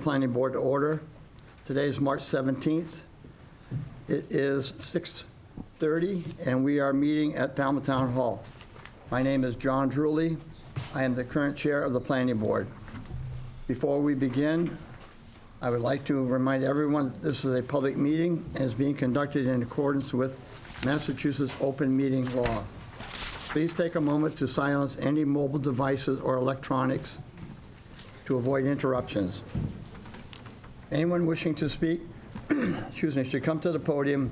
Planning Board to order. Today is March 17th. It is 6:30, and we are meeting at Falmouth Town Hall. My name is John Drewley. I am the current chair of the Planning Board. Before we begin, I would like to remind everyone that this is a public meeting and is being conducted in accordance with Massachusetts open meeting law. Please take a moment to silence any mobile devices or electronics to avoid interruptions. Anyone wishing to speak, should come to the podium,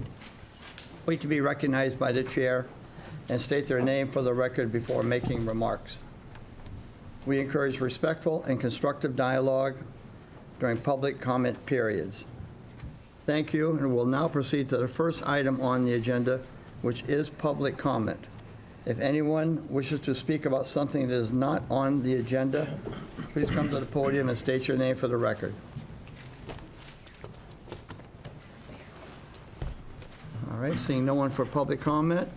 wait to be recognized by the chair, and state their name for the record before making remarks. We encourage respectful and constructive dialogue during public comment periods. Thank you, and we'll now proceed to the first item on the agenda, which is public comment. If anyone wishes to speak about something that is not on the agenda, please come to the podium and state your name for the record. All right, seeing no one for public comment.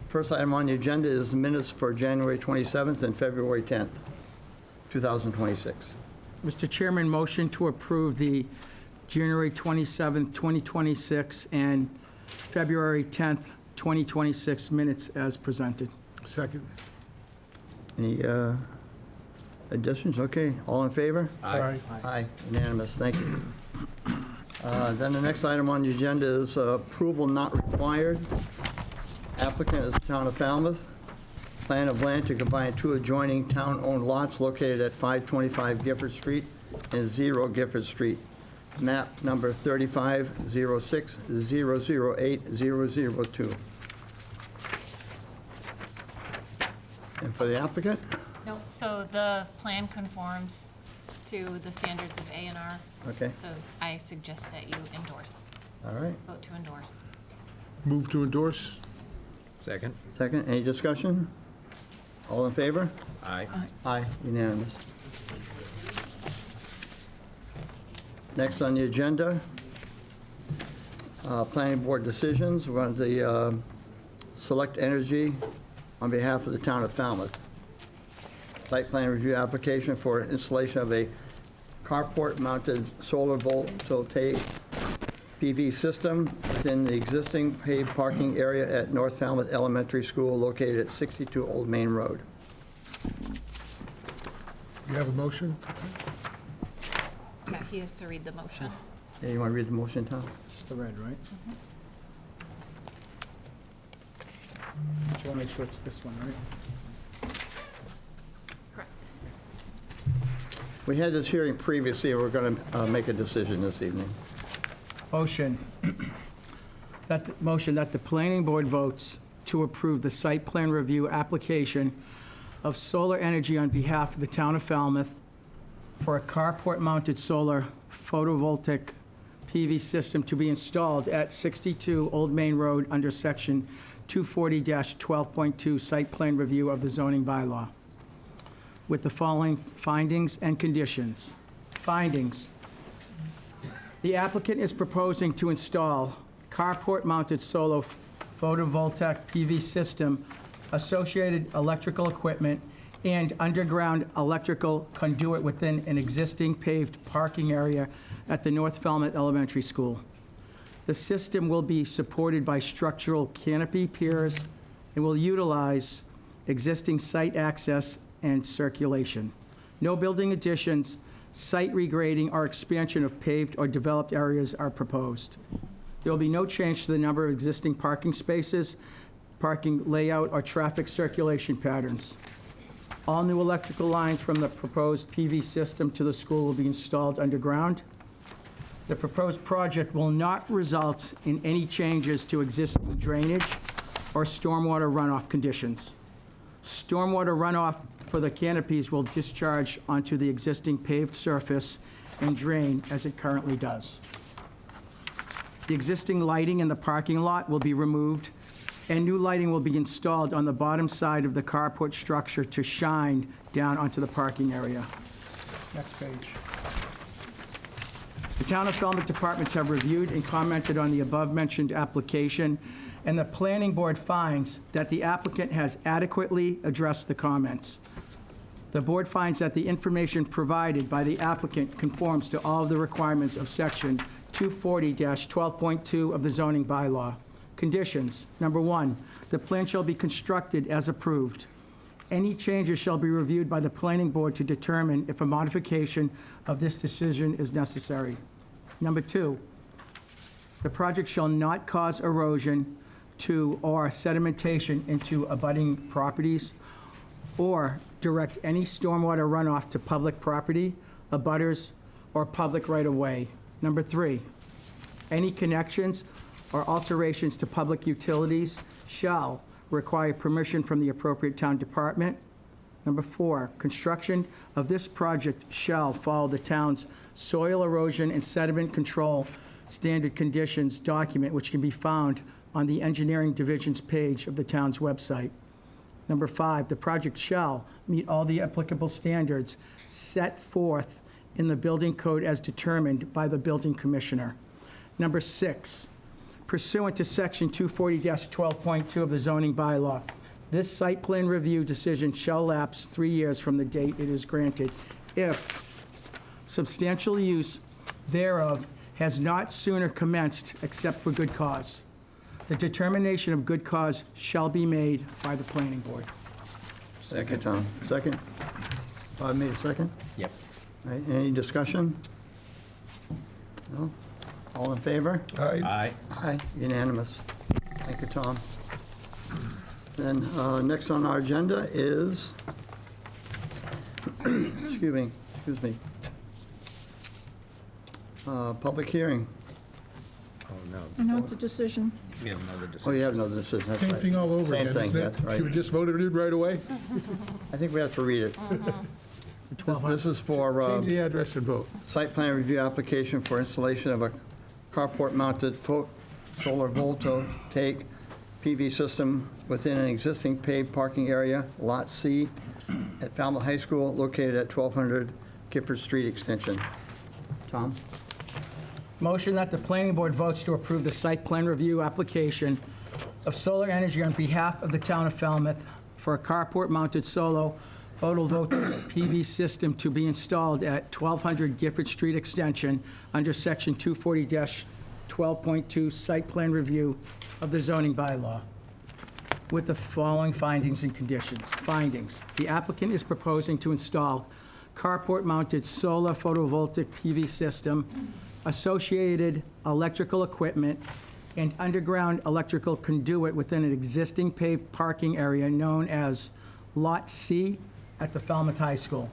First item on the agenda is the minutes for January 27th and February 10th, 2026. Mr. Chairman, motion to approve the January 27th, 2026 and February 10th, 2026 minutes as presented. Second. Any additions? Okay, all in favor? Aye. Aye, unanimous, thank you. Then the next item on the agenda is approval not required. Applicant is the Town of Falmouth. Plan of land to combine two adjoining town-owned lots located at 525 Gifford Street and 0 Gifford Street. Map number 3506-008-002. And for the applicant? No, so the plan conforms to the standards of A&R. Okay, So I suggest that you endorse, all right. vote to endorse. Move to endorse? Second. Second, any discussion? All in favor? Aye. Aye, unanimous. Next on the agenda, planning board decisions. We're on the Select Energy on behalf of the Town of Falmouth. Site plan review application for installation of a carport-mounted solar photovoltaic PV system within the existing paved parking area at North Falmouth Elementary School located at 62 Old Main Road. You have a motion? Yeah, he has to read the motion. Yeah, you want to read the motion, Tom? The red, right? Just want to make sure it's this one, right? Correct. We had this hearing previously, and we're going to make a decision this evening. Motion that the planning board votes to approve the site plan review application of Solar Energy on behalf of the Town of Falmouth for a carport-mounted solar photovoltaic PV system to be installed at 62 Old Main Road under Section 240-12.2 Site Plan Review of the zoning bylaw, with the following findings and conditions. Findings. The applicant is proposing to install carport-mounted solar photovoltaic PV system, associated electrical equipment, and underground electrical conduit within an existing paved parking area at the North Falmouth Elementary School. The system will be supported by structural canopy piers and will utilize existing site access and circulation. No building additions, site regrading, or expansion of paved or developed areas are proposed. There will be no change to the number of existing parking spaces, parking layout, or traffic circulation patterns. All new electrical lines from the proposed PV system to the school will be installed underground. The proposed project will not result in any changes to existing drainage or stormwater runoff conditions. Stormwater runoff for the canopies will discharge onto the existing paved surface and drain as it currently does. The existing lighting in the parking lot will be removed, and new lighting will be installed on the bottom side of the carport structure to shine down onto the parking area. Next page. The Town of Falmouth departments have reviewed and commented on the above-mentioned application, and the planning board finds that the applicant has adequately addressed the comments. The board finds that the information provided by the applicant conforms to all of the requirements of Section 240-12.2 of the zoning bylaw. Conditions. Number one, the plan shall be constructed as approved. Any changes shall be reviewed by the planning board to determine if a modification of this decision is necessary. Number two, the project shall not cause erosion to or sedimentation into abutting properties or direct any stormwater runoff to public property, abutters, or public right-of-way. Number three, any connections or alterations to public utilities shall require permission from the appropriate town department. Number four, construction of this project shall follow the town's soil erosion and sediment control standard conditions document, which can be found on the Engineering Division's page of the town's website. Number five, the project shall meet all the applicable standards set forth in the building code as determined by the building commissioner. Number six, pursuant to Section 240-12.2 of the zoning bylaw, this site plan review decision shall lapse 3 years from the date it is granted if substantial use thereof has not sooner commenced except for good cause. The determination of good cause shall be made by the planning board. Thank you, Tom. Second? Bob made a second? Yep. All right, any discussion? No? All in favor? Aye. Aye. Aye, unanimous. Thank you, Tom. Then, next on our agenda is, excuse me, public hearing. Oh, no. No, it's a decision. We have another decision. Oh, you have another decision, that's Same right. thing all over Same again, thing, isn't it? that's right. Should we just vote it in right away? I think we have to read it. This is for Change the address and vote. site plan review application for installation of a carport-mounted solar voltaic PV system within an existing paved parking area, Lot C, at Falmouth High School, located at 1200 Gifford Street Extension. Tom? Motion that the planning board votes to approve the site plan review application of Solar Energy on behalf of the town of Falmouth for a carport-mounted solar photovoltaic PV system to be installed at 1200 Gifford Street Extension under Section 240-12.2 Site Plan Review of the zoning bylaw, with the following findings and conditions. Findings: the applicant is proposing to install carport-mounted solar photovoltaic PV system, associated electrical equipment, and underground electrical conduit within an existing paved parking area known as Lot C at the Falmouth High School.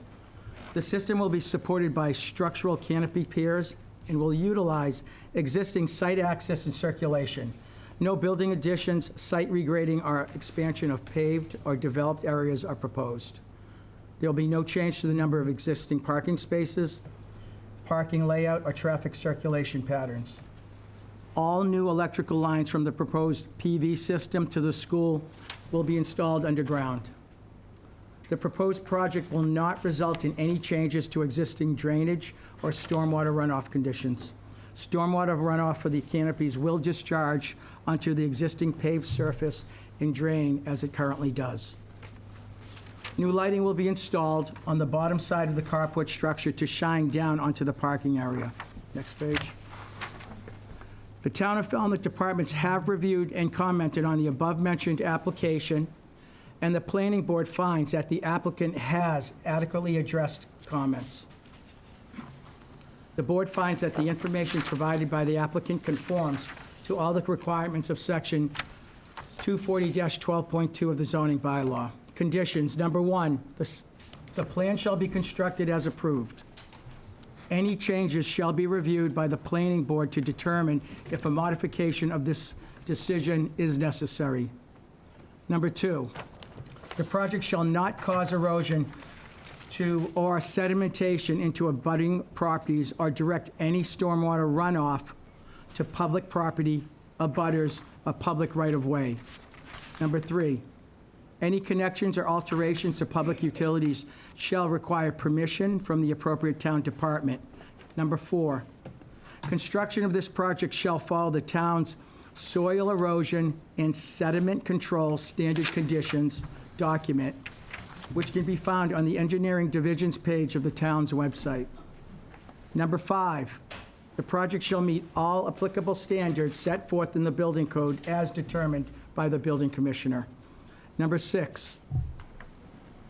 The system will be supported by structural canopy piers and will utilize existing site access and circulation. No building additions, site regrading, or expansion of paved or developed areas are proposed. There will be no change to the number of existing parking spaces, parking layout, or traffic circulation patterns. All new electrical lines from the proposed PV system to the school will be installed underground. The proposed project will not result in any changes to existing drainage or stormwater runoff conditions. Stormwater runoff for the canopies will discharge onto the existing paved surface and drain as it currently does. New lighting will be installed on the bottom side of the carport structure to shine down onto the parking area. Next page. The Town of Falmouth departments have reviewed and commented on the above-mentioned application, and the planning board finds that the applicant has adequately addressed comments. The board finds that the information provided by the applicant conforms to all the requirements of Section 240-12.2 of the zoning bylaw. Conditions: number one, the plan shall be constructed as approved. Any changes shall be reviewed by the planning board to determine if a modification of this decision is necessary. Number two, the project shall not cause erosion to or sedimentation into abutting properties or direct any stormwater runoff to public property, abutters, or public right-of-way. Number three, any connections or alterations to public utilities shall require permission from the appropriate town department. Number four, construction of this project shall follow the town's soil erosion and sediment control standard conditions document, which can be found on the Engineering Division's page of the town's website. Number 5, the project shall meet all applicable standards set forth in the building code as determined by the building commissioner. Number 6,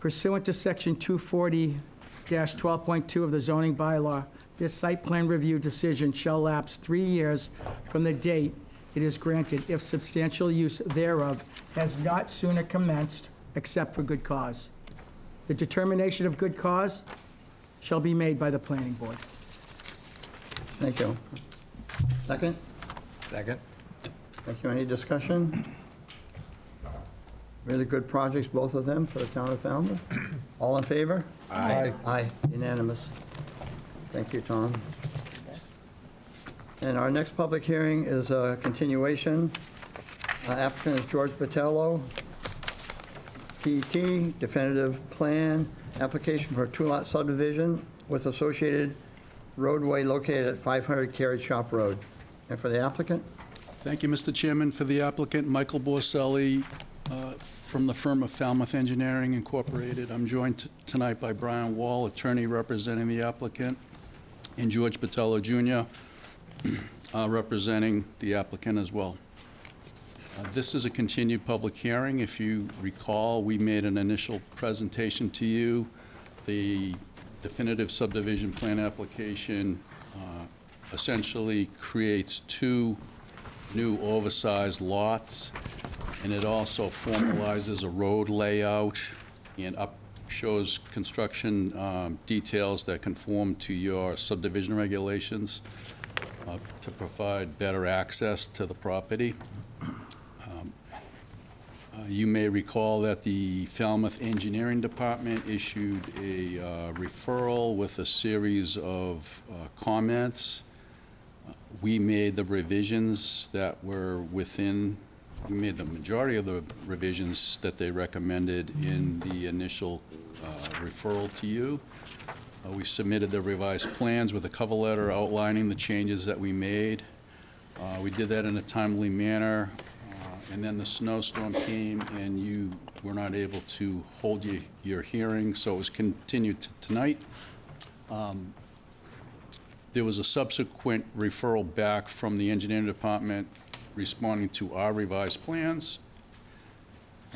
pursuant to Section 240-12.2 of the zoning bylaw, this site plan review decision shall lapse 3 years from the date it is granted if substantial use thereof has not sooner commenced except for good cause. The determination of good cause shall be made by the planning board. Thank you. Second? Second? Thank you. Any discussion? Really good projects, both of them, for the town of Falmouth. All in favor? Aye. Aye, unanimous. Thank you, Tom. And our next public hearing is a continuation. Applicant is George Botello, PT, definitive plan, application for a 2-lot subdivision with associated roadway located at 500 Carriage Shop Road. And for the applicant? Thank you, Mr. Chairman. For the applicant, Michael Borselli, from the firm of Falmouth Engineering Incorporated. I'm joined tonight by Brian Wall, attorney representing the applicant, and George Botello Jr., representing the applicant as well. This is a continued public hearing. If you recall, we made an initial presentation to you. The definitive subdivision plan application essentially creates 2 new oversized lots, and it also formalizes a road layout and shows construction details that conform to your subdivision regulations to provide better access to the property. You may recall that the Falmouth Engineering Department issued a referral with a series of comments. We made the revisions that were within, we made the majority of the revisions that they recommended in the initial referral to you. We submitted the revised plans with a cover letter outlining the changes that we made. We did that in a timely manner, and then the snowstorm came and you were not able to hold your hearing, so it was continued to tonight. There was a subsequent referral back from the engineering department responding to our revised plans.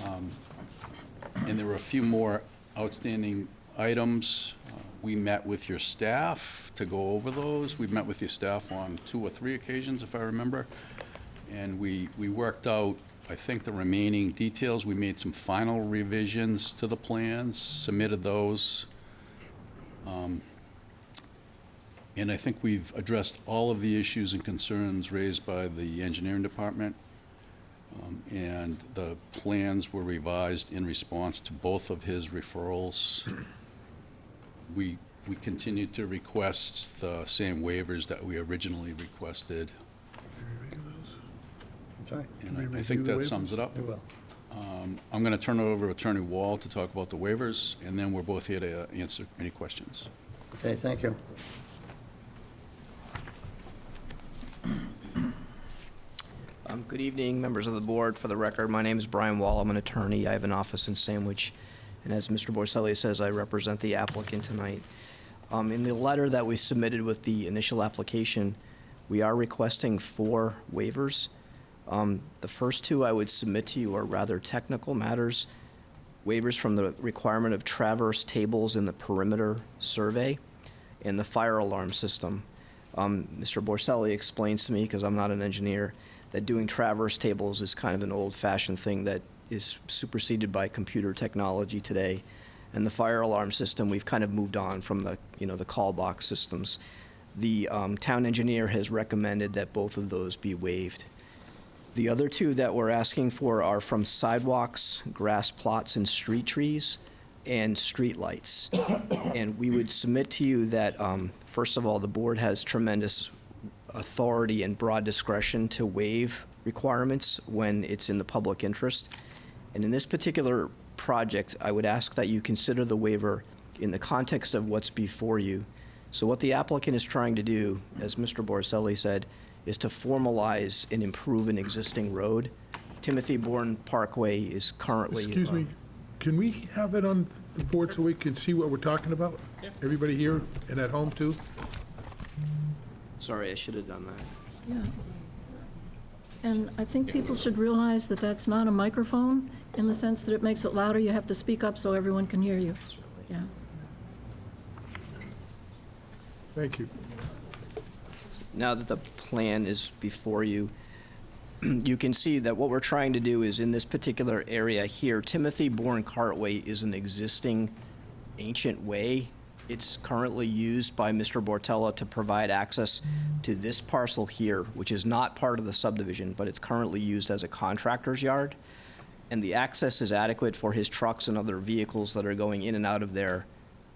And there were a few more outstanding items. We met with your staff to go over those. We met with your staff on 2 or 3 occasions, if I remember. And we worked out, I think, the remaining details. We made some final revisions to the plans, submitted those. And I think we've addressed all of the issues and concerns raised by the engineering department. And the plans were revised in response to both of his referrals. We continued to request the same waivers that we originally requested. I'm sorry? And I think that sums it up. We will. I'm going to turn it over to Attorney Wall to talk about the waivers, and then we're both here to answer any questions. Okay, thank you. Good evening, members of the board. For the record, my name is Brian Wall. I'm an attorney. I have an office in Sandwich. And as Mr. Borselli says, I represent the applicant tonight. In the letter that we submitted with the initial application, we are requesting 4 waivers. The first 2 I would submit to you are rather technical matters. Waivers from the requirement of traverse tables in the perimeter survey and the fire alarm system. Mr. Borselli explains to me, because I'm not an engineer, that doing traverse tables is kind of an old-fashioned thing that is superseded by computer technology today. And the fire alarm system, we've kind of moved on from the, the call box systems. The town engineer has recommended that both of those be waived. The other 2 that we're asking for are from sidewalks, grass plots, and street trees, and street lights. And we would submit to you that, first of all, the board has tremendous authority and broad discretion to waive requirements when it's in the public interest. And in this particular project, I would ask that you consider the waiver in the context of what's before you. So what the applicant is trying to do, as Mr. Borselli said, is to formalize and improve an existing road. Timothy Bourne Parkway is currently... Excuse me, Can we have it on the board so we can see what we're talking about? Everybody here and at home, too? Sorry, I should have done that. Yeah. And I think people should realize that that's not a microphone, in the sense that it makes it louder. You have to speak up so everyone can hear you. Yeah. Thank you. Now that the plan is before you, you can see that what we're trying to do is in this particular area here, Timothy Bourne Cartway is an existing ancient way. It's currently used by Mr. Bortella to provide access to this parcel here, which is not part of the subdivision, but it's currently used as a contractor's yard. And the access is adequate for his trucks and other vehicles that are going in and out of there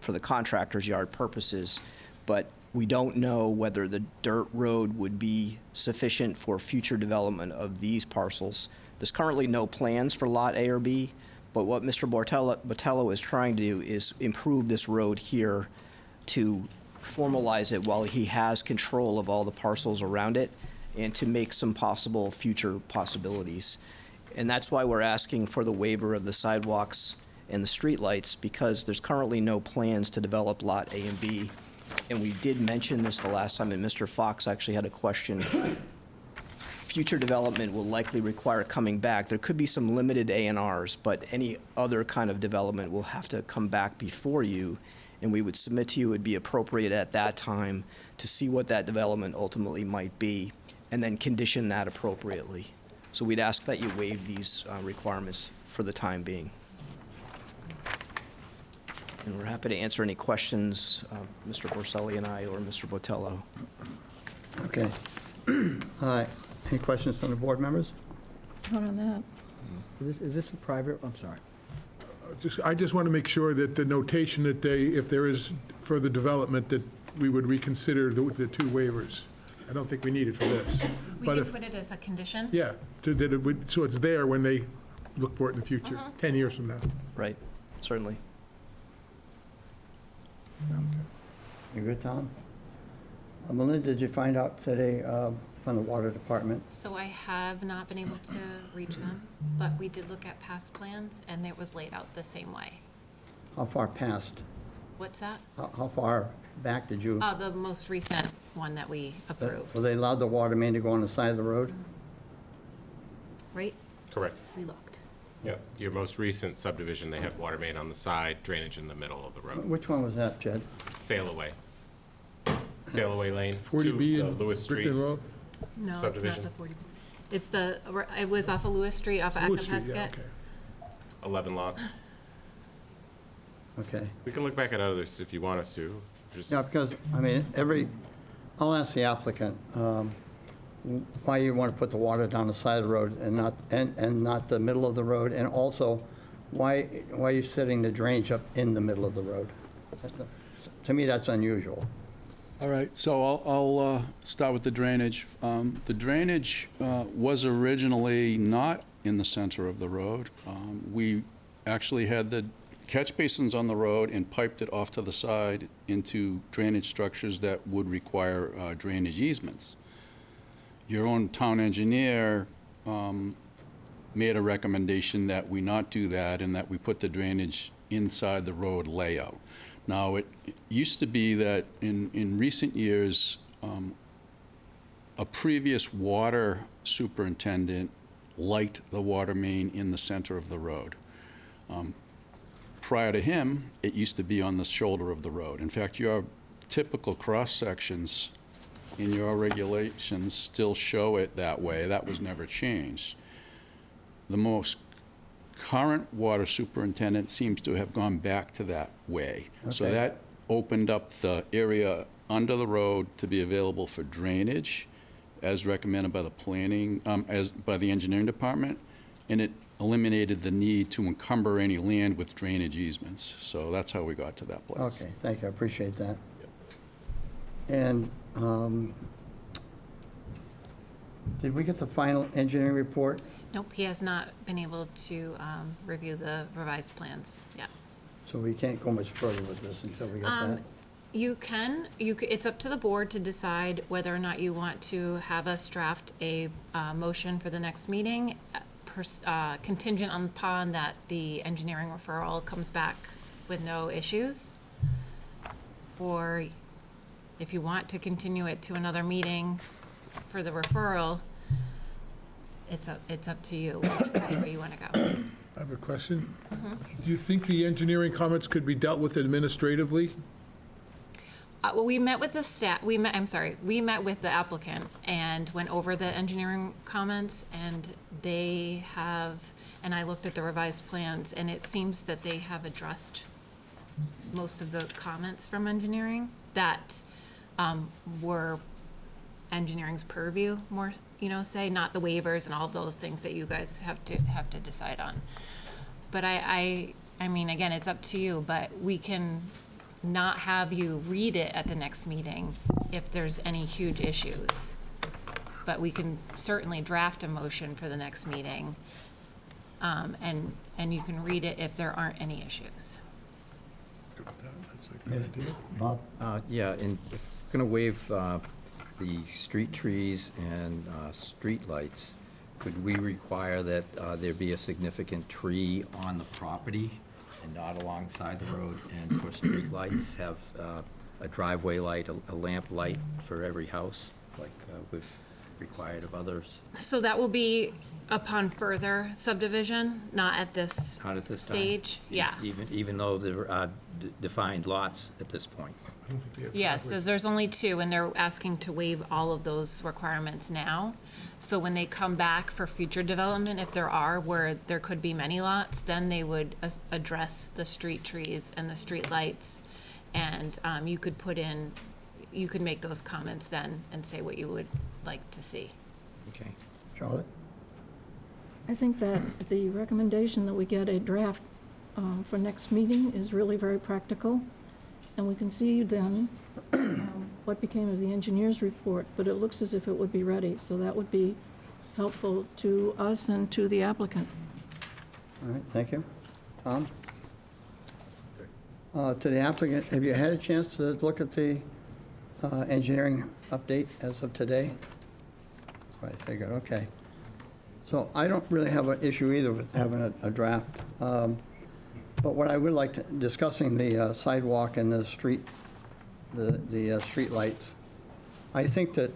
for the contractor's yard purposes. But we don't know whether the dirt road would be sufficient for future development of these parcels. There's currently no plans for Lot A or B, but what Mr. Botello is trying to do is improve this road here to formalize it while he has control of all the parcels around it and to make some possible future possibilities. And that's why we're asking for the waiver of the sidewalks and the streetlights, because there's currently no plans to develop Lot A and B. And we did mention this the last time, and Mr. Fox actually had a question. Future development will likely require coming back. There could be some limited A&Rs, but any other kind of development will have to come back before you, and we would submit to you it would be appropriate at that time to see what that development ultimately might be, and then condition that appropriately. So we'd ask that you waive these requirements for the time being. And we're happy to answer any questions, Mr. Borselli and I, or Mr. Botello. Okay. All right. Any questions from the board members? Not on that. Is this a private, I'm sorry. I just want to make sure that the notation that they, if there is further development, that we would reconsider the two waivers. I don't think we need it for this. We But could if- put it as a condition. Yeah, that it would, so it's there when they look for it in the future, 10 years from now. Right, certainly. You good, Tom? Melinda, did you find out today from the water department? So I have not been able to reach them, but we did look at past plans, and it was laid out the same way. How far past? What's that? How far back did you? The most recent one that we approved, Were they allowed the water main to go on the side of the road? right? Correct. We looked. Yep. Your most recent subdivision, they had water main on the side, drainage in the middle of the road. Which one was that, Jed? Sail Away. Sail Away Lane 40B to and Lewis Street. Brickton Road? No, it's not Subdivision. the 40. It's the, it was off of Lewis Street, off of Lewis Street, yeah, Acapesket. okay. 11 lots. Okay. We can look back at others if you want us to. Just Yeah, because, I mean, I'll ask the applicant why you want to put the water down the side of the road and not the middle of the road, and also why are you setting the drainage up in the middle of the road? To me, that's unusual. All right, so I'll start with the drainage. The drainage was originally not in the center of the road. We actually had the catch basins on the road and piped it off to the side into drainage structures that would require drainage easements. Your own town engineer made a recommendation that we not do that and that we put the drainage inside the road layout. Now, it used to be that in recent years, a previous water superintendent liked the water main in the center of the road. Prior to him, it used to be on the shoulder of the road. In fact, your typical cross-sections in your regulations still show it that way. That was never changed. The most current water superintendent seems to have gone back to that way. So Okay. that opened up the area under the road to be available for drainage, as recommended by the planning, by the engineering department, and it eliminated the need to encumber any land with drainage easements. So that's how we got to that place. Okay, thank you, I appreciate that. And did we get the final engineering report? Nope, he has not been able to review the revised plans yet. So we can't go much further with this until we get that? You can, it's up to the board to decide whether or not you want to have us draft a motion for the next meeting contingent upon that the engineering referral comes back with no issues. Or if you want to continue it to another meeting for the referral, it's up to you which way you want to go. I have a question. Do you think the engineering comments could be dealt with administratively? Well, we met with the staff, we met with the applicant and went over the engineering comments, and they have, and I looked at the revised plans, and it seems that they have addressed most of the comments from engineering that were engineering's purview, more, say, not the waivers and all of those things that you guys have to decide on. But I mean, again, it's up to you, but we can not have you read it at the next meeting if there's any huge issues. But we can certainly draft a motion for the next meeting, and you can read it if there aren't any issues. That's a good idea. Bob? Yeah, and if we're going to waive the street trees and street lights, could we require that there be a significant tree on the property and not alongside the road? And for street lights, have a driveway light, a lamp light for every house, like we've required of others? So that will be upon further subdivision, not at this Not at this time? stage? Yeah. Even though there are defined lots at this point? I don't think they have Yes, driveways. as there's only two, and they're asking to waive all of those requirements now. So when they come back for future development, if there are, where there could be many lots, then they would address the street trees and the street lights. And you could make those comments then and say what you would like to see. Okay. Charlotte? I think that the recommendation that we get a draft for next meeting is really very practical, and we can see then what became of the engineer's report, but it looks as if it would be ready, so that would be helpful to us and to the applicant. All right, thank you. Tom? To the applicant, have you had a chance to look at the engineering update as of today? That's what I figured, okay. So I don't really have an issue either with having a draft. But what I would like to, discussing the sidewalk and the street, the street lights, I think that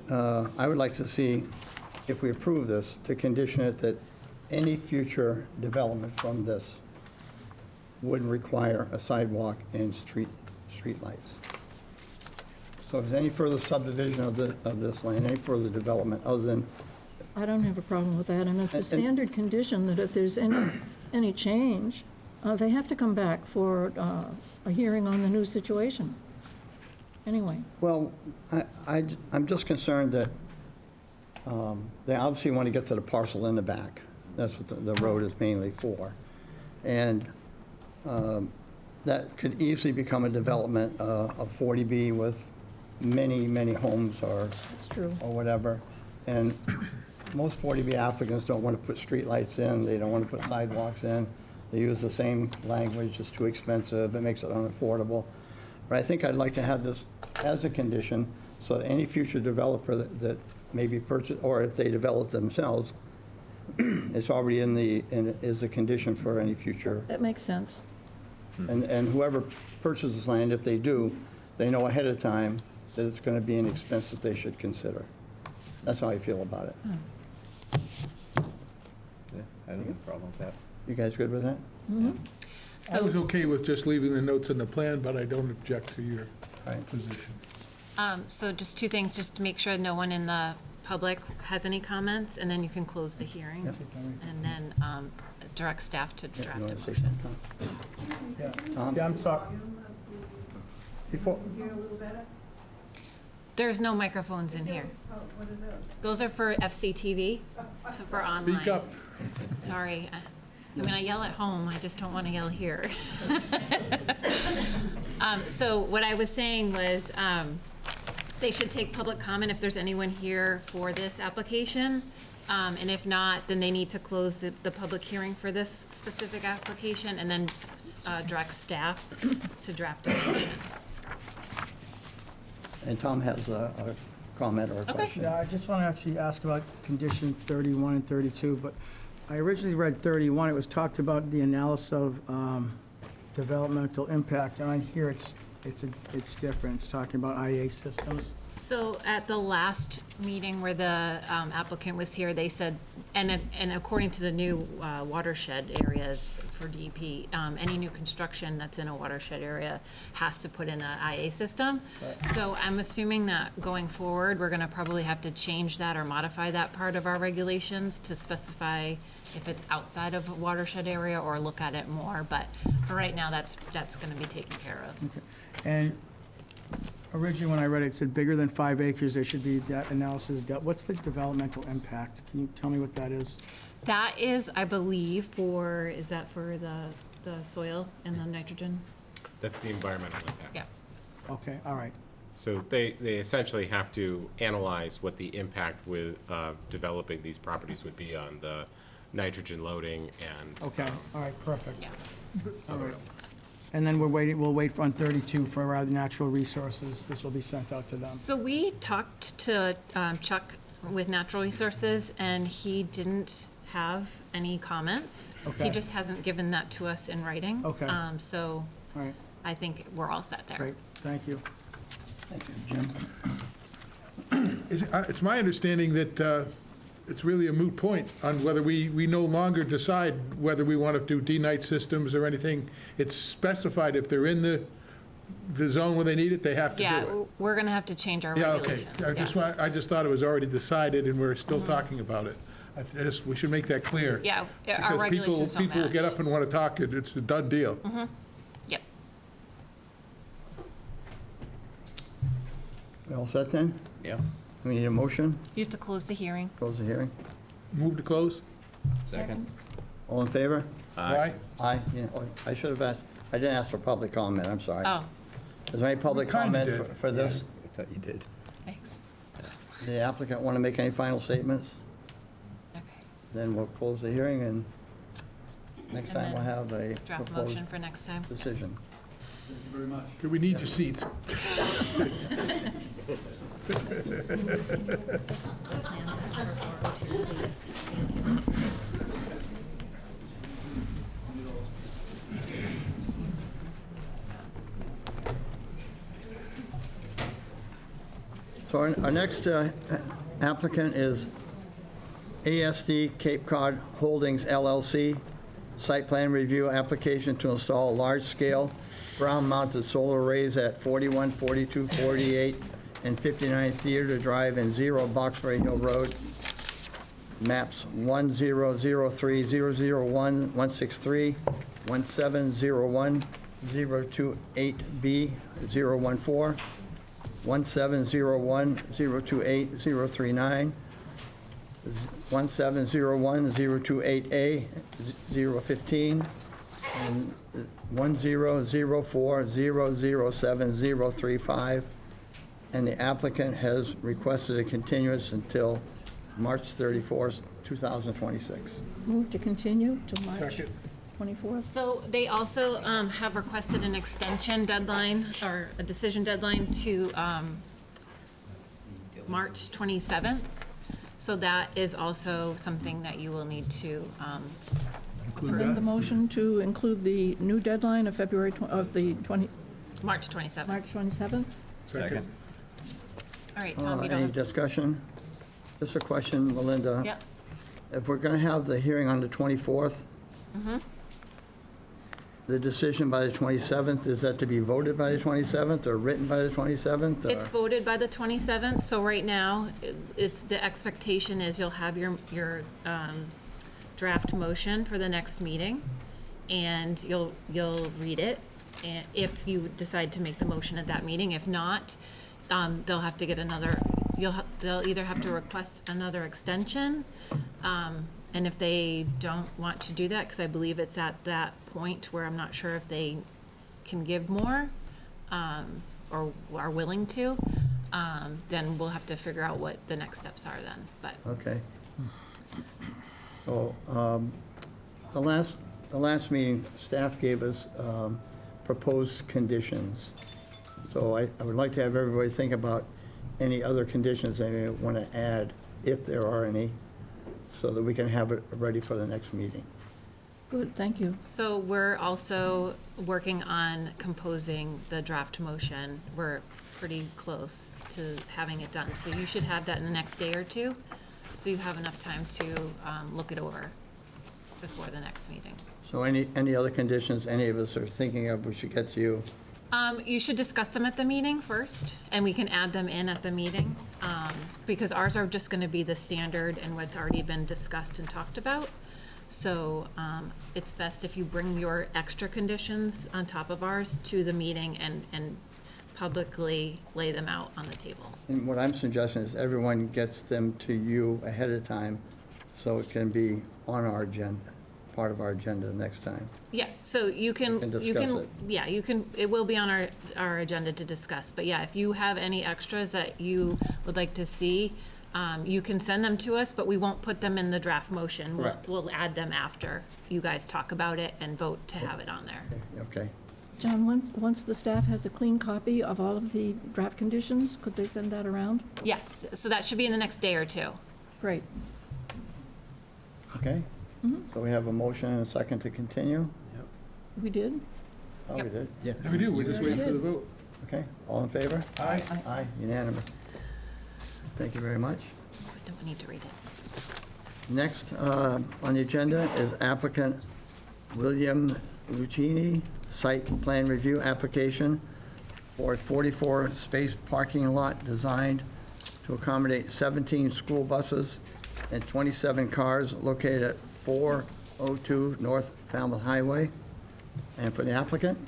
I would like to see, if we approve this, to condition it that any future development from this would require a sidewalk and street lights. So if there's any further subdivision of this land, any further development other than, I don't have a problem with that, and it's a standard condition that if there's any change, they have to come back for a hearing on the new situation. Anyway, well, I'm just concerned that they obviously want to get to the parcel in the back. That's what the road is mainly for. And that could easily become a development of 40B with many, many homes or it's true. whatever. And most 40B applicants don't want to put streetlights in, they don't want to put sidewalks in. They use the same language, it's too expensive, it makes it unaffordable. But I think I'd like to have this as a condition, so that any future developer that maybe purchase, or if they develop themselves, it's already is a condition for any future. That makes sense. And whoever purchases land, if they do, they know ahead of time that it's going to be an expense that they should consider. That's how I feel about it. Yeah, I don't have a problem with that. You guys good with that? I was So, okay with just leaving the notes in the plan, but I don't object to your Right. position. so just two things, just to make sure no one in the public has any comments, and then you can close the hearing. And then direct staff to You draft a wanna say motion. something, Tom? Yeah, I'm sorry. Before, There's no microphones in here. Those are for FCTV, so for online. Speak up. Sorry. I mean, I yell at home, I just don't want to yell here. So what I was saying was, they should take public comment if there's anyone here for this application. And if not, then they need to close the public hearing for this specific application and then direct staff to draft a motion. and Tom has a comment or a question. Yeah, I just want to actually ask about condition 31 and 32, but I originally read 31, it was talked about the analysis of developmental impact, and on here it's different, it's talking about IA systems. So at the last meeting where the applicant was here, they said, and according to the new watershed areas for DEP, any new construction that's in a watershed area has to put in an IA system. So I'm assuming that going forward, we're gonna probably have to change that or modify that part of our regulations to specify if it's outside of a watershed area or look at it more. But for right now, that's gonna be taken care of. And originally, when I read it, it said bigger than 5 acres, there should be that analysis. What's the developmental impact? Can you tell me what that is? That is, I believe, is that for the soil and the nitrogen? That's the environmental impact. Yeah. Okay, all right. So they essentially have to analyze what the impact with developing these properties would be on the nitrogen loading and. Okay, all right, perfect. Yeah. All right. And then we'll wait on 32 for our natural resources. This will be sent out to them. So we talked to Chuck with Natural Resources, and he didn't have any comments. Okay. He just hasn't given that to us in writing. Okay. So All right, I think we're all set there. great, thank you. Thank you, Jim. It's my understanding that it's really a moot point on whether we no longer decide whether we want to do D-night systems or anything. It's specified if they're in the zone where they need it, they have to do it. Yeah, we're gonna have to change our Yeah, okay. regulations. I just thought it was already decided and we're still talking about it. We should make that clear. Yeah, our Because regulations don't people get match. up and want to talk, it's a done deal. Yep. We all set then? Yeah. We need a motion, You have to close the hearing. close the hearing. Move to close? Second? All in favor? Aye. Aye. Yeah, oh, I should have asked, I didn't ask for public comment, I'm sorry. Oh, Is there any public We kinda comment did. for this? I thought you did. thanks. The applicant want to make any final statements? Okay. Then we'll close the hearing, and next And time we'll then have a Draft proposed motion for next time. decision. Okay, we need your seats. So our next applicant is ASD Cape Cod Holdings LLC, site plan review application to install large-scale ground-mounted solar arrays at 41, 42, 48, and 59 Theater Drive and 0 Boxbury Hill Road, maps 1003-001, 163, 1701, 028B, 014, 1701, 028, 039, 1701, 028A, 015, and 1004, 007, 035. And the applicant has requested a continuance until March 31st, 2026. Move to continue to March Second. 24th. So they also have requested an extension deadline, or a decision deadline to March 27th. So that is also something that you will need to, Amend the motion to include the new deadline of February, March 27th. March 27th. Second. All right, Tom, you Any don't. discussion? Just a question, Melinda. Yep. If we're going to have the hearing on the 24th, the decision by the 27th, is that to be voted by the 27th or written by the 27th? or- It's voted by the 27th, so right now, it's, the expectation is you'll have your draft motion for the next meeting, and you'll read it, and if you decide to make the motion at that meeting. If not, they'll have to get another, they'll either have to request another extension, and if they don't want to do that, because I believe it's at that point where I'm not sure if they can give more, or are willing to, then we'll have to figure out what the next steps are then, but. Okay. So, the last meeting, staff gave us proposed conditions. So I would like to have everybody think about any other conditions they may want to add, if there are any. so that we can have it ready for the next meeting. Good, thank you. So we're also working on composing the draft motion. We're pretty close to having it done. So you should have that in the next day or two, so you have enough time to look it over before the next meeting. So any other conditions any of us are thinking of, we should get to you? You should discuss them at the meeting first, and we can add them in at the meeting, because ours are just gonna be the standard and what's already been discussed and talked about. So it's best if you bring your extra conditions on top of ours to the meeting and publicly lay them out on the table. And what I'm suggesting is everyone gets them to you ahead of time, so it can be on our agenda, part of our agenda next time. Yeah, so you can, can you discuss can, it. yeah, you can, it will be on our agenda to discuss. But yeah, if you have any extras that you would like to see, you can send them to us, but we won't put them in the draft motion. Correct. We'll add them after you guys talk about it and vote to have it on there. Okay. John, once the staff has a clean copy of all of the draft conditions, could they send that around? Yes, so that should be in the next day or two. Great. Okay? So we have a motion and a second to continue? We did? Oh, we Yep. did? Yeah, we do, we're just waiting for the vote. Okay, all in favor? Aye. Aye, unanimous. Thank you very much. We don't need to read it. Next on the agenda is applicant William Lucchini, site plan review application for a 44-space parking lot designed to accommodate 17 school buses and 27 cars located at 402 North Falmouth Highway. And for the applicant,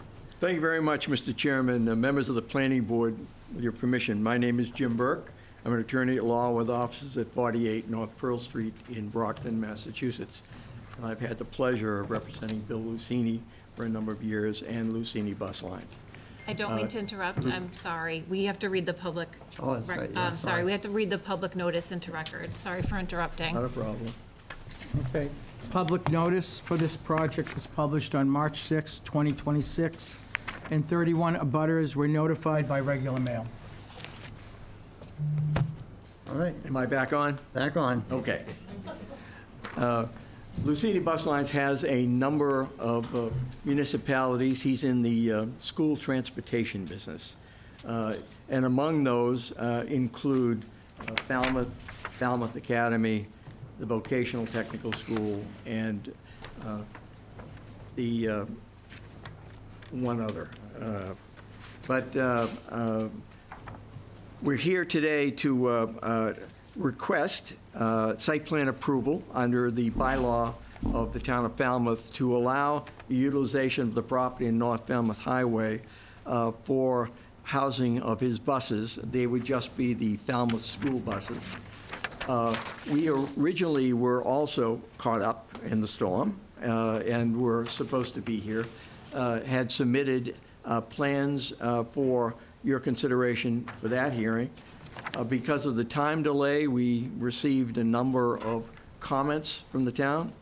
Thank you very much, Mr. Chairman, members of the planning board, with your permission. My name is Jim Burke. I'm an attorney at law with offices at 48 North Pearl Street in Brockton, Massachusetts. And I've had the pleasure of representing Bill Lucchini for a number of years and Lucchini Bus Lines. I don't mean to interrupt, I'm sorry. We have to read the public. Oh, that's right, yeah, Sorry, sorry. we have to read the public notice into record. Sorry for interrupting. Not a problem. Okay. Public notice for this project was published on March 6, 2026, and 31 abutters were notified by regular mail. all right, Am I back on? back on. Okay. Lucchini Bus Lines has a number of municipalities. He's in the school transportation business. And among those include Falmouth Academy, the Vocational Technical School, and the one other. But we're here today to request site plan approval under the bylaw of the Town of Falmouth to allow the utilization of the property in North Falmouth Highway for housing of his buses. They would just be the Falmouth school buses. We originally were also caught up in the storm and were supposed to be here, had submitted plans for your consideration for that hearing. Because of the time delay, we received a number of comments from the town,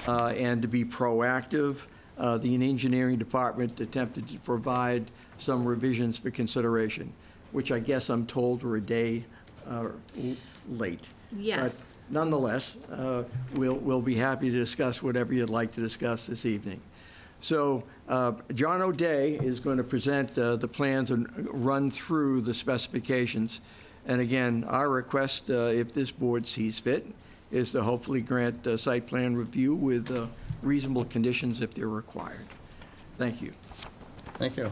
and to be proactive, the engineering department attempted to provide some revisions for consideration, which I guess I'm told were a day late. Yes. But nonetheless, we'll be happy to discuss whatever you'd like to discuss this evening. So John O'Day is going to present the plans and run through the specifications. And again, our request, if this board sees fit, is to hopefully grant site plan review with reasonable conditions if they're required. Thank you. Thank you.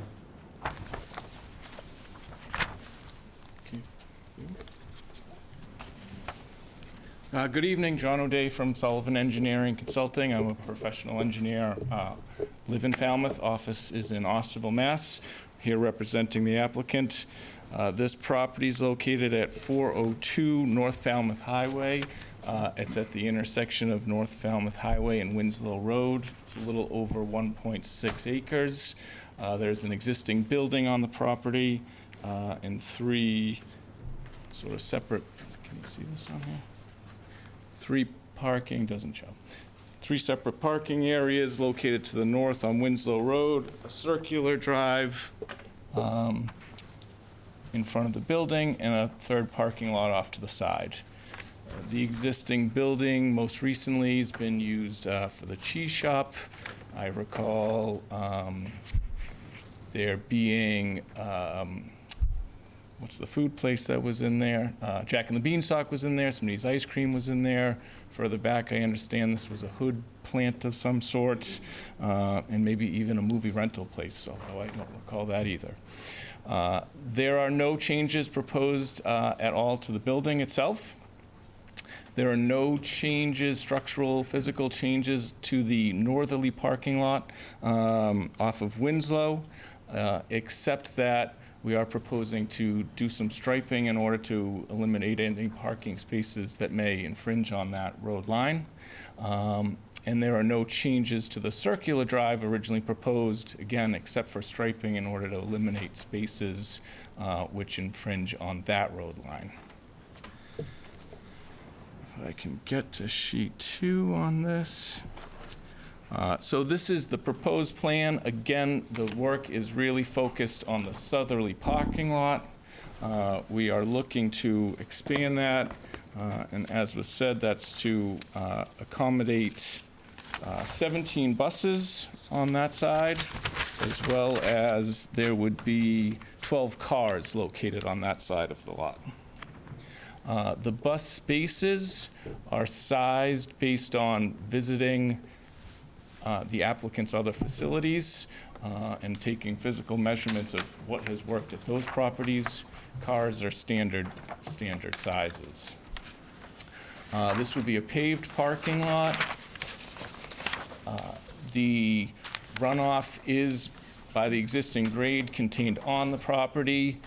Good evening, John O'Day from Sullivan Engineering Consulting. I'm a professional engineer. Live in Falmouth, office is in Osterville, Mass. Here representing the applicant. This property is located at 402 North Falmouth Highway. It's at the intersection of North Falmouth Highway and Winslow Road. It's a little over 1.6 acres. There's an existing building on the property and three sort of separate, can you see this on here? Three separate parking areas located to the north on Winslow Road, a circular drive in front of the building, and a third parking lot off to the side. The existing building most recently has been used for the cheese shop. I recall there being, what's the food place that was in there? Jack and the Beanstalk was in there, somebody's ice cream was in there. Further back, I understand this was a hood plant of some sort, and maybe even a movie rental place, although I don't recall that either. There are no changes proposed at all to the building itself. There are no changes, structural, physical changes to the northerly parking lot off of Winslow, except that we are proposing to do some striping in order to eliminate any parking spaces that may infringe on that road line. And there are no changes to the circular drive originally proposed, again, except for striping in order to eliminate spaces which infringe on that road line. If I can get to sheet 2 on this. So this is the proposed plan. Again, the work is really focused on the southerly parking lot. We are looking to expand that, and as was said, that's to accommodate 17 buses on that side, as well as there would be 12 cars located on that side of the lot. The bus spaces are sized based on visiting the applicant's other facilities and taking physical measurements of what has worked at those properties. Cars are standard sizes. This would be a paved parking lot. The runoff is by the existing grade contained on the property.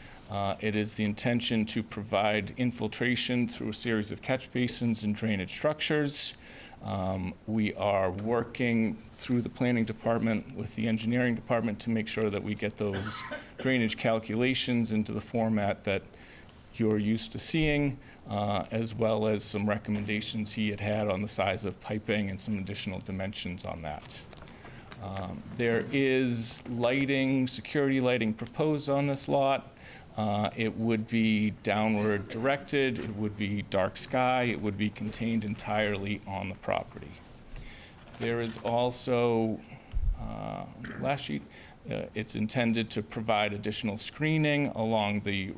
It is the intention to provide infiltration through a series of catch basins and drainage structures. We are working through the planning department with the engineering department to make sure that we get those drainage calculations into the format that you're used to seeing, as well as some recommendations he had on the size of piping and some additional dimensions on that. There is lighting, security lighting proposed on this lot. It would be downward directed, it would be dark sky, it would be contained entirely on the property. There is also, last sheet, it's intended to provide additional screening along the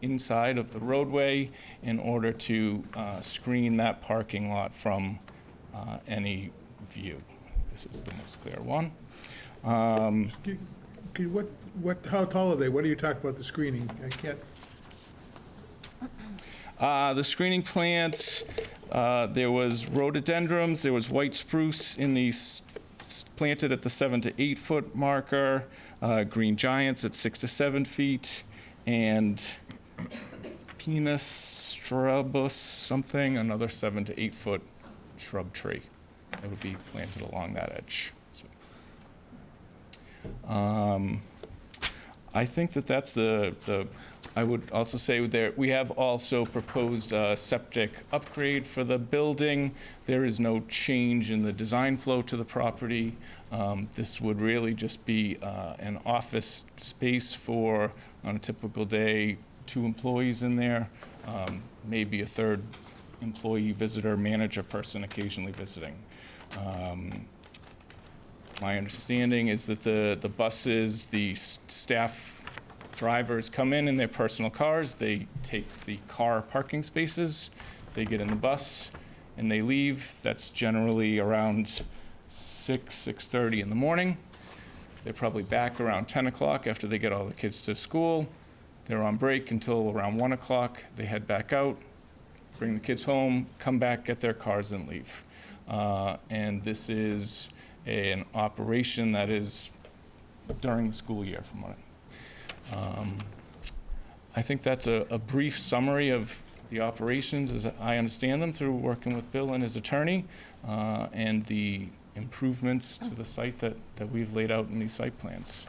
inside of the roadway in order to screen that parking lot from any view. This is the most clear one. How tall are they? What are you talking about, the screening? I can't. The screening plants, there was rhododendrons, there was white spruce in the planted at the 7 to 8 foot marker, green giants at 6 to 7 feet, and Pinus strabus something, another 7 to 8 foot shrub tree that would be planted along that edge. So, I think that's I would also say that we have also proposed a septic upgrade for the building. There is no change in the design flow to the property. This would really just be an office space for, on a typical day, 2 employees in there, maybe a third employee, visitor, manager person occasionally visiting. My understanding is that the buses, the staff drivers come in their personal cars, they take the car parking spaces, they get in the bus, and they leave. That's generally around 6:30 in the morning. They're probably back around 10 o'clock after they get all the kids to school. They're on break until around 1 o'clock. They head back out, bring the kids home, come back, get their cars, and leave. And this is an operation that is during the school year, from what I think that's a brief summary of the operations as I understand them through working with Bill and his attorney, and the improvements to the site that we've laid out in these site plans.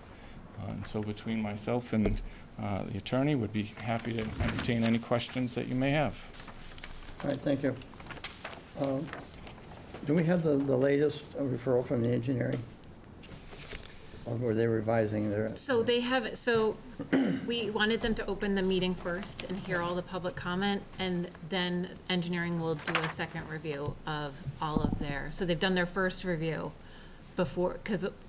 And so between myself and the attorney, would be happy to entertain any questions that you may have. All right, thank you. Do we have the latest referral from the engineering? Or were they revising their? So we wanted them to open the meeting first and hear all the public comment, and then engineering will do a second review of all of so they've done their first review before,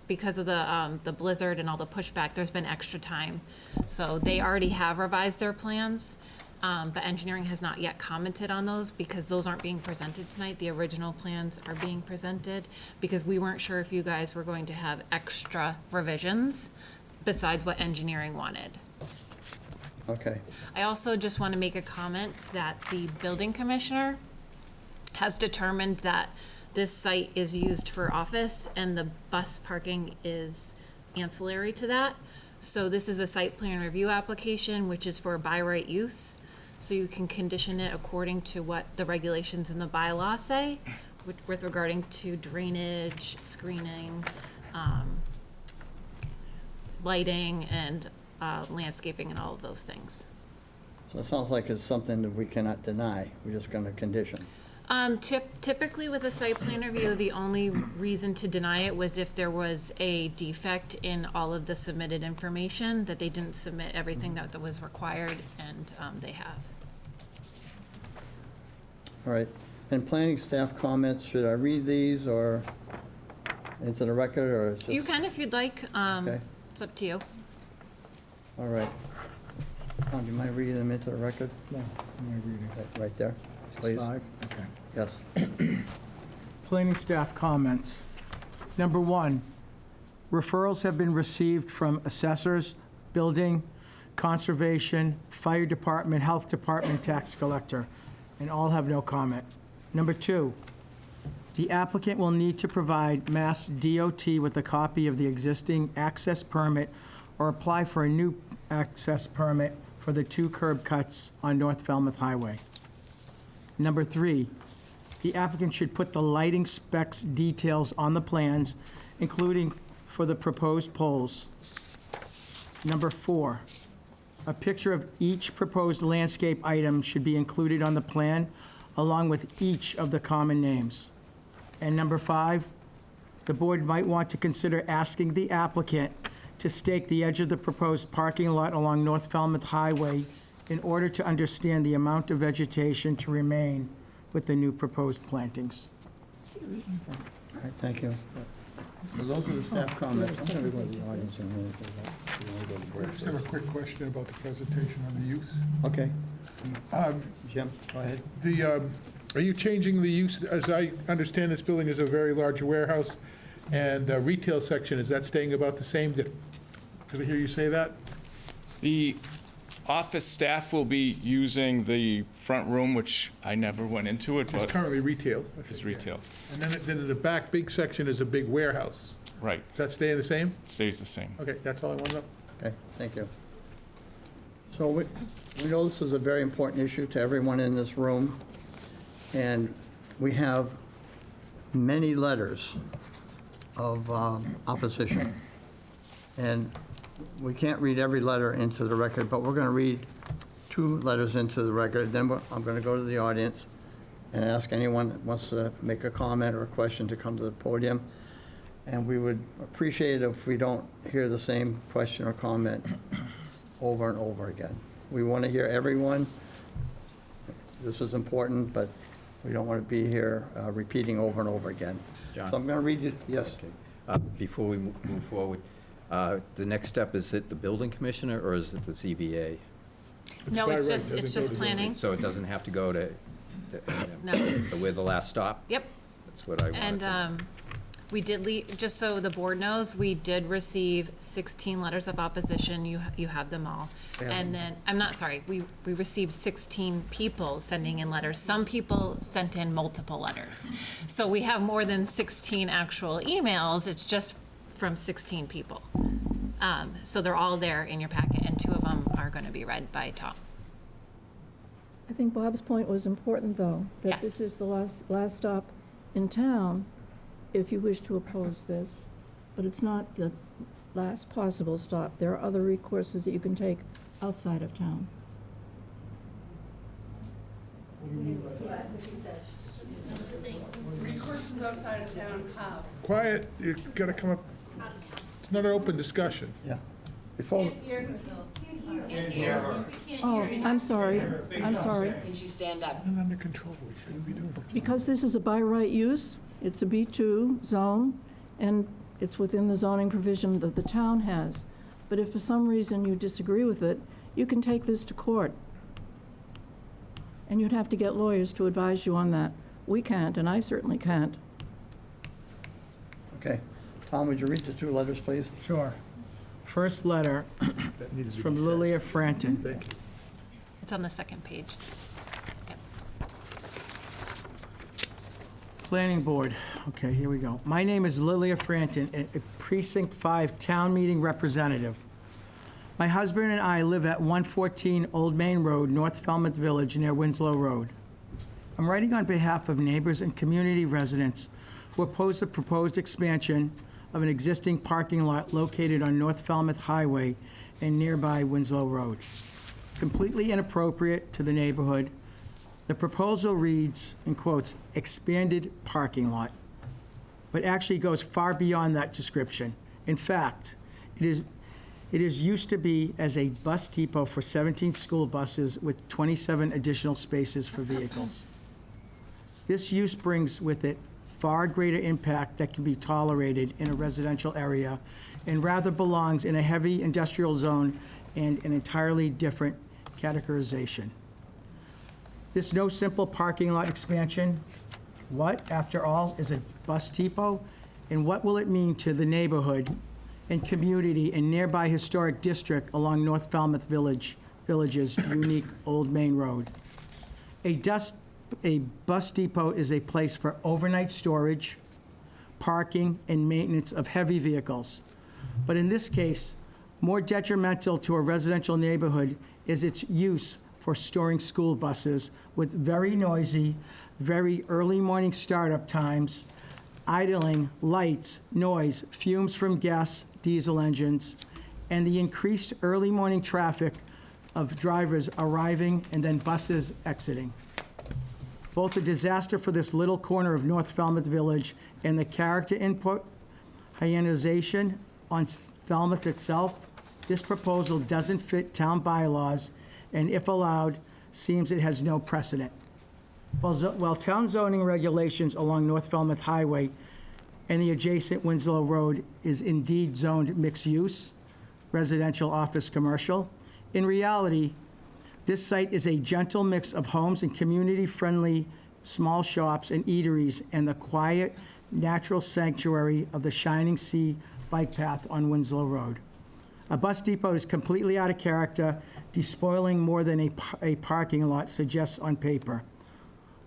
because of the blizzard and all the pushback, there's been extra time. So they already have revised their plans, but engineering has not yet commented on those because those aren't being presented tonight. The original plans are being presented because we weren't sure if you guys were going to have extra revisions besides what engineering wanted. Okay. I also just want to make a comment that the building commissioner has determined that this site is used for office and the bus parking is ancillary to that. So this is a site plan review application, which is for by right use. So you can condition it according to what the regulations in the bylaw say, with regarding to drainage, screening, lighting, and landscaping, and all of those things. So it sounds like it's something that we cannot deny. We're just going to condition. Typically with a site plan review, the only reason to deny it was if there was a defect in all of the submitted information, that they didn't submit everything that was required, and they have. All right. And planning staff comments, should I read these or into the record, or it's just? You can if you'd like. Okay. It's up to you. All right. Tom, do you mind reading them into the record? No, I'm not reading. Right there, please. 5, okay. Yes. Planning staff comments. Number 1, referrals have been received from assessors, building, conservation, fire department, health department, tax collector, and all have no comment. Number 2, the applicant will need to provide Mass DOT with a copy of the existing access permit or apply for a new access permit for the 2 curb cuts on North Falmouth Highway. Number 3, the applicant should put the lighting specs details on the plans, including for the proposed poles. Number 4, a picture of each proposed landscape item should be included on the plan, along with each of the common names. And number 5, the board might want to consider asking the applicant to stake the edge of the proposed parking lot along North Falmouth Highway in order to understand the amount of vegetation to remain with the new proposed plantings. All right, thank you. So those are the staff comments. I'm going to go to the audience in a minute. I just have a quick question about the presentation on the use. Okay. Jim, go ahead. Are you changing the use, as I understand this building is a very large warehouse and retail section, is that staying about the same? Did I hear you say that? The office staff will be using the front room, which I never went into it, It's but currently retail. it's retail. And then the back big section is a big warehouse. Right, Is that staying the same? it stays the same. Okay, that's all I want to know. Okay, thank you. So we know this is a very important issue to everyone in this room, and we have many letters of opposition. And we can't read every letter into the record, but we're going to read 2 letters into the record. Then I'm going to go to the audience and ask anyone that wants to make a comment or a question to come to the podium. And we would appreciate it if we don't hear the same question or comment over and over again. We want to hear everyone. This is important, but we don't want to be here repeating over and over again. John? So I'm going to read you, yes. Before we move forward, the next step, is it the building commissioner or is it the ZBA? No, by it's right, just doesn't go to planning. So it doesn't have to go to, No. so we're the last stop? Yep. That's what I wanted And to. we did, just so the board knows, we did receive 16 letters of opposition. You have them all. And then, I'm not, sorry, we received 16 people sending in letters. Some people sent in multiple letters. So we have more than 16 actual emails. It's just from 16 people. So they're all there in your packet, and 2 of them are going to be read by Tom. I think Bob's point was important, though, that Yes. this is the last stop in town if you wish to oppose this, but it's not the last possible stop. There are other recourses that you can take outside of town. Recourses outside of town have. Quiet, you got to come up. It's not an open discussion. Yeah. Before, Oh, I'm sorry, I'm sorry. Can you stand up? Not under control, we shouldn't be doing it. Because this is a by right use, it's a B2 zone, and it's within the zoning provision that the town has. But if for some reason you disagree with it, you can take this to court. And you'd have to get lawyers to advise you on that. We can't, and I certainly can't. okay. Tom, would you read the two letters, please? Sure. First letter That needed is to be from said. Lilia Franton. Thank you. It's on the second page. Yep. Planning Board. Okay, here we go. My name is Lilia Franton, a Precinct 5 Town Meeting Representative. My husband and I live at 114 Old Main Road, North Falmouth Village, near Winslow Road. I'm writing on behalf of neighbors and community residents who oppose the proposed expansion of an existing parking lot located on North Falmouth Highway and nearby Winslow Road. Completely inappropriate to the neighborhood, the proposal reads, in quotes, "expanded parking lot," but actually goes far beyond that description. In fact, it is used to be as a bus depot for 17 school buses with 27 additional spaces for vehicles. This use brings with it far greater impact that can be tolerated in a residential area and rather belongs in a heavy industrial zone and an entirely different categorization. This no simple parking lot expansion, what, after all, is a bus depot? And what will it mean to the neighborhood and community and nearby historic district along North Falmouth Village's unique Old Main Road? A bus depot is a place for overnight storage, parking, and maintenance of heavy vehicles. But in this case, more detrimental to a residential neighborhood is its use for storing school buses with very noisy, very early morning startup times, idling, lights, noise, fumes from gas, diesel engines, and the increased early morning traffic of drivers arriving and then buses exiting. Both a disaster for this little corner of North Falmouth Village and the character input, hyenization on Falmouth itself, this proposal doesn't fit town bylaws and, if allowed, seems it has no precedent. While town zoning regulations along North Falmouth Highway and the adjacent Winslow Road is indeed zoned mixed use, residential, office, commercial, in reality, this site is a gentle mix of homes and community-friendly small shops and eateries and the quiet, natural sanctuary of the Shining Sea bike path on Winslow Road. A bus depot is completely out of character, despoiling more than a parking lot suggests on paper.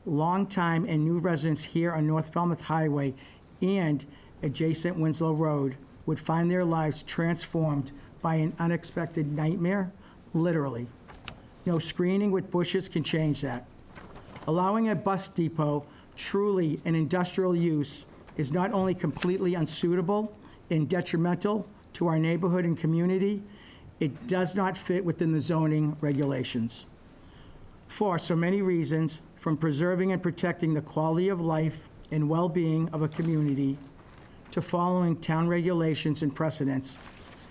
Longtime and new residents here on North Falmouth Highway and adjacent Winslow Road would find their lives transformed by an unexpected nightmare, literally. No screening with bushes can change that. Allowing a bus depot truly an industrial use is not only completely unsuitable and detrimental to our neighborhood and community, it does not fit within the zoning regulations. For so many reasons, from preserving and protecting the quality of life and well-being of a community to following town regulations and precedents,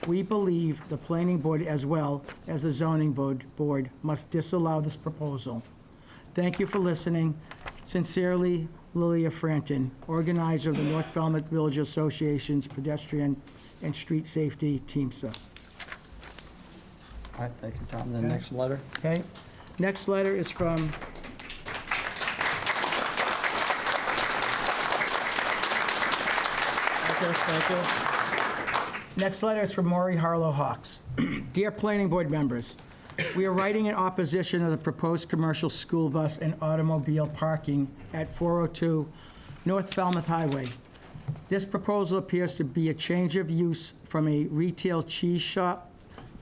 we believe the planning board as well as the zoning board must disallow this proposal. Thank you for listening. Sincerely, Lilia Franton, organizer of the North Falmouth Village Association's Pedestrian and Street Safety Teamster. All right, thank you, Tom. The next letter. Okay? Next letter is from Thank you. Next letter is from Maury Harlow Hawks. Dear Planning Board members, we are writing in opposition of the proposed commercial school bus and automobile parking at 402 North Falmouth Highway. This proposal appears to be a change of use from a retail cheese shop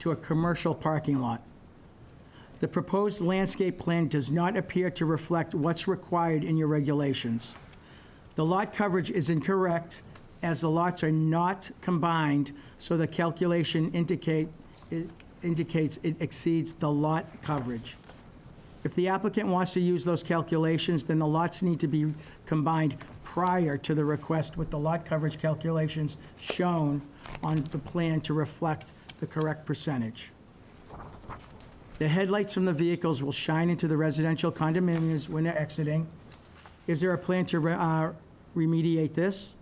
to a commercial parking lot. The proposed landscape plan does not appear to reflect what's required in your regulations. The lot coverage is incorrect, as the lots are not combined, so the calculation indicates it exceeds the lot coverage. If the applicant wants to use those calculations, then the lots need to be combined prior to the request with the lot coverage calculations shown on the plan to reflect the correct percentage. The headlights from the vehicles will shine into the residential condominiums when they're exiting. Is there a plan to remediate this?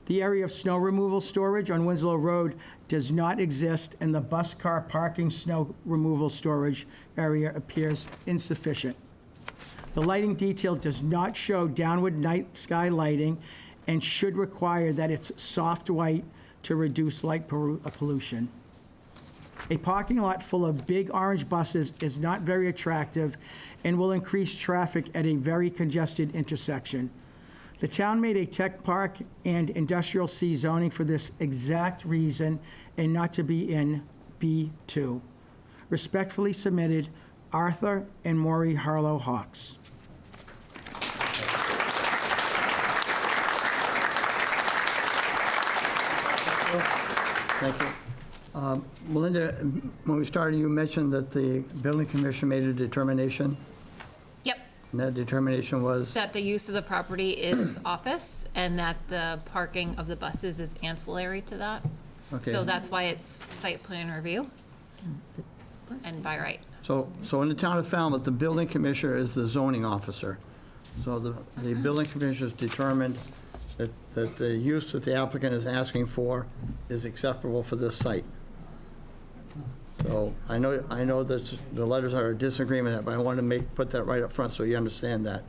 The area of snow removal storage on Winslow Road does not exist, and the bus car parking snow removal storage area appears insufficient. The lighting detail does not show downward night sky lighting and should require that it's soft white to reduce light pollution. A parking lot full of big orange buses is not very attractive and will increase traffic at a very congested intersection. The town made a tech park and industrial C zoning for this exact reason and not to be in B2. Respectfully submitted, Arthur and Maury Harlow Hawks. Thank you. Melinda, when we started, you mentioned that the building commission made a determination, Yep, and that determination was, that the use of the property is office and that the parking of the buses is ancillary to that. okay. So that's why it's site plan review and by right. So in the town of Falmouth, the building commissioner is the zoning officer. So the building commissioner has determined that the use that the applicant is asking for is acceptable for this site. So I know that the letters are a disagreement, but I want to put that right up front so you understand that.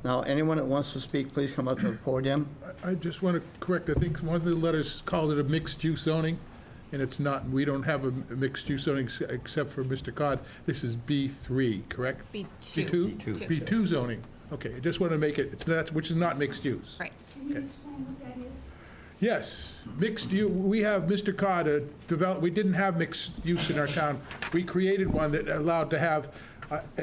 Now, anyone that wants to speak, please come up to the podium. I just want to correct, I think one of the letters called it a mixed-use zoning, and it's not. We don't have a mixed-use zoning except for Mr. Cod. This is B3, correct? B2. B2? B2 zoning. Okay, I just want to make it, it's not, which is not mixed use. Right. Okay. Yes, mixed use, we have Mr. Cod develop, we didn't have mixed use in our town. We created one that allowed to have,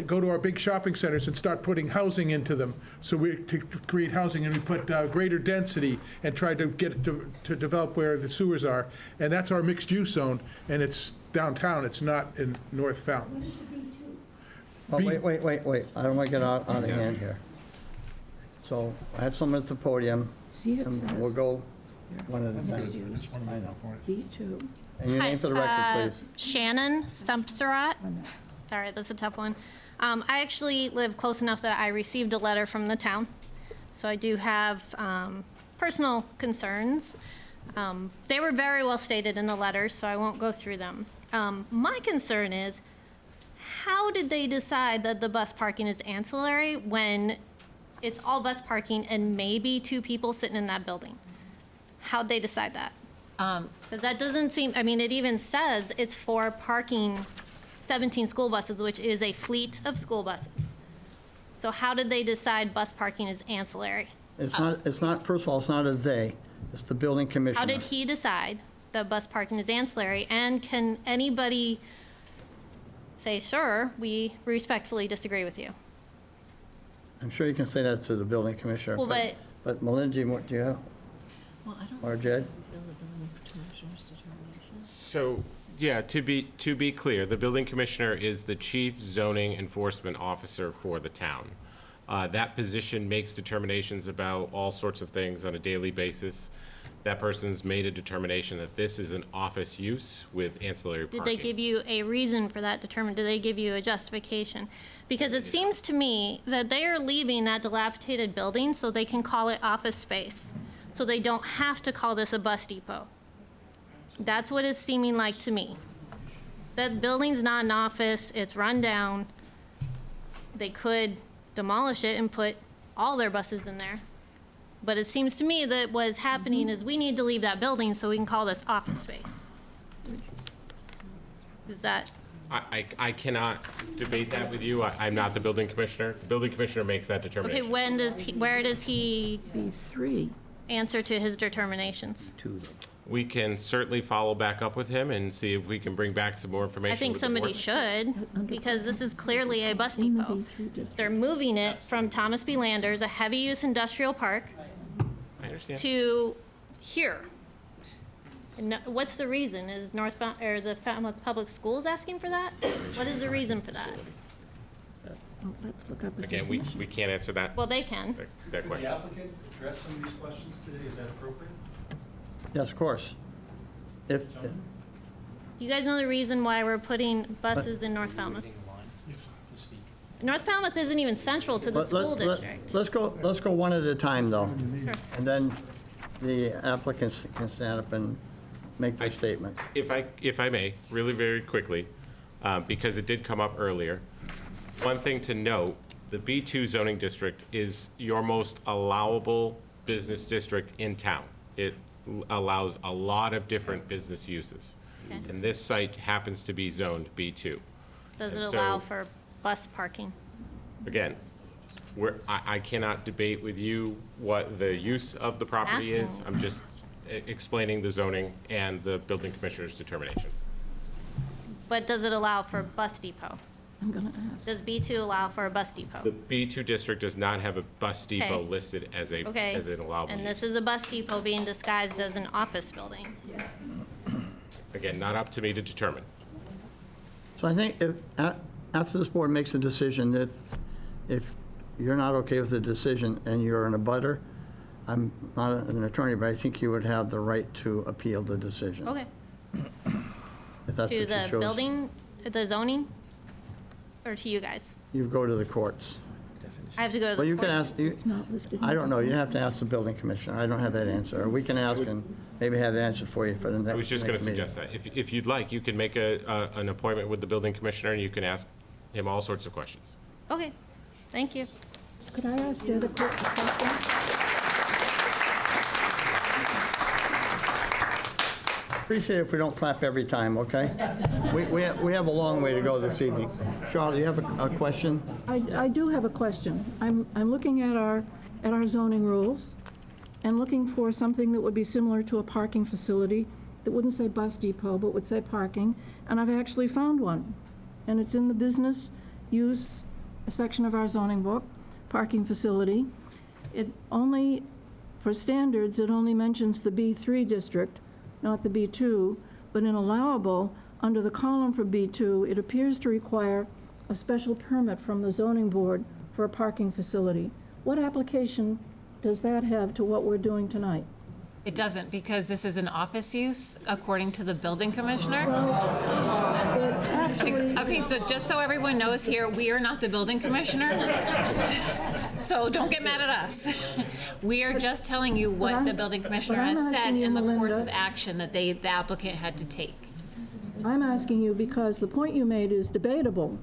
go to our big shopping centers and start putting housing into them. So to create housing, and we put greater density and tried to get it to develop where the sewers are. And that's our mixed use zone, and it's downtown, it's not in North Falmouth. Oh, wait, I don't want to get out of hand here. So I have someone at the podium, and we'll go one at a time. I know. B2. And your name for the record, please. Shannon Sumpserat. Sorry, that's a tough one. I actually live close enough that I received a letter from the town, so I do have personal concerns. They were very well stated in the letter, so I won't go through them. My concern is, how did they decide that the bus parking is ancillary when it's all bus parking and maybe 2 people sitting in that building? How'd they decide that? Because that doesn't seem, I mean, it even says it's for parking 17 school buses, which is a fleet of school buses. So how did they decide bus parking is ancillary? It's not, first of all, it's not a they, it's the building commissioner. How did he decide that bus parking is ancillary? And can anybody say, sure, we respectfully disagree with you? I'm sure you can say that to the building commissioner. Well, But Melinda, do you have? Or Jed? So, yeah, to be clear, the building commissioner is the chief zoning enforcement officer for the town. That position makes determinations about all sorts of things on a daily basis. That person's made a determination that this is an office use with ancillary parking. Did they give you a reason for that determined? Did they give you a justification? Because it seems to me that they are leaving that dilapidated building so they can call it office space, so they don't have to call this a bus depot. That's what it's seeming like to me. That building's not an office, it's run down. They could demolish it and put all their buses in there. But it seems to me that what's happening is we need to leave that building so we can call this office space. Is that? I cannot debate that with you. I'm not the building commissioner. The building commissioner makes that determination. Okay, where does he B3. answer to his determinations? We can certainly follow back up with him and see if we can bring back some more information. I think with the somebody board. should, because this is clearly a bus In the depot. B3 district. They're moving it from Thomas B. Landers, a heavy-use industrial park, I understand. to here. And what's the reason? Is the Falmouth Public Schools asking for that? What is the reason for that? Oh, let's look up. a Again, we definition. can't answer that, Well, they can. that question. applicant address some of these questions today? Is that appropriate? Yes, of course. If, You guys know the reason why we're putting buses in North Falmouth? North Falmouth isn't even central to the let- school let- district. let's go one at a time, though. Sure. And then the applicants can stand up and make their statements. If I may, really very quickly, because it did come up earlier, one thing to note, the B2 zoning district is your most allowable business district in town. It allows a lot of different business uses. Okay. And this site happens to be zoned B2. Does and it so- allow for bus parking? Again, I cannot debate with you what the use of the property is. Asking. I'm just explaining the zoning and the building commissioner's determination. But does it allow for bus depot? I'm going to ask. Does B2 allow for a bus depot? The B2 district does not have a bus depot Okay. listed as an Okay. allowable And this use. is a bus depot being disguised as an office building. Again, not up to me to determine. So I think after this board makes a decision, if you're not okay with the decision and you're in a butter, I'm not an attorney, but I think you would have the right to appeal the decision. Okay. If that's what To you the chose. building, the zoning, or to you guys? You go to the courts. I have to go to Well, the you can courts? ask, you- It's not listed. in I don't know, the- you have to ask the building commissioner. I don't have that answer. Or we can ask and maybe have the answer for you for the next. I was just going to meeting. suggest that. If you'd like, you can make an appointment with the building commissioner and you can ask him all sorts of questions. Okay, thank you. Could I ask Jed a quick question? Appreciate it if we don't clap every time, okay? We have a long way to go this evening. Charlotte, you have a question? I do have a question. I'm looking at our zoning rules and looking for something that would be similar to a parking facility that wouldn't say bus depot, but would say parking, and I've actually found one. And it's in the business use section of our zoning book, parking facility. It only, for standards, it only mentions the B3 district, not the B2, but in allowable, under the column for B2, it appears to require a special permit from the zoning board for a parking facility. What application does that have to what we're doing tonight? It doesn't, because this is an office use, according to the building commissioner. Actually, Okay, so just so everyone knows here, we are not the building commissioner. So don't get mad at us. We are just telling you what the building commissioner but I'm has said asking you, in the course Melinda. of action that the applicant had to take. I'm asking you because the point you made is debatable.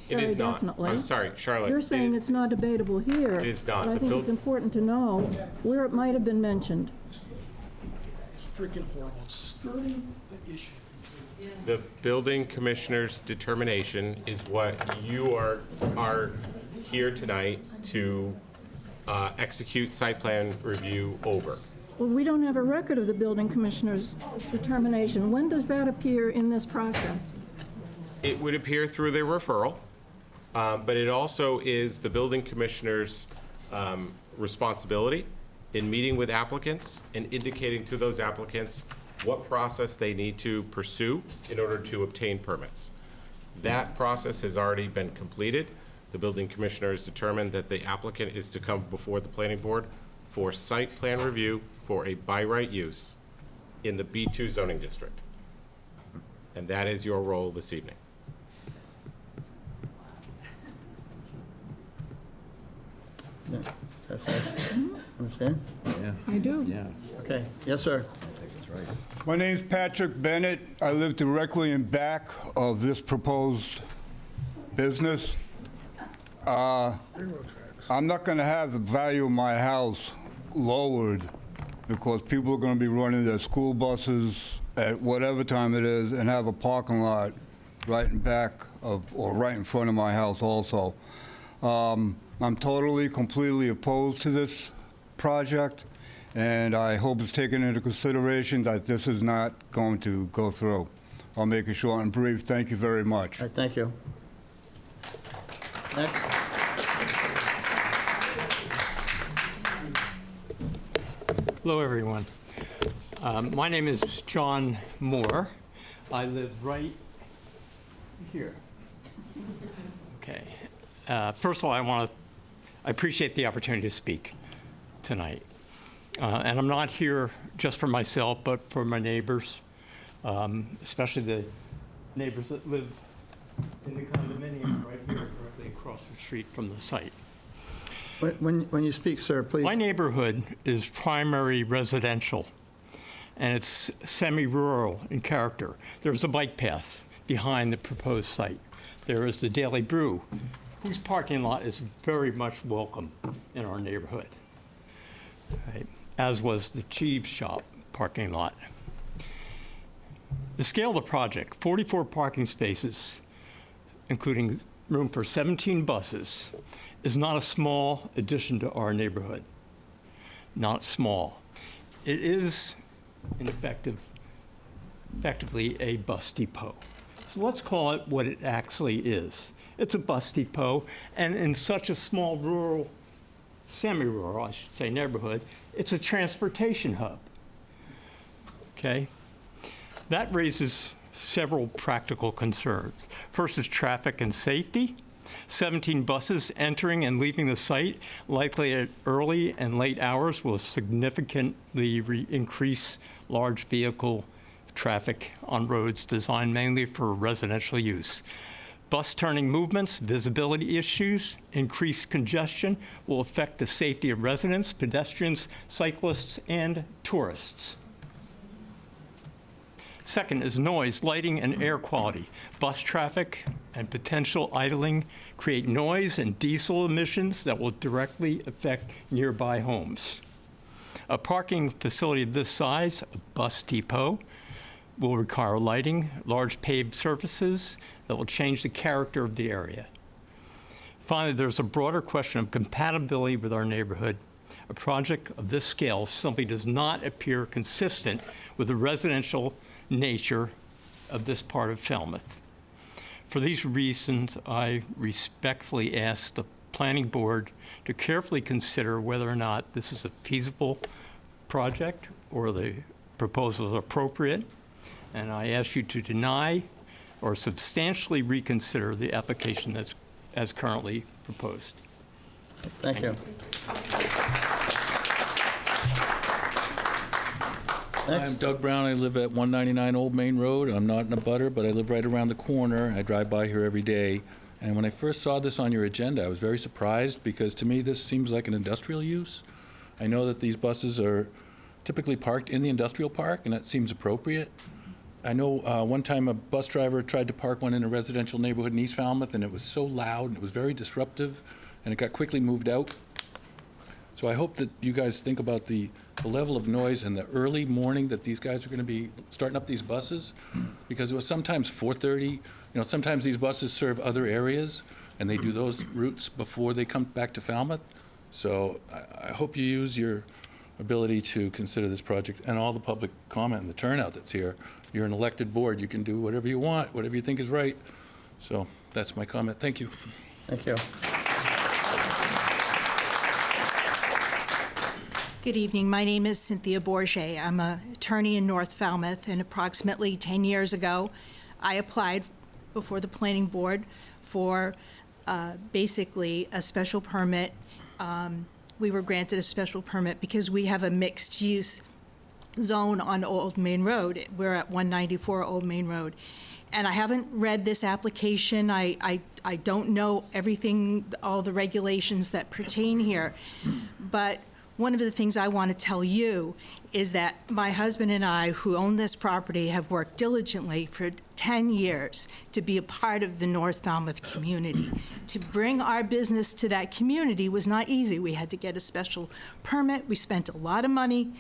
It Very is not. definitely. I'm sorry, Charlotte. You're it saying is- it's not debatable here. It is not. But I The think buil- it's important to know where it might have been mentioned. Freaking horrible. Skirting the issue. The building commissioner's determination is what you are here tonight to execute site plan review over. Well, we don't have a record of the building commissioner's determination. When does that appear in this process? It would appear through their referral, but it also is the building commissioner's responsibility in meeting with applicants and indicating to those applicants what process they need to pursue in order to obtain permits. That process has already been completed. The building commissioner has determined that the applicant is to come before the planning board for site plan review for a by right use in the B2 zoning district. And that is your role this evening. Yeah. Understand? Yeah, I do. yeah. Okay, yes, sir. My name's Patrick Bennett. I live directly in back of this proposed business. I'm not going to have the value of my house lowered because people are going to be running their school buses at whatever time it is and have a parking lot right in back of, or right in front of my house also. I'm totally, completely opposed to this project, and I hope it's taken into consideration that this is not going to go through. I'll make it short and brief. Thank you very much. All right, thank you. Next. Hello, everyone. My name is John Moore. I live right here. Okay. First of all, I appreciate the opportunity to speak tonight. And I'm not here just for myself, but for my neighbors, especially the neighbors that live in the condominium right here, directly across the street from the site. When you speak, sir, please. My neighborhood is primary residential, and it's semi-rural in character. There's a bike path behind the proposed site. There is the Daily Brew, whose parking lot is very much welcome in our neighborhood, right? As was the Cheese Shop parking lot. The scale of the project, 44 parking spaces, including room for 17 buses, is not a small addition to our neighborhood. Not small. It is, effectively, a bus depot. So let's call it what it actually is. It's a bus depot, and in such a small rural, semi-rural, I should say, neighborhood, it's a transportation hub. Okay? That raises several practical concerns. First is traffic and safety. 17 buses entering and leaving the site, likely at early and late hours, will significantly increase large vehicle traffic on roads designed mainly for residential use. Bus turning movements, visibility issues, increased congestion will affect the safety of residents, pedestrians, cyclists, and tourists. Second is noise, lighting, and air quality. Bus traffic and potential idling create noise and diesel emissions that will directly affect nearby homes. A parking facility of this size, a bus depot, will require lighting, large paved surfaces that will change the character of the area. Finally, there's a broader question of compatibility with our neighborhood. A project of this scale simply does not appear consistent with the residential nature of this part of Falmouth. For these reasons, I respectfully ask the Planning Board to carefully consider whether or not this is a feasible project or the proposal is appropriate. And I ask you to deny or substantially reconsider the application that's as currently proposed. Thank you. I'm Doug Brown. I live at 199 Old Main Road. I'm not in a butter, but I live right around the corner. I drive by here every day. And when I first saw this on your agenda, I was very surprised because to me this seems like an industrial use. I know that these buses are typically parked in the industrial park, and that seems appropriate. I know one time a bus driver tried to park one in a residential neighborhood in East Falmouth, and it was so loud, and it was very disruptive, and it got quickly moved out. So I hope that you guys think about the level of noise and the early morning that these guys are going to be starting up these buses, because it was sometimes 4:30. You know, sometimes these buses serve other areas, and they do those routes before they come back to Falmouth. So I hope you use your ability to consider this project and all the public comment and the turnout that's here. You're an elected board. You can do whatever you want, whatever you think is right. So that's my comment. Thank you. Thank you. Good evening. My name is Cynthia Bourget. I'm an attorney in North Falmouth, and approximately 10 years ago, I applied before the planning board for basically a special permit. We were granted a special permit because we have a mixed-use zone on Old Main Road. We're at 194 Old Main Road. And I haven't read this application. I don't know everything, all the regulations that pertain here. But one of the things I want to tell you is that my husband and I, who own this property, have worked diligently for 10 years to be a part of the North Falmouth community. To bring our business to that community was not easy. We had to get a special permit. We spent a lot of money,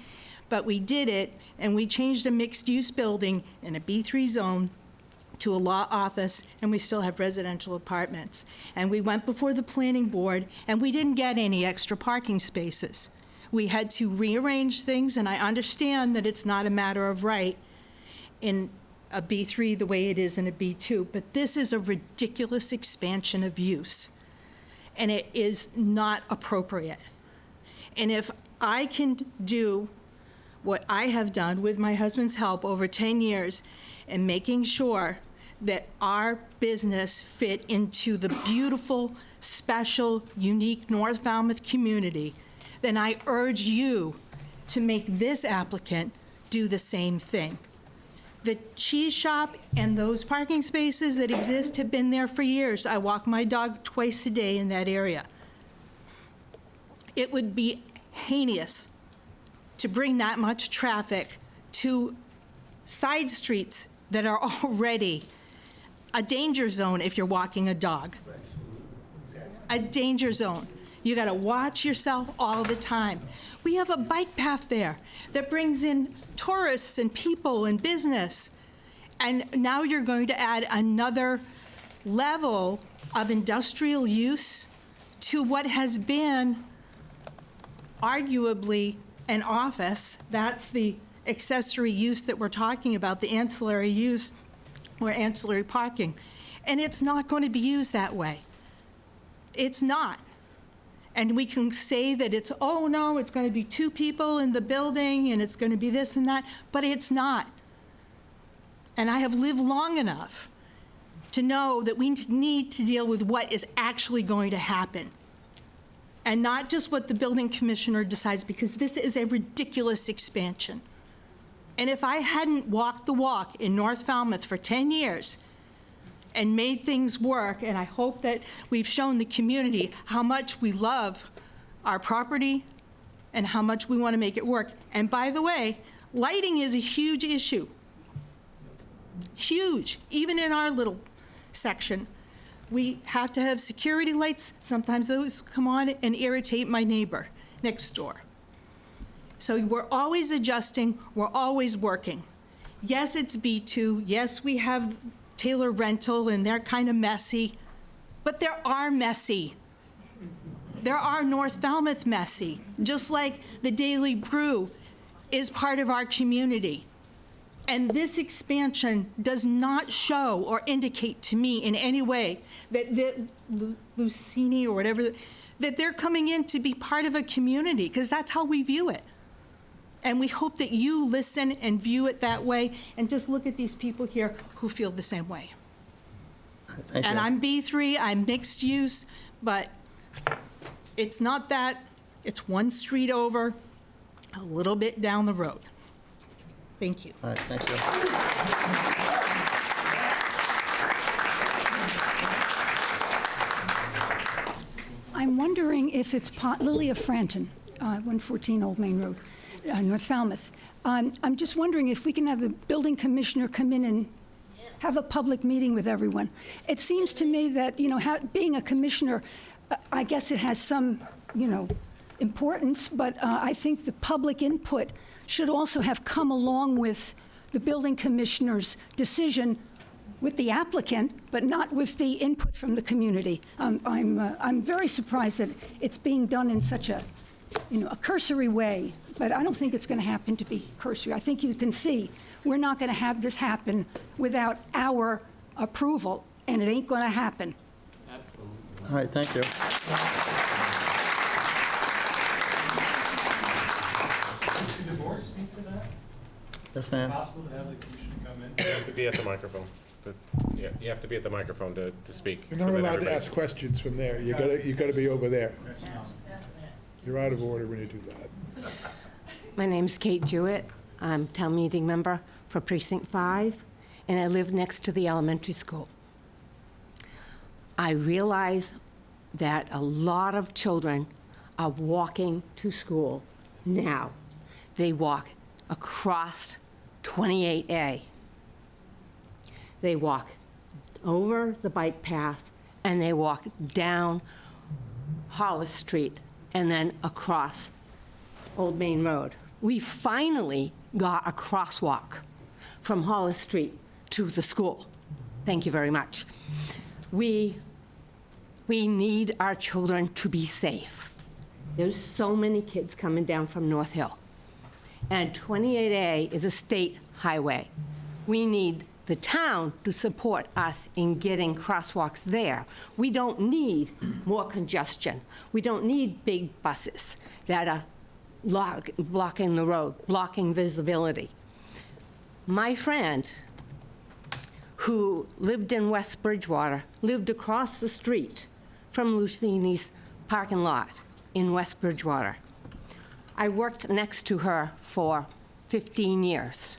but we did it, and we changed a mixed-use building in a B3 zone to a law office, and we still have residential apartments. And we went before the planning board, and we didn't get any extra parking spaces. We had to rearrange things, and I understand that it's not a matter of right in a B3 the way it is in a B2, but this is a ridiculous expansion of use, and it is not appropriate. And if I can do what I have done with my husband's help over 10 years in making sure that our business fit into the beautiful special, unique North Falmouth community, then I urge you to make this applicant do the same thing. The cheese shop and those parking spaces that exist have been there for years. I walk my dog twice a day in that area. It would be heinous to bring that much traffic to side streets that are already a danger zone if you're walking a dog. A danger zone. You gotta watch yourself all the time. We have a bike path there that brings in tourists and people and business. And now you're going to add another level of industrial use to what has been arguably an office. That's the accessory use that we're talking about, the ancillary use or ancillary parking. And it's not going to be used that way. It's not. And we can say that it's, oh no, it's going to be 2 people in the building and it's going to be this and that, but it's not. And I have lived long enough to know that we need to deal with what is actually going to happen. And not just what the building commissioner decides, because this is a ridiculous expansion. And if I hadn't walked the walk in North Falmouth for 10 years and made things work, and I hope that we've shown the community how much we love our property and how much we want to make it work. And by the way, lighting is a huge issue. Huge, even in our little section. We have to have security lights. Sometimes those come on and irritate my neighbor next door. So we're always adjusting, we're always working. Yes, it's B2, yes, we have Taylor Rental and they're kind of messy, but there are messy. There are North Falmouth messy, just like the Daily Brew is part of our community. And this expansion does not show or indicate to me in any way that Lucini or whatever, that they're coming in to be part of a community, because that's how we view it. And we hope that you listen and view it that way, and just look at these people here who feel the same way. Thank you. And I'm B3, I'm mixed use, but it's not that. It's one street over, a little bit down the road. Thank you. All right, thank you. I'm wondering if it's Lilia Franton, 114 Old Main Road, North Falmouth. I'm just wondering if we can have the building commissioner come in and have a public meeting with everyone. It seems to me that, you know, being a commissioner, I guess it has some, you know, importance, but I think the public input should also have come along with the building commissioner's decision with the applicant, but not with the input from the community. I'm very surprised that it's being done in such a, you know, a cursory way, but I don't think it's going to happen to be cursory. I think you can see we're not going to have this happen without our approval, and it ain't going to happen. Absolutely. All right, thank you. Did the board speak to that? Yes, ma'am. Is it possible to have the commissioner come in? You have to be at the microphone. Yeah, you have to be at the microphone to speak. You're so not that allowed to everybody- ask questions from there. You gotta be over there. You're out of order when you do that. My name's Kate Jewett. I'm town meeting member for Precinct 5, and I live next to the elementary school. I realize that a lot of children are walking to school now. They walk across 28A. They walk over the bike path, and they walk down Hollis Street, and then across Old Main Road. We finally got a crosswalk from Hollis Street to the school. Thank you very much. We need our children to be safe. There's so many kids coming down from North Hill. And 28A is a state highway. We need the town to support us in getting crosswalks there. We don't need more congestion. We don't need big buses that are blocking the road, blocking visibility. My friend, who lived in West Bridgewater, lived across the street from Lucini's parking lot in West Bridgewater. I worked next to her for 15 years.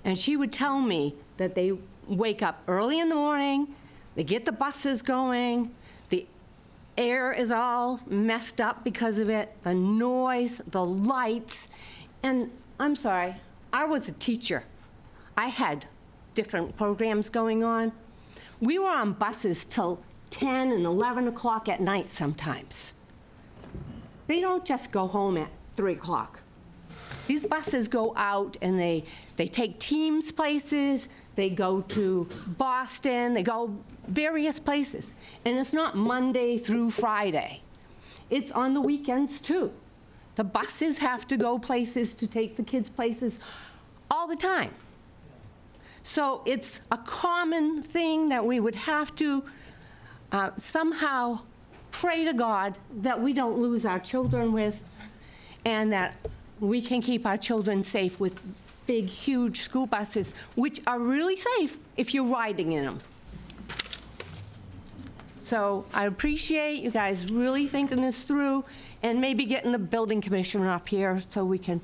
And she would tell me that they wake up early in the morning, they get the buses going, the air is all messed up because of it, the noise, the lights. And I'm sorry, I was a teacher. I had different programs going on. We were on buses till 10 and 11 o'clock at night sometimes. They don't just go home at 3 o'clock. These buses go out and they take teams places, they go to Boston, they go various places. And it's not Monday through Friday. It's on the weekends too. The buses have to go places to take the kids places all the time. So it's a common thing that we would have to somehow pray to God that we don't lose our children with, and that we can keep our children safe with big, huge school buses, which are really safe if you're riding in them. So I appreciate you guys really thinking this through and maybe getting the building commissioner up here so we can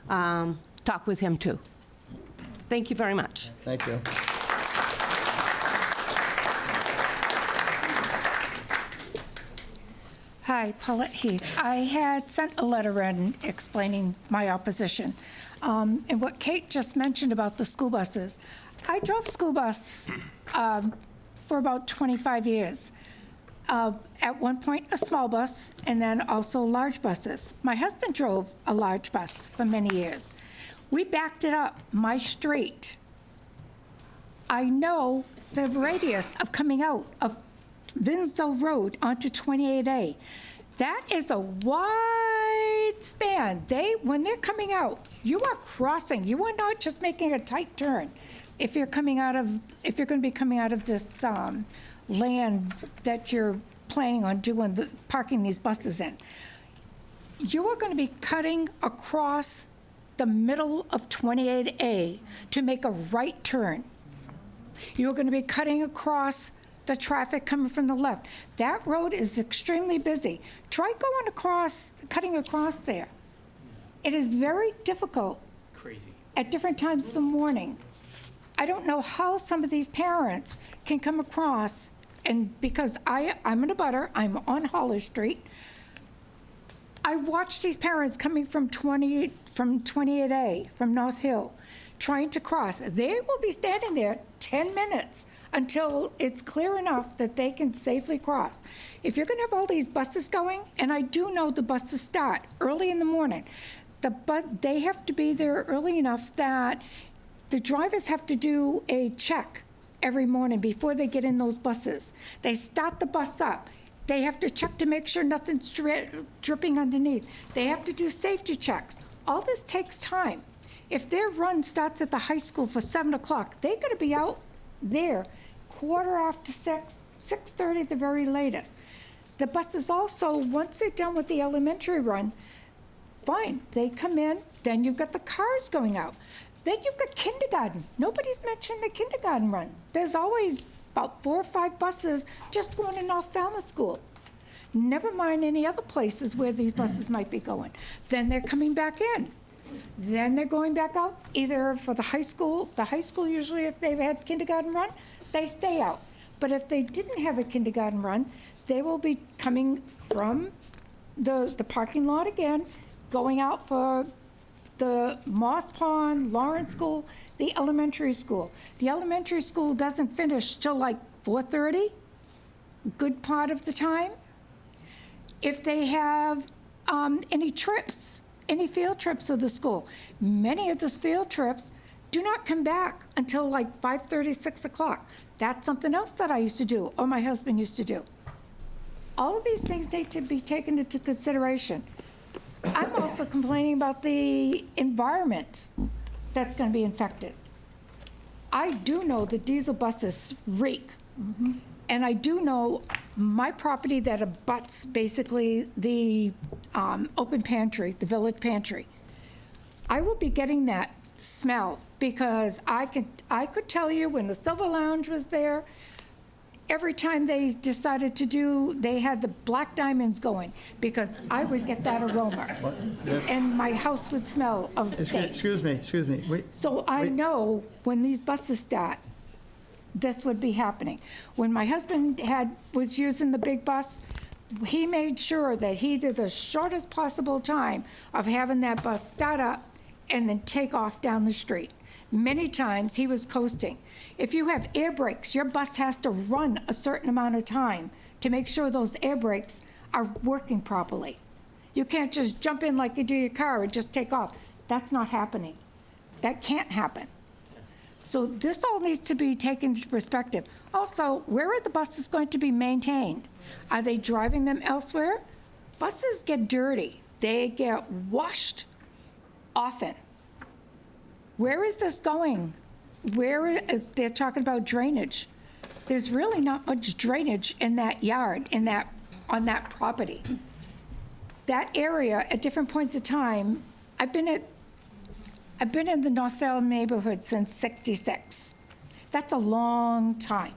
talk with him too. Thank you very much. Thank you. Hi, Paulette Heath. I had sent a letter in explaining my opposition. And what Kate just mentioned about the school buses, I drove school bus for about 25 years. At one point, a small bus, and then also large buses. My husband drove a large bus for many years. We backed it up my street. I know the radius of coming out of Winslow Road onto 28A. That is a wide span. When they're coming out, you are crossing. You are not just making a tight turn. If you're going to be coming out of this land that you're planning on parking these buses in, you are going to be cutting across the middle of 28A to make a right turn. You're going to be cutting across the traffic coming from the left. That road is extremely busy. Try cutting across there. It is very difficult. It's crazy. At different times of the morning. I don't know how some of these parents can come across, and because I'm in a butter, I'm on Hollow Street. I watch these parents coming from 28A, from North Hill, trying to cross. They will be standing there 10 minutes until it's clear enough that they can safely cross. If you're going to have all these buses going, and I do know the buses start early in the morning, they have to be there early enough that the drivers have to do a check every morning before they get in those buses. They start the bus up. They have to check to make sure nothing's dripping underneath. They have to do safety checks. All this takes time. If their run starts at the high school for 7 o'clock, they're going to be out there 6:15, 6:30 the very latest. The buses also, once they're done with the elementary run, fine, they come in, then you've got the cars going out. Then you've got kindergarten. Nobody's mentioned the kindergarten run. There's always about 4 or 5 buses just going to North Falmouth School. Never mind any other places where these buses might be going. Then they're coming back in. Then they're going back out, either for the high school. The high school, usually, if they've had kindergarten run, they stay out. But if they didn't have a kindergarten run, they will be coming from the parking lot again, going out for the Moss Pond, Lawrence School, the elementary school. The elementary school doesn't finish till like 4:30, good part of the time. If they have any trips, any field trips of the school, many of those field trips do not come back until like 5:30, 6 o'clock. That's something else that I used to do, or my husband used to do. All of these things need to be taken into consideration. I'm also complaining about the environment that's going to be infected. I do know the diesel buses reek. And I do know my property that abuts basically the open pantry, the village pantry. I will be getting that smell because I could tell you when the Silver Lounge was there, every time they decided they had the black diamonds going, because I would get that aroma. And my house would smell of steak. Excuse me, wait. So I know when these buses start, this would be happening. When my husband was using the big bus, he made sure that he did the shortest possible time of having that bus start up and then take off down the street. Many times he was coasting. If you have air brakes, your bus has to run a certain amount of time to make sure those air brakes are working properly. You can't just jump in like you do your car and just take off. That's not happening. That can't happen. So this all needs to be taken into perspective. Also, where are the buses going to be maintained? Are they driving them elsewhere? Buses get dirty. They get washed often. Where is this going? They're talking about drainage. There's really not much drainage in that yard, on that property. That area, at different points of time, I've been in the North Falmouth neighborhood since '66. That's a long time.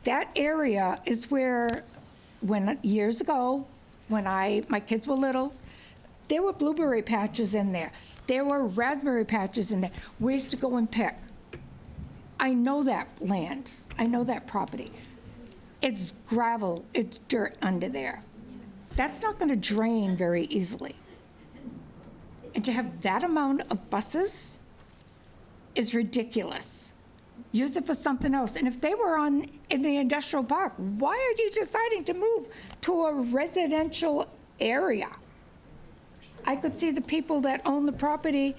That area is where, years ago, when my kids were little, there were blueberry patches in there. There were raspberry patches in there. We used to go and pick. I know that land. I know that property. It's gravel. It's dirt under there. That's not going to drain very easily. And to have that amount of buses is ridiculous. Use it for something else. And if they were in the industrial park, why are you deciding to move to a residential area? I could see the people that own the property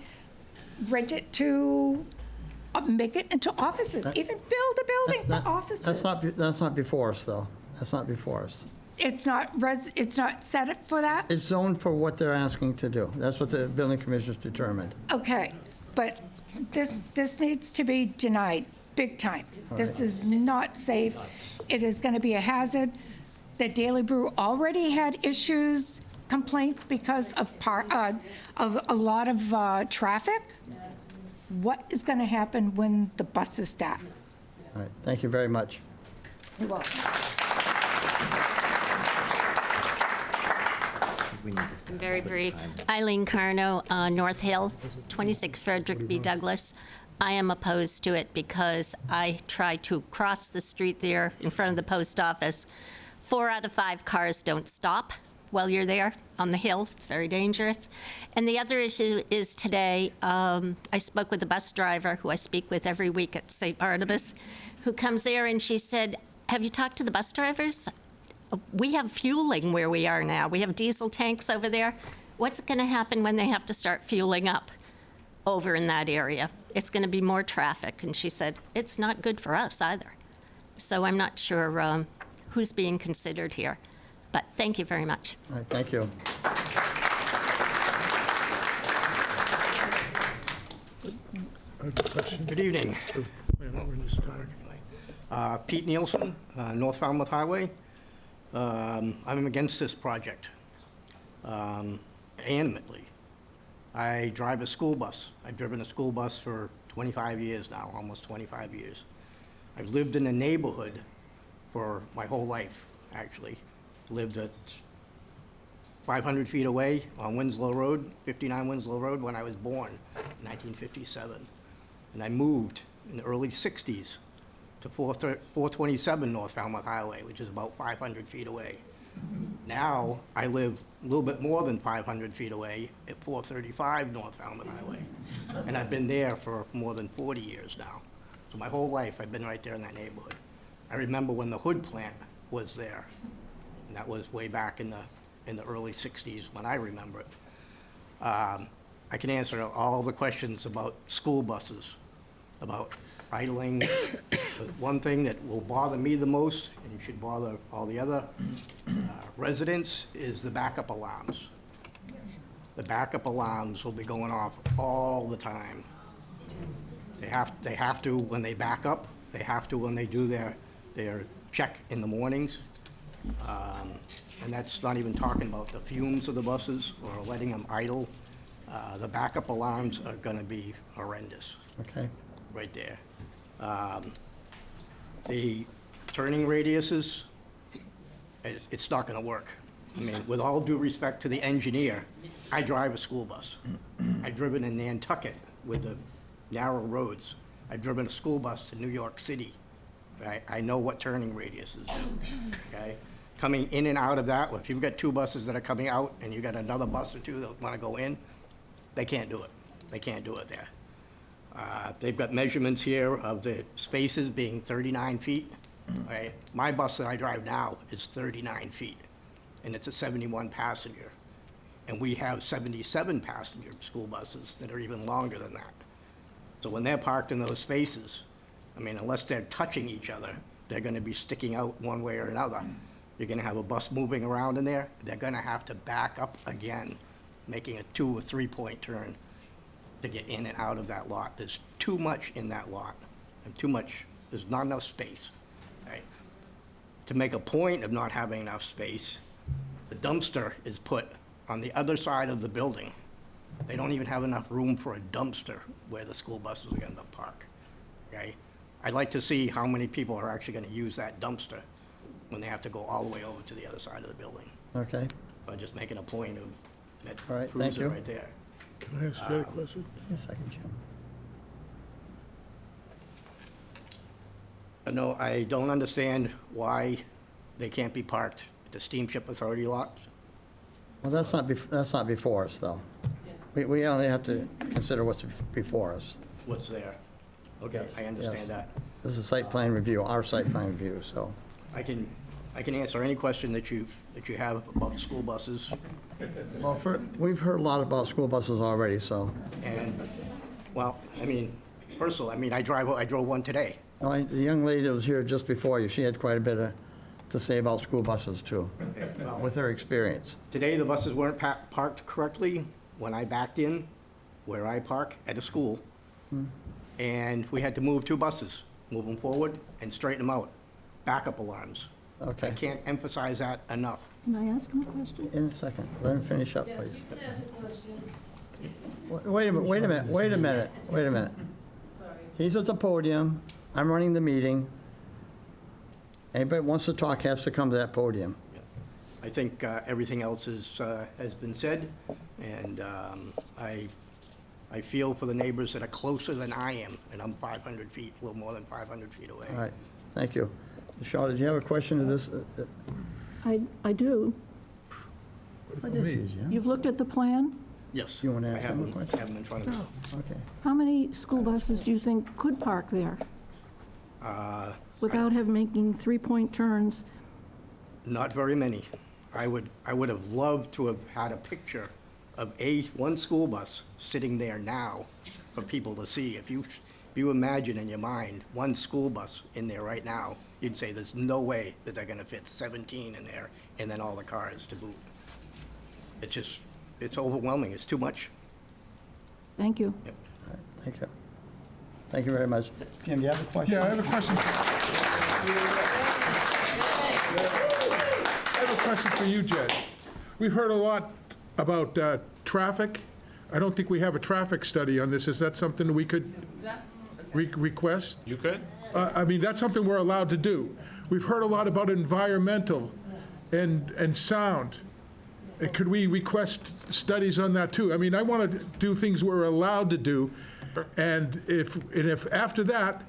rent it to make it into offices, even build a building for offices. That's not before us, though. That's not before us. It's not set up for that? It's zoned for what they're asking to do. That's what the building commissioners determined. Okay, but this needs to be denied, big time. This is not safe. It is going to be a hazard. The Daily Brew already had complaints because of a lot of traffic. What is going to happen when the buses stop? All right, thank you very much. You're welcome. Very brief. Eileen Carno, North Hill, 26 Frederick B. Douglass. I am opposed to it because I try to cross the street there in front of the post office. 4 out of 5 cars don't stop while you're there on the hill. It's very dangerous. And the other issue is today, I spoke with a bus driver who I speak with every week at St. Barnabas, who comes there and she said, have you talked to the bus drivers? We have fueling where we are now. We have diesel tanks over there. What's going to happen when they have to start fueling up over in that area? It's going to be more traffic. And she said, it's not good for us either. So I'm not sure who's being considered here. But thank you very much. All right, thank you. Good evening. Pete Nielsen, North Falmouth Highway. I'm against this project vehemently. I drive a school bus. I've driven a school bus for 25 years now, almost 25 years. I've lived in a neighborhood for my whole life, actually. Lived at 500 feet away on Winslow Road, 59 Winslow Road, when I was born in 1957. And I moved in the early 60s to 427 North Falmouth Highway, which is about 500 feet away. Now, I live a little bit more than 500 feet away at 435 North Falmouth Highway. And I've been there for more than 40 years now. So my whole life, I've been right there in that neighborhood. I remember when the Hood plant was there. And that was way back in the early 60s when I remember it. I can answer all the questions about school buses, about idling. But one thing that will bother me the most, and should bother all the other residents, is the backup alarms. The backup alarms will be going off all the time. They have to when they back up. They have to when they do their check in the mornings. And that's not even talking about the fumes of the buses or letting them idle. The backup alarms are going to be horrendous. Okay. Right there. The turning radiuses, it's not going to work. I mean, with all due respect to the engineer, I drive a school bus. I've driven in Nantucket with the narrow roads. I've driven a school bus to New York City. Right? I know what turning radiuses do, okay? Coming in and out of that, if you've got two buses that are coming out and you've got another bus or two that want to go in, they can't do it. They can't do it there. They've got measurements here of the spaces being 39 feet. Right? My bus that I drive now is 39 feet, and it's a 71 passenger. And we have 77 passenger school buses that are even longer than that. So when they're parked in those spaces, I mean, unless they're touching each other, they're going to be sticking out one way or another. You're going to have a bus moving around in there. They're going to have to back up again, making a 2 or 3 point turn to get in and out of that lot. There's too much in that lot, and too much, there's not enough space. Right? To make a point of not having enough space, the dumpster is put on the other side of the building. They don't even have enough room for a dumpster where the school buses are going to park. Okay? I'd like to see how many people are actually going to use that dumpster when they have to go all the way over to the other side of the building. Okay. By just making a point of that All right, proves thank it you. right there. Can I ask Jed a question? Yes, I can, Jim. No, I don't understand why they can't be parked at the Steamship Authority lot. Well, that's not before us, though. We only have to consider what's before us. What's there? Okay, I understand that. This is a site plan review, our site plan review, so. I can answer any question that you have about school buses. Well, we've heard a lot about school buses already, so. And, well, I mean, personally, I mean, I drove one today. The young lady that was here just before you, she had quite a bit to say about school buses, too, with her experience. Today, the buses weren't parked correctly when I backed in where I park at a school. And we had to move 2 buses, move them forward and straighten them out. Backup alarms. Okay. I can't emphasize that enough. Can I ask him a question? In a second. Let him finish up, please. Wait a minute. He's at the podium. I'm running the meeting. Anybody who wants to talk has to come to that podium. I think everything else has been said, and I feel for the neighbors that are closer than I am, and I'm 500 feet, a little more than 500 feet away. All right, thank you. Shaw, did you have a question to this? I do. What is it? You've looked at the plan? Yes. You want to ask I him a have question? them in front of me. Okay. How many school buses do you think could park there without making 3 point turns? Not very many. I would have loved to have had a picture of one school bus sitting there now for people to see. If you imagine in your mind one school bus in there right now, you'd say there's no way that they're going to fit 17 in there and then all the cars to boot. It's overwhelming. It's too much. Thank you. Yep. All right, thank you. Thank you very much. Jim, do you have a question? Yeah, I have a question. I have a question for you, Jed. We've heard a lot about traffic. I don't think we have a traffic study on this. Is that something we could request? You could? I mean, that's something we're allowed to do. We've heard a lot about environmental and sound. Could we request studies on that, too? I mean, I want to do things we're allowed to do, and if after that,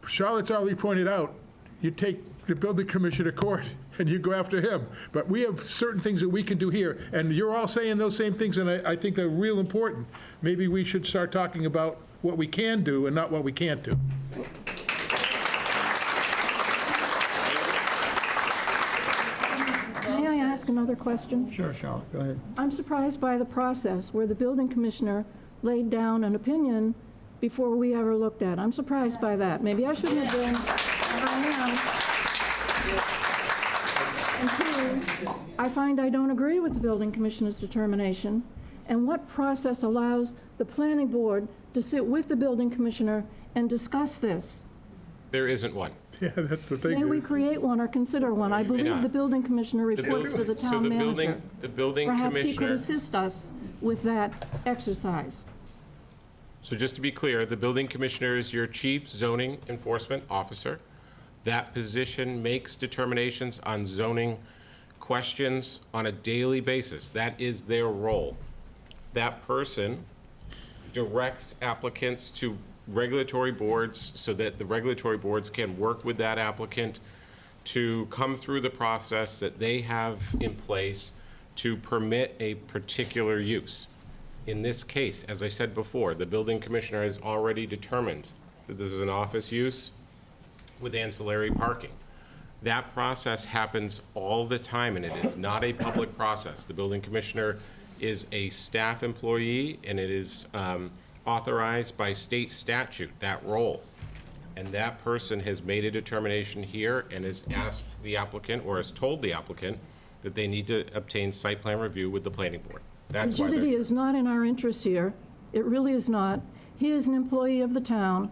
Charlotte's already pointed out, you take the building commissioner to court and you go after him. But we have certain things that we can do here, and you're all saying those same things, and I think they're real important. Maybe we should start talking about what we can do and not what we can't do. May I ask another question? Sure, Charlotte, go ahead. I'm surprised by the process where the building commissioner laid down an opinion before we ever looked at it. I'm surprised by that. Maybe I shouldn't have been, but I am. And 2, I find I don't agree with the building commissioner's determination. And what process allows the planning board to sit with the building commissioner and discuss this? There isn't one. Yeah, that's the thing. May we create one or consider one? I believe not. the building commissioner reports to the town manager. The building Perhaps he could commissioner, assist us with that exercise. so just to be clear, the building commissioner is your chief zoning enforcement officer. That position makes determinations on zoning questions on a daily basis. That is their role. That person directs applicants to regulatory boards so that the regulatory boards can work with that applicant to come through the process that they have in place to permit a particular use. In this case, as I said before, the building commissioner has already determined that this is an office use with ancillary parking. That process happens all the time, and it is not a public process. The building commissioner is a staff employee, and it is authorized by state statute, that role. And that person has made a determination here and has asked the applicant, or has told the applicant, that they need to obtain site plan review with the planning board. That's why Rigidity they're... is not in our interest here. It really is not. He is an employee of the town.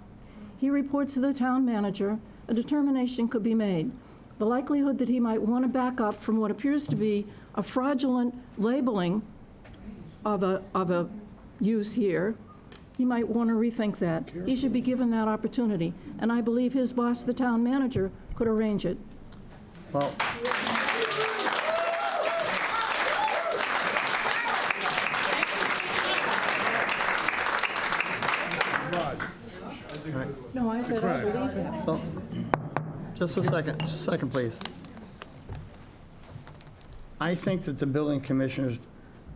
He reports to the town manager. A determination could be made. The likelihood that he might want to back up from what appears to be a fraudulent labeling of a use here, he might want to rethink that. He should be given that opportunity. And I believe his boss, the town manager, could arrange it. Well, No, I said I believe that. well, just a second, please. I think that the building commissioner's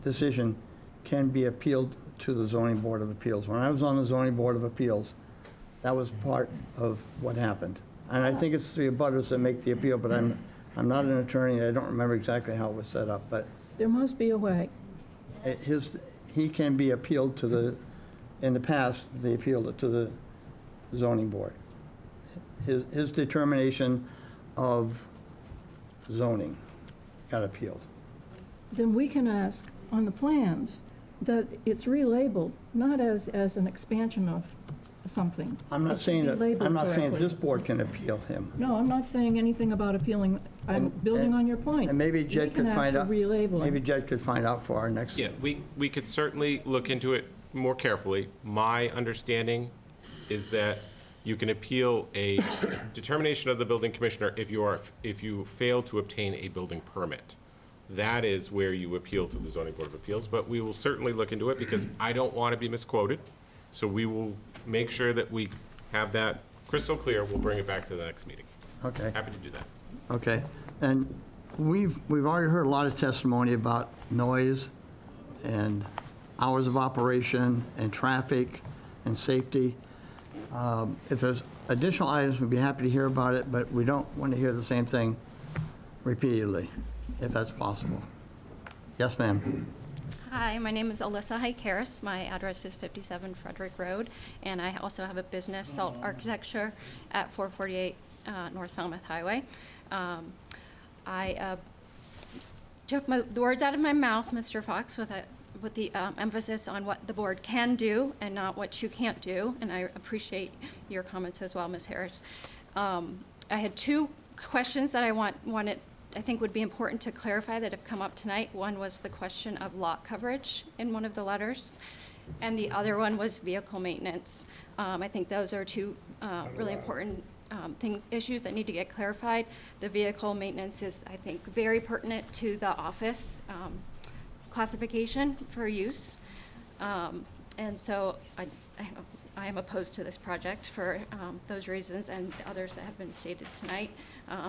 decision can be appealed to the zoning board of appeals. When I was on the zoning board of appeals, that was part of what happened. And I think it's the abutters that make the appeal, but I'm not an attorney. I don't remember exactly how it was set up, but There must be a way. he can be appealed to the, in the past, they appealed it to the zoning board. His determination of zoning got appealed. Then we can ask on the plans that it's relabeled, not as an expansion of something. I'm not It should saying be that, labeled I'm not saying correctly. this board can appeal him. No, I'm not saying anything about appealing. I'm building on your point. And maybe We Jed can could ask find for out, relabeling. maybe Jed could find out for our next. Yeah, we could certainly look into it more carefully. My understanding is that you can appeal a determination of the building commissioner if you fail to obtain a building permit. That is where you appeal to the zoning board of appeals, but we will certainly look into it because I don't want to be misquoted. So we will make sure that we have that crystal clear. We'll bring it back to the next meeting. Okay. Happy to do that. Okay, and we've already heard a lot of testimony about noise and hours of operation and traffic and safety. If there's additional items, we'd be happy to hear about it, but we don't want to hear the same thing repeatedly, if that's possible. Yes, ma'am. Hi, my name is Alyssa Hykaris. My address is 57 Frederick Road, and I also have a business, Salt Architecture, at 448 North Falmouth Highway. I took the words out of my mouth, Mr. Fox, with the emphasis on what the board can do and not what you can't do, and I appreciate your comments as well, Ms. Harris. I had two questions that I think would be important to clarify that have come up tonight. One was the question of lot coverage in one of the letters, and the other one was vehicle maintenance. I think those are two really important issues that need to get clarified. The vehicle maintenance is, I think, very pertinent to the office classification for use. And so I am opposed to this project for those reasons and others that have been stated tonight.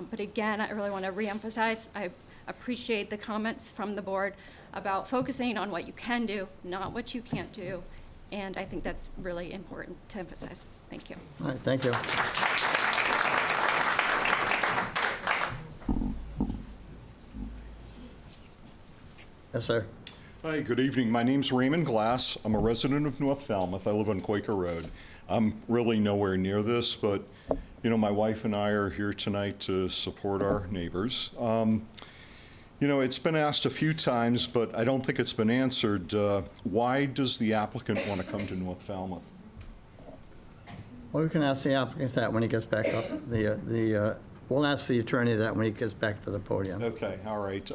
But again, I really want to reemphasize, I appreciate the comments from the board about focusing on what you can do, not what you can't do. And I think that's really important to emphasize. Thank you. All right, thank you. Yes, sir. Hi, good evening. My name's Raymond Glass. I'm a resident of North Falmouth. I live on Quaker Road. I'm really nowhere near this, but, you know, my wife and I are here tonight to support our neighbors. You know, it's been asked a few times, but I don't think it's been answered. Why does the applicant want to come to North Falmouth? Well, we can ask the applicant that when he gets back up. We'll ask the attorney that when he gets back to the podium. Okay, all right.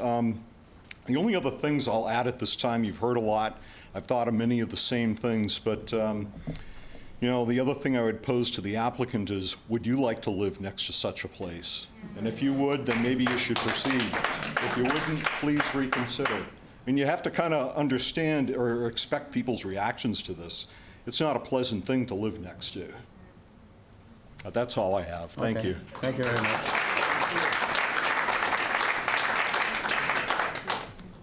The only other things I'll add at this time, you've heard a lot. I've thought of many of the same things, but, You know, the other thing I would pose to the applicant is, would you like to live next to such a place? And if you would, then maybe you should proceed. If you wouldn't, please reconsider. I mean, you have to kind of understand or expect people's reactions to this. It's not a pleasant thing to live next to. That's all I have. Thank Okay. you. Thank you very much.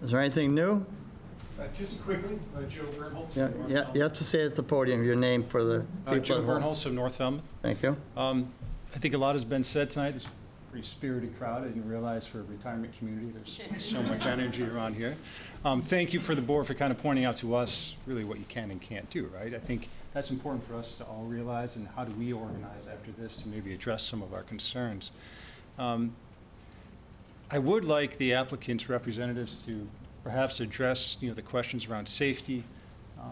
Is there anything new? Just quickly, Joe Bernholz. Yeah, you have to say at the podium your name for the people Joe at home. Bernholz of North Falmouth. Thank you. I think a lot has been said tonight. It's a pretty spirited crowd. I didn't realize for a retirement community there's so much energy around here. Thank you for the board for kind of pointing out to us really what you can and can't do, right? I think that's important for us to all realize, and how do we organize after this to maybe address some of our concerns. I would like the applicant's representatives to perhaps address, the questions around safety.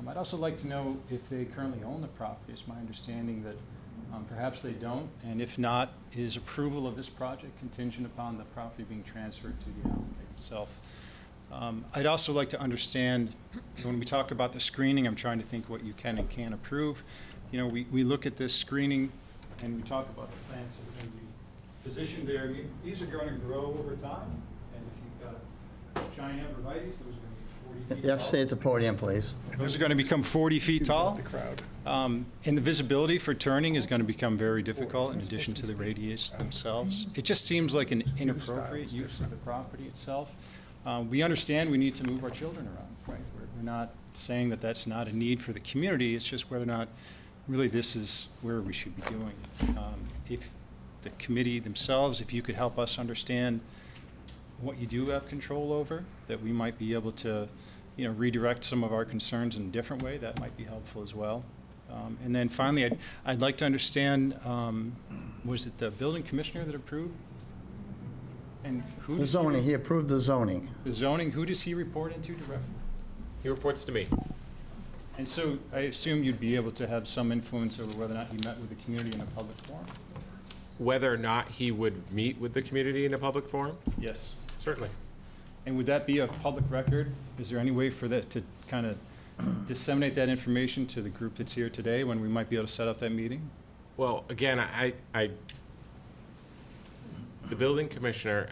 I'd also like to know if they currently own the property. It's my understanding that perhaps they don't, and if not, is approval of this project contingent upon the property being transferred to the applicant himself? I'd also like to understand, when we talk about the screening, I'm trying to think what you can and can't approve. We look at this screening and we talk about the plants that are going to be positioned there. I mean, these are going to grow over time, and if you've got giant arborvitaes, those are going to be 40 feet You have to tall. stay at the podium, please. Those are going to become 40 feet tall. And the visibility for turning is going to become very difficult in addition to the radius themselves. It just seems like an inappropriate use of the property itself. We understand we need to move our children around, right? We're not saying that that's not a need for the community. It's just whether or not really this is where we should be doing. If the committee themselves, if you could help us understand what you do have control over, that we might be able to, redirect some of our concerns in a different way, that might be helpful as well. And then finally, I'd like to understand, was it the building commissioner that approved? And who The does zoning, he approved the zoning. The zoning, who does he report into directly? He reports to me. And so I assume you'd be able to have some influence over whether or not he met with the community in a public forum? Whether or not he would meet with the community in a public forum? Yes. Certainly. And would that be a public record? Is there any way for that to kind of disseminate that information to the group that's here today, when we might be able to set up that meeting? Well, again, the building commissioner,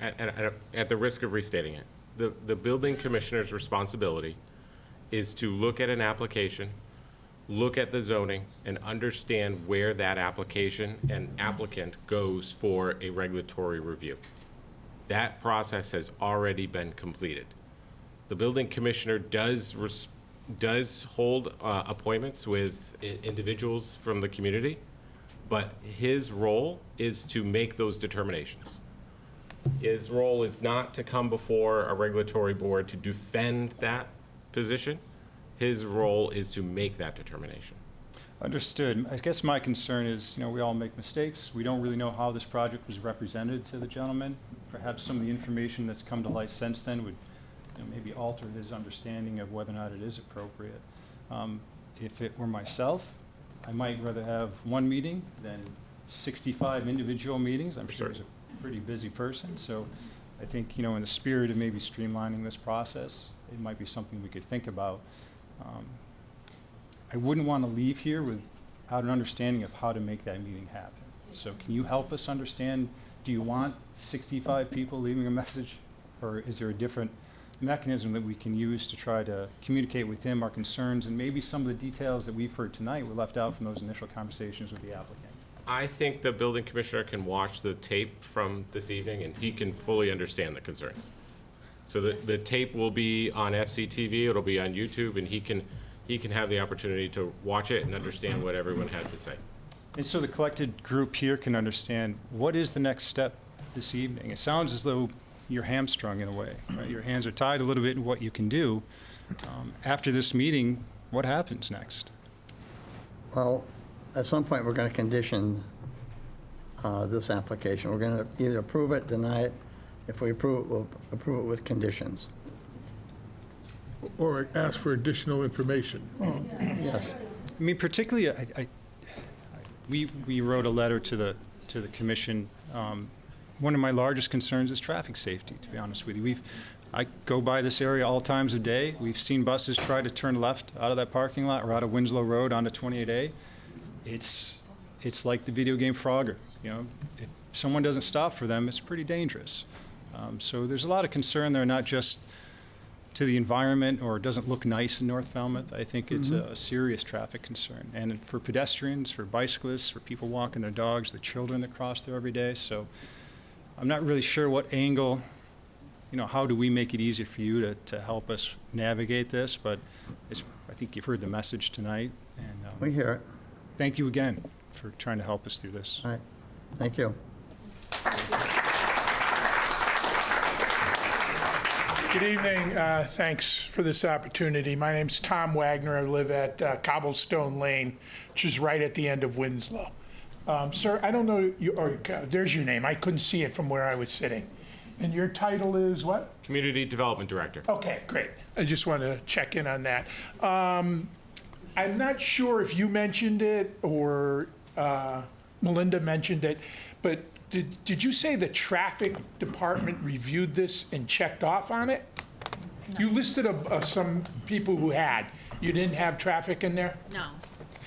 at the risk of restating it, the building commissioner's responsibility is to look at an application, look at the zoning, and understand where that application and applicant goes for a regulatory review. That process has already been completed. The building commissioner does hold appointments with individuals from the community, but his role is to make those determinations. His role is not to come before a regulatory board to defend that position. His role is to make that determination. Understood. I guess my concern is, we all make mistakes. We don't really know how this project was represented to the gentleman. Perhaps some of the information that's come to light since then would maybe alter his understanding of whether or not it is appropriate. If it were myself, I might rather have one meeting than 65 individual meetings. I'm sure he's a pretty busy person. So I think, in the spirit of maybe streamlining this process, it might be something we could think about. I wouldn't want to leave here without an understanding of how to make that meeting happen. So can you help us understand, do you want 65 people leaving a message? Or is there a different mechanism that we can use to try to communicate with him our concerns, and maybe some of the details that we've heard tonight were left out from those initial conversations with the applicant? I think the building commissioner can watch the tape from this evening, and he can fully understand the concerns. So the tape will be on FCTV, it'll be on YouTube, and he can have the opportunity to watch it and understand what everyone had to say. And so the collected group here can understand, what is the next step this evening? It sounds as though you're hamstrung in a way, right? Your hands are tied a little bit in what you can do. After this meeting, what happens next? Well, at some point, we're going to condition this application. We're going to either approve it, deny it. If we approve it, we'll approve it with conditions. Or ask for additional information. Yes. I mean, particularly, we wrote a letter to the commission. One of my largest concerns is traffic safety, to be honest with you. I go by this area all times of day. We've seen buses try to turn left out of that parking lot or out of Winslow Road onto 28A. it's like the video game Frogger. You know, if someone doesn't stop for them, it's pretty dangerous. So there's a lot of concern there, not just to the environment or it doesn't look nice in North Falmouth. I think it's a serious traffic concern. And for pedestrians, for bicyclists, for people walking their dogs, the children that cross there every day. So I'm not really sure what angle, you know, how do we make it easier for you to help us navigate this? But I think you've heard the message tonight. And We hear it. thank you again for trying to help us through this. All right, thank you. Good evening. Thanks for this opportunity. My name's Tom Wagner. I live at Cobblestone Lane, which is right at the end of Winslow. Sir, I don't know, there's your name. I couldn't see it from where I was sitting. And your title is what? Community Development Director. Okay, great. I just wanted to check in on that. I'm not sure if you mentioned it or Melinda mentioned it, but did you say the traffic department reviewed this and checked off on it? No. You listed some people who had. You didn't have traffic in there? No.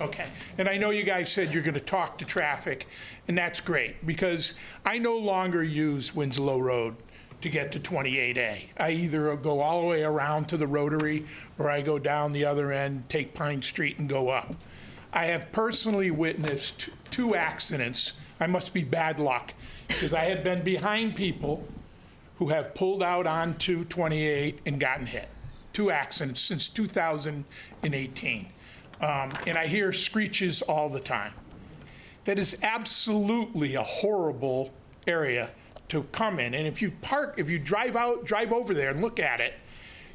Okay. And I know you guys said you're going to talk to traffic, and that's great, because I no longer use Winslow Road to get to 28A. I either go all the way around to the Rotary, or I go down the other end, take Pine Street, and go up. I have personally witnessed 2 accidents. I must be bad luck, because I had been behind people who have pulled out onto 28 and gotten hit. 2 accidents since 2018. And I hear screeches all the time. That is absolutely a horrible area to come in. And if you drive over there and look at it,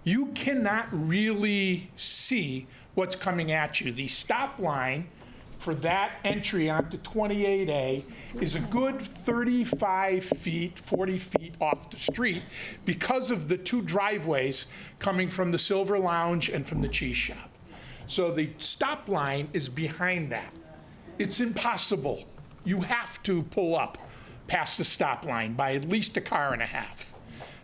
you cannot really see what's coming at you. The stop line for that entry onto 28A is a good 35 feet, 40 feet off the street because of the 2 driveways coming from the Silver Lounge and from the cheese shop. So the stop line is behind that. It's impossible. You have to pull up past the stop line by at least a car and a half.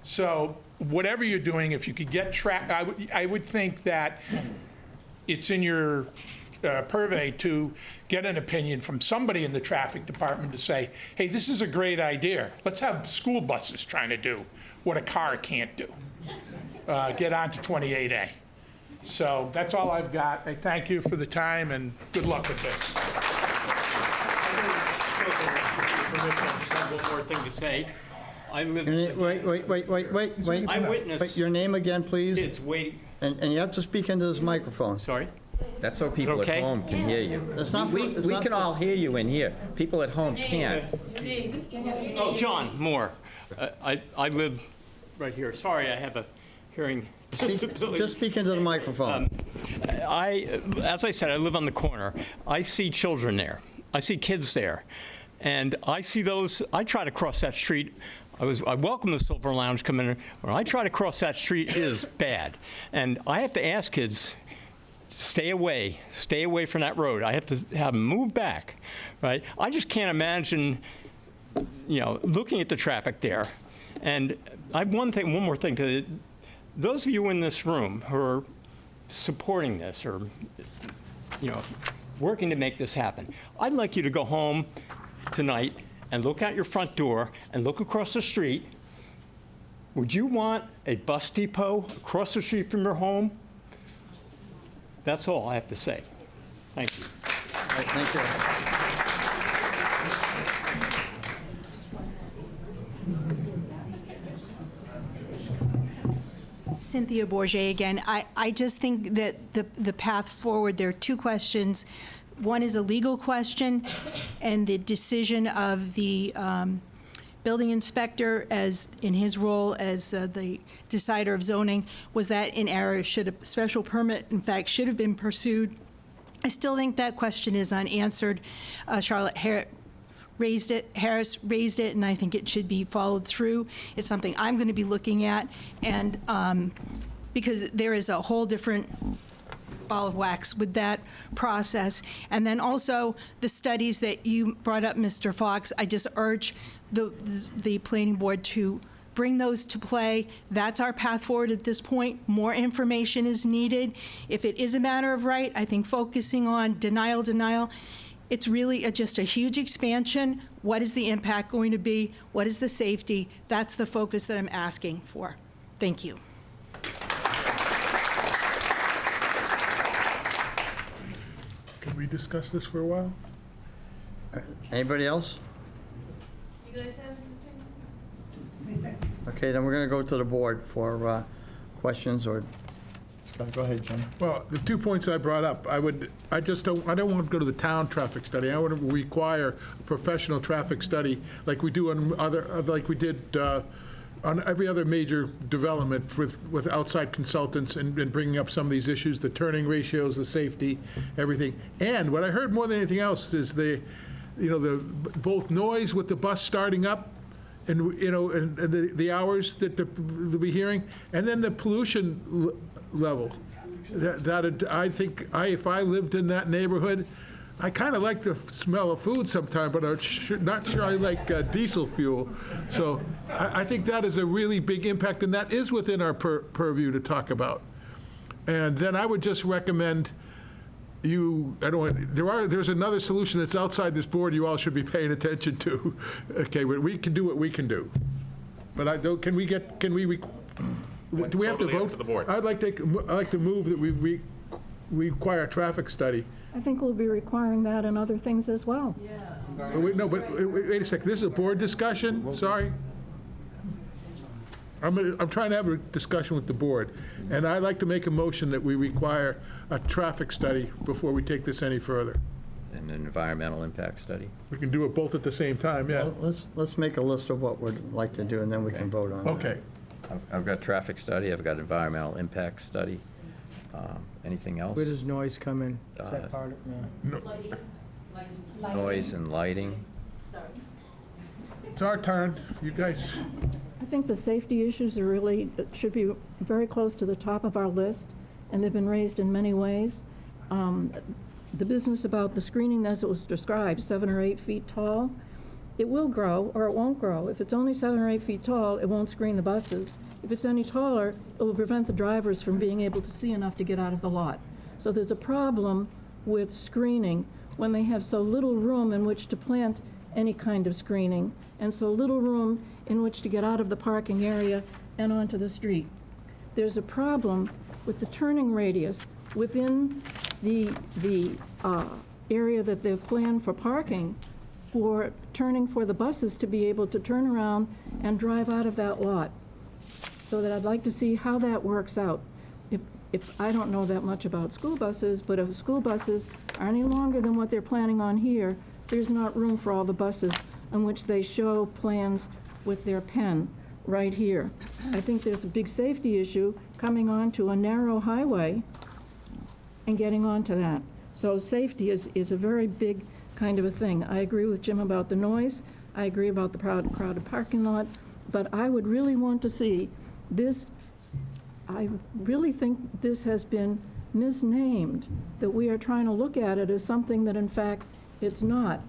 So whatever you're doing, if you could get I would think that it's in your purvey to get an opinion from somebody in the traffic department to say, hey, this is a great idea. Let's have school buses trying to do what a car can't do. Get onto 28A. So that's all I've got. I thank you for the time and good luck with this. One more thing to say. I live. Wait. I witnessed. Your name again, please? Kids waiting. And you have to speak into this microphone. Sorry? That's so people at Okay? home can hear you. We can all hear you in here. People at home can't. Oh, John Moore. I live right here. Sorry, I have a hearing disability. Just speak into the microphone. As I said, I live on the corner. I see children there. I see kids there. And I see those, I try to cross that street. I welcome the Silver Lounge coming in. When I try to cross that street, it is bad. And I have to ask kids, stay away from that road. I have to have them move back, right? I just can't imagine, looking at the traffic there. And I have one more thing. Those of you in this room who are supporting this or, working to make this happen, I'd like you to go home tonight and look out your front door and look across the street. Would you want a bus depot across the street from your home? That's all I have to say. Thank you. All right, thank you. Cynthia Bourget again. I just think that the path forward, there are 2 questions. One is a legal question, and the decision of the building inspector as in his role as the decider of zoning, was that in error? Should a special permit, in fact, should have been pursued? I still think that question is unanswered. Charlotte Harris raised it, and I think it should be followed through. It's something I'm going to be looking at, and because there is a whole different ball of wax with that process. And then also the studies that you brought up, Mr. Fox, I just urge the planning board to bring those to play. That's our path forward at this point. More information is needed. If it is a matter of right, I think focusing on denial, It's really just a huge expansion. What is the impact going to be? What is the safety? That's the focus that I'm asking for. Thank you. Can we discuss this for a while? Anybody else? You guys have Okay, then we're going to go to the board for questions or, go ahead, Jim. Well, the 2 points I brought up, I don't want to go to the town traffic study. I want to require a professional traffic study like we do on like we did on every other major development with outside consultants and bringing up some of these issues, the turning ratios, the safety, everything. And what I heard more than anything else is both noise with the bus starting up and, and the hours that they'll be hearing, and then the pollution level. I think if I lived in that neighborhood, I kind of like the smell of food sometimes, but I'm not sure I like diesel fuel. So I think that is a really big impact, and that is within our purview to talk about. And then I would just recommend there's another solution that's outside this board you all should be paying attention to. Okay, we can do what we can do. But do we have to vote? To the board. I'd like to move that we require a traffic study. I think we'll be requiring that and other things as well. Yeah. Wait a second, this is a board discussion? Sorry. I'm trying to have a discussion with the board, and I'd like to make a motion that we require a traffic study before we take this any further. And an environmental impact study? We can do it both at the same time, yeah. Well, let's make a list of what we'd like to do, and then we can vote on it. Okay. I've got traffic study, I've got environmental impact study. Anything else? Where does noise come in? Is that part of it? No. Noise and lighting. It's our turn, you guys. I think the safety issues should be very close to the top of our list, and they've been raised in many ways. The business about the screening, as it was described, 7 or 8 feet tall, it will grow or it won't grow. If it's only 7 or 8 feet tall, it won't screen the buses. If it's any taller, it will prevent the drivers from being able to see enough to get out of the lot. So there's a problem with screening when they have so little room in which to plant any kind of screening and so little room in which to get out of the parking area and onto the street. There's a problem with the turning radius within the area that they've planned for parking, for turning for the buses to be able to turn around and drive out of that lot. So that I'd like to see how that works out. If I don't know that much about school buses, but if school buses are any longer than what they're planning on here, there's not room for all the buses on which they show plans with their pen right here. I think there's a big safety issue coming onto a narrow highway and getting onto that. So safety is a very big kind of a thing. I agree with Jim about the noise. I agree about the crowded parking lot. But I would really want to see this. I really think this has been misnamed, that we are trying to look at it as something that in fact it's not.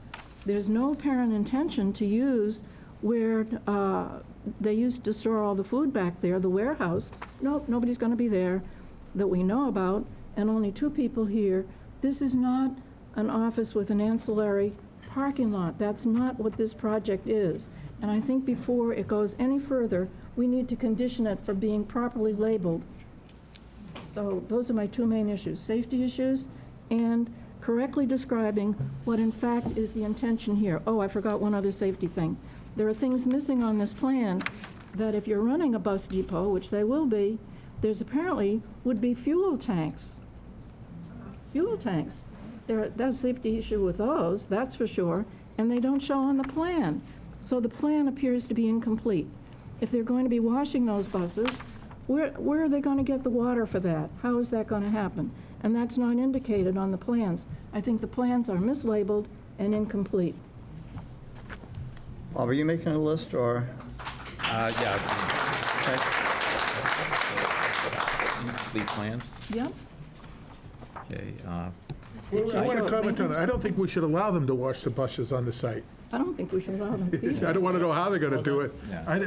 There's no apparent intention to use where they used to store all the food back there, the warehouse. Nope, nobody's going to be there that we know about, and only 2 people here. This is not an office with an ancillary parking lot. That's not what this project is. And I think before it goes any further, we need to condition it for being properly labeled. So those are my 2 main issues, safety issues and correctly describing what in fact is the intention here. Oh, I forgot one other safety thing. There are things missing on this plan that if you're running a bus depot, which they will be, there's apparently would be fuel tanks. Fuel tanks. There's a safety issue with those, that's for sure, and they don't show on the plan. So the plan appears to be incomplete. If they're going to be washing those buses, where are they going to get the water for that? How is that going to happen? And that's not indicated on the plans. I think the plans are mislabeled and incomplete. Bob, are you making a list, or? Yeah. Okay. Complete plans? Yep. Okay. I want to comment on it. I don't think we should allow them to wash the buses on the site. I don't think we should allow them to. I don't want to know how they're going to do it. Yeah.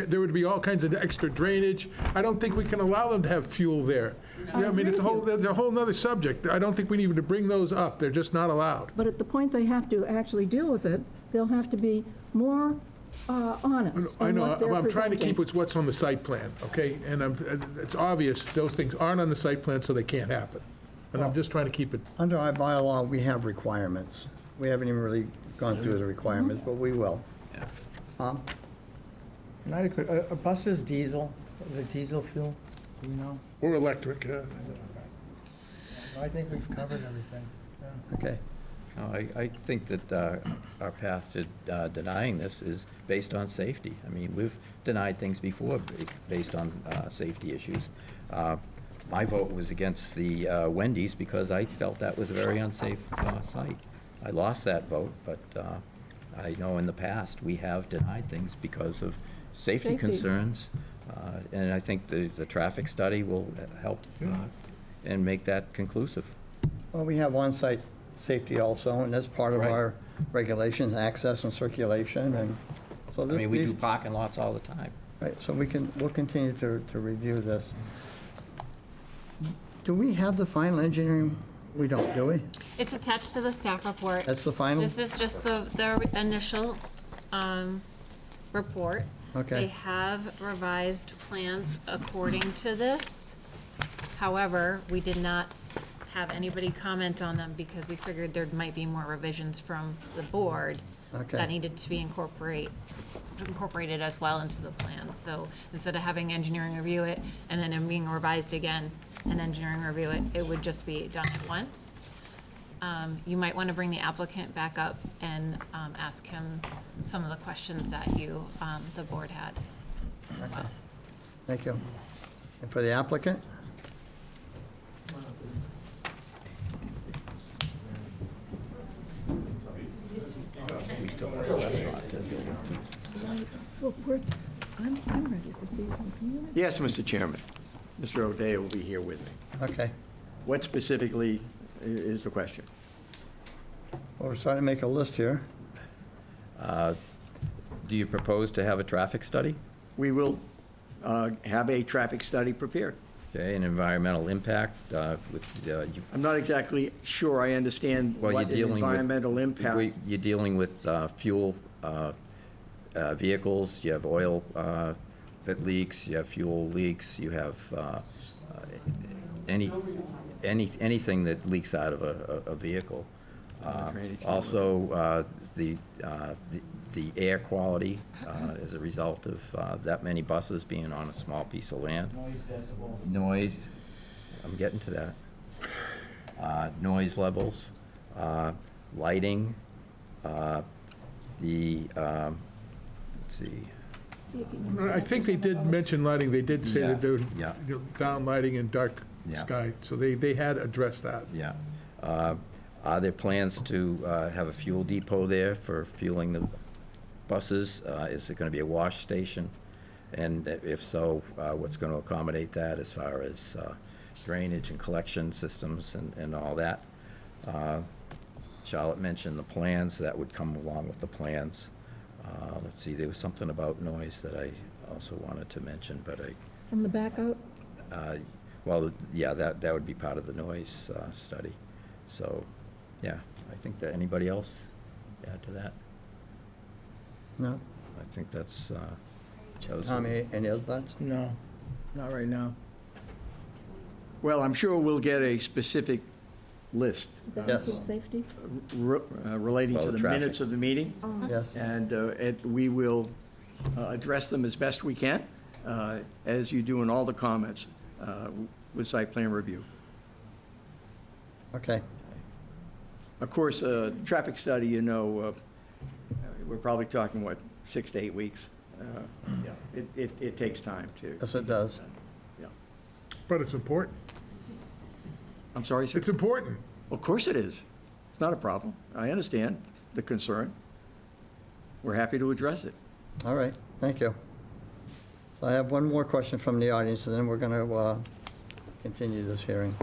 There would be all kinds of extra drainage. I don't think we can allow them to have fuel there. Yeah, I mean, it's a whole, they're a whole nother subject. I don't think we need to bring those up. They're just not allowed. But at the point they have to actually deal with it, they'll have to be more honest I in know, what they're I'm trying to presenting. keep with what's on the site plan, okay? And it's obvious those things aren't on the site plan, so they can't happen. And I'm just trying to keep it, Under our bylaw, we have requirements. We haven't even really gone through the requirements, but we will. A bus is diesel, is it diesel fuel, do you know? or electric. I think we've covered everything. Yeah. Okay. No, I think that our path to denying this is based on safety. I mean, we've denied things before based on safety issues. My vote was against the Wendy's because I felt that was a very unsafe site. I lost that vote, but I know in the past, we have denied things because of safety concerns. And I think the traffic study will help and make that conclusive. Well, we have on-site safety also, and that's part of Right. our regulations, access and circulation, and so. I mean, we do parking lots all the time. Right, so we'll continue to review this. Do we have the final engineering? We don't, do we? It's attached to the staff report. That's the final? This is just the initial report. Okay. They have revised plans according to this. However, we did not have anybody comment on them because we figured there might be more revisions from the board Okay. that needed to be incorporated as well into the plans. So instead of having engineering review it and then it being revised again and engineering review it, it would just be done at once. You might want to bring the applicant back up and ask him some of the questions that you, the board had as well. Thank you. And for the applicant? We still have a restaurant to deal with. Well, I'm ready to see some community. Yes, Mr. Chairman. Mr. O'Dea will be here with me. Okay. What specifically is the question? Well, we're starting to make a list here. Do you propose to have a traffic study? We will have a traffic study prepared. Okay, an environmental impact with, I'm not exactly sure I understand well, what an environmental impact. You're dealing with fuel vehicles, you have oil that leaks, you have fuel leaks, you have anything that leaks out of a vehicle. Also, the air quality as a result of that many buses being on a small piece of land. Noise, I'm getting to that. Noise levels, lighting, let's see. I think they did mention lighting. They did say that they Yeah. were down lighting and dark Yeah. sky, so they had addressed that. Yeah. Are there plans to have a fuel depot there for fueling the buses? Is it going to be a wash station? And if so, what's going to accommodate that as far as drainage and collection systems and all that? Charlotte mentioned the plans. That would come along with the plans. Let's see, there was something about noise that I also wanted to mention, but From the back out? well, yeah, that would be part of the noise study. So, yeah, I think that anybody else add to that? No? I think that's, Tommy, any other thoughts? No, not right now. Well, I'm sure we'll get a specific list Does that Yes. include safety? relating Well, to the traffic. minutes of the meeting. Yes. And we will address them as best we can, as you do in all the comments with site plan review. Okay. Of course, traffic study, we're probably talking, 6 to 8 weeks? Yeah, it takes time to. Yes, it does. Yeah. But it's important. I'm sorry, sir? It's important. Of course it is. It's not a problem. I understand the concern. We're happy to address it. All right, thank you. So I have one more question from the audience, and then we're going to continue this hearing.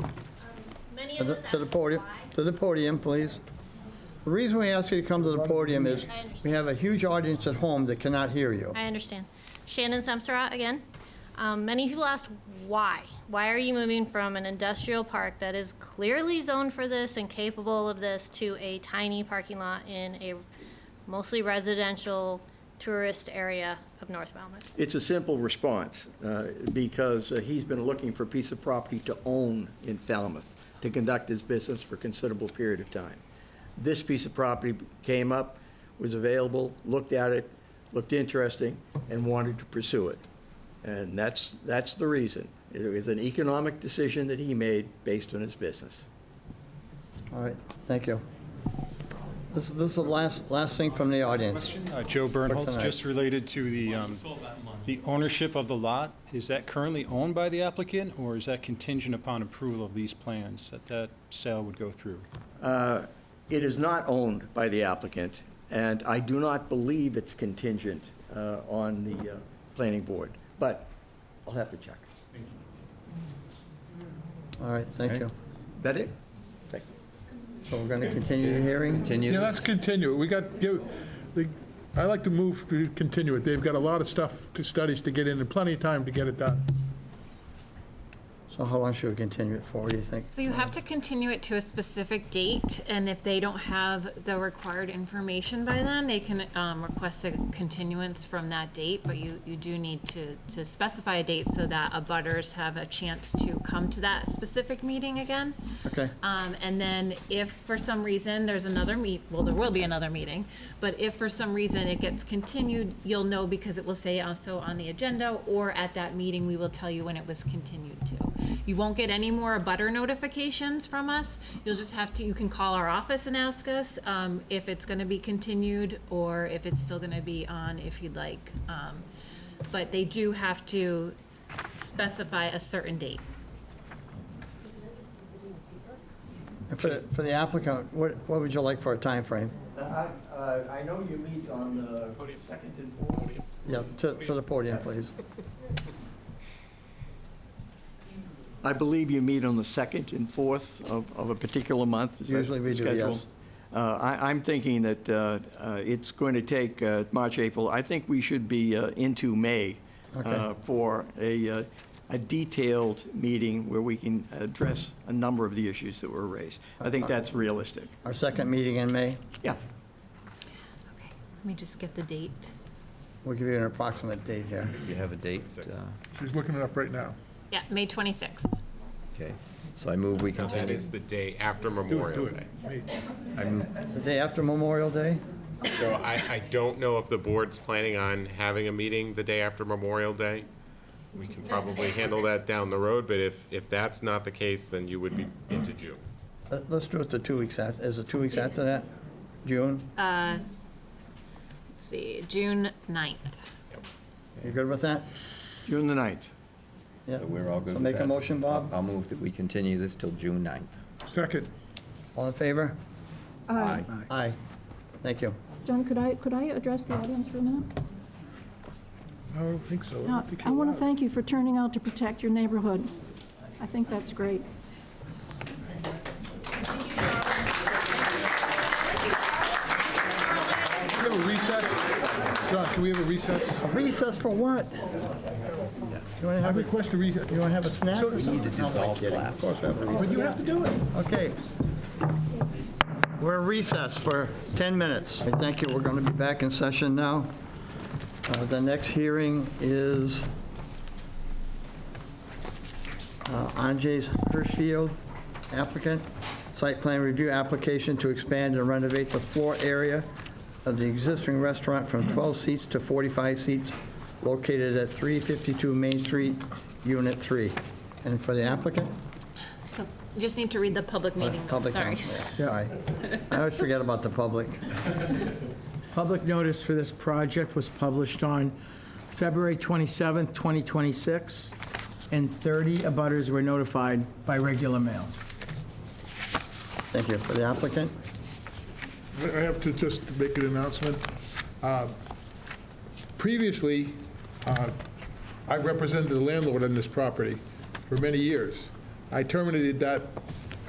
Many To the podium, to the podium, please. The reason we ask you to come to the podium is we have a huge audience at home that cannot hear you. I understand. Shannon Samsarat again. Many people asked why. Why are you moving from an industrial park that is clearly zoned for this and capable of this to a tiny parking lot in a mostly residential tourist area of North Falmouth? It's a simple response, because he's been looking for a piece of property to own in Falmouth, to conduct his business for a considerable period of time. This piece of property came up, was available, looked at it, looked interesting, and wanted to pursue it. And that's the reason. It was an economic decision that he made based on his business. All right, thank you. This is the last thing from the audience. Joe Bernholtz, tonight. just related to the ownership of the lot. Is that currently owned by the applicant, or is that contingent upon approval of these plans, that sale would go through? It is not owned by the applicant, and I do not believe it's contingent on the planning board, but I'll have to check. All right, thank you. That it? So we're going to continue the hearing? Continue Yeah, this? let's continue it. I like to move to continue it. They've got a lot of studies to get in, and plenty of time to get it done. So how long should we continue it for, what do you think? So you have to continue it to a specific date, and if they don't have the required information by then, they can request a continuance from that date, but you do need to specify a date so that abutters have a chance to come to that specific meeting again. Okay. And then if for some reason there's another well, there will be another meeting, but if for some reason it gets continued, you'll know because it will say also on the agenda, or at that meeting, we will tell you when it was continued to. You won't get any more abutter notifications from us. You'll just have to, you can call our office and ask us if it's gonna be continued or if it's still gonna be on if you'd like. But they do have to specify a certain date. And for the applicant, what would you like for a time frame? I know you meet on the second and fourth. Yeah, to the podium, please. I believe you meet on the 2nd and 4th of a particular month. Is that Usually we the do, schedule? yes. I'm thinking that it's going to take March, April. I think we should be into May Okay. for a detailed meeting where we can address a number of the issues that were raised. I think that's realistic. Our second meeting in May, Yeah. Let me just get the date. we'll give you an approximate date here. You have a date? She's looking it up right now. Yeah, May 26th. Okay, so I move we That continue. is the day after Do Memorial it. Day. The day after Memorial Day? So I don't know if the board's planning on having a meeting the day after Memorial Day. We can probably handle that down the road, but if that's not the case, then you would be into June. Let's do it the 2 weeks after, is it 2 weeks after that? June? Let's see, June 9th. You good with that? June the 9th. Yeah. So we're all good So with make a that? motion, Bob? I'll move that we continue this till June 9th. Second. All in favor? Aye. Aye. Thank you. John, could I address the audience for a minute? I don't think so. Now, think I you're want allowed. to thank you for turning out to protect your neighborhood. I think that's great. Can we have a recess? John, can we have a recess? A recess for what? You want to I have, request a recess. you want to have a snack? So- We need to do golf Of claps. course we have a recess. But you have to do it. Okay. We're recessed for 10 minutes. Thank you. We're going to be back in session now. The next hearing is Anjay's Hirschfield, applicant. Site plan review application to expand and renovate the floor area of the existing restaurant from 12 seats to 45 seats located at 352 Main Street, Unit 3. And for the applicant? So you just need to read the public meeting, note, Public sorry. Yeah, I always forget about the public. Public notice for this project was published on February 27th, 2026, and 30 abutters were notified by regular mail. Thank you. For the applicant? I have to just make an announcement. Previously, I represented the landlord on this property for many years. I terminated that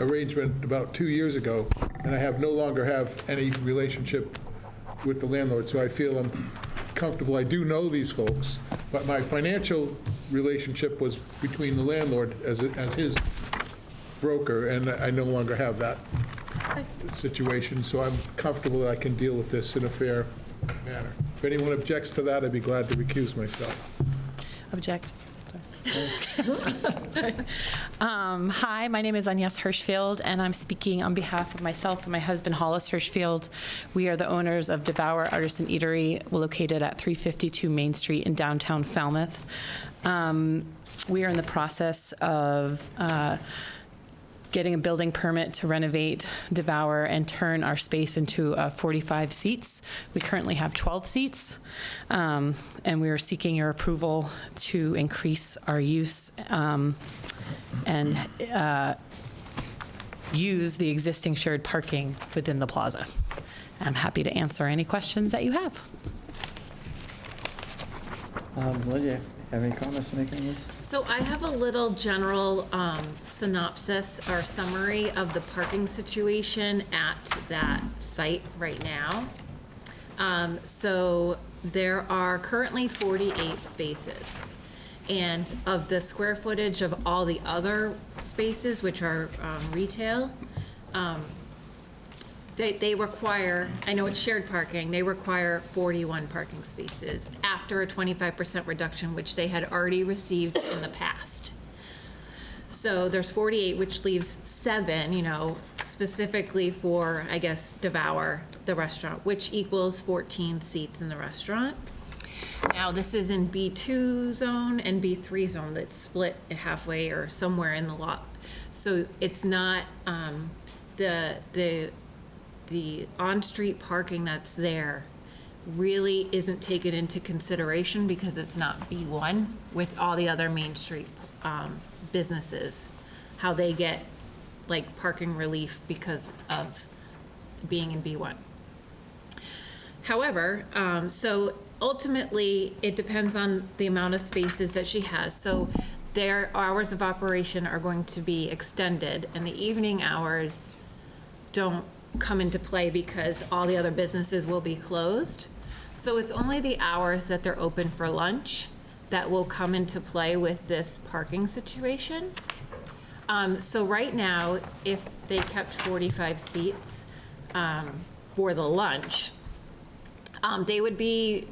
arrangement about 2 years ago, and I no longer have any relationship with the landlord, so I feel I'm comfortable. I do know these folks, but my financial relationship was between the landlord as his broker, and I no longer have that situation, so I'm comfortable that I can deal with this in a fair manner. If anyone objects to that, I'd be glad to recuse myself. Object. Hi, my name is Agnes Hirschfield, and I'm speaking on behalf of myself and my husband, Hollis Hirschfield. We are the owners of Devour Artisan Eatery, located at 352 Main Street in downtown Falmouth. We are in the process of getting a building permit to renovate Devour and turn our space into 45 seats. We currently have 12 seats, and we are seeking your approval to increase our use and use the existing shared parking within the plaza. I'm happy to answer any questions that you have. Lydia, have any comments to make on this? So I have a little general synopsis or summary of the parking situation at that site right now. So there are currently 48 spaces. And of the square footage of all the other spaces, which are retail, they require, I know it's shared parking, they require 41 parking spaces after a 25% reduction, which they had already received in the past. So there's 48, which leaves 7, specifically for, I guess, Devour, the restaurant, which equals 14 seats in the restaurant. Now, this is in B2 zone and B3 zone that's split halfway or somewhere in the lot. So it's not, the on-street parking that's there really isn't taken into consideration because it's not B1 with all the other Main Street businesses, how they get like parking relief because of being in B1. However, so ultimately it depends on the amount of spaces that she has. So their hours of operation are going to be extended, and the evening hours don't come into play because all the other businesses will be closed. So it's only the hours that they're open for lunch that will come into play with this parking situation. So right now, if they kept 45 seats for the lunch, they would be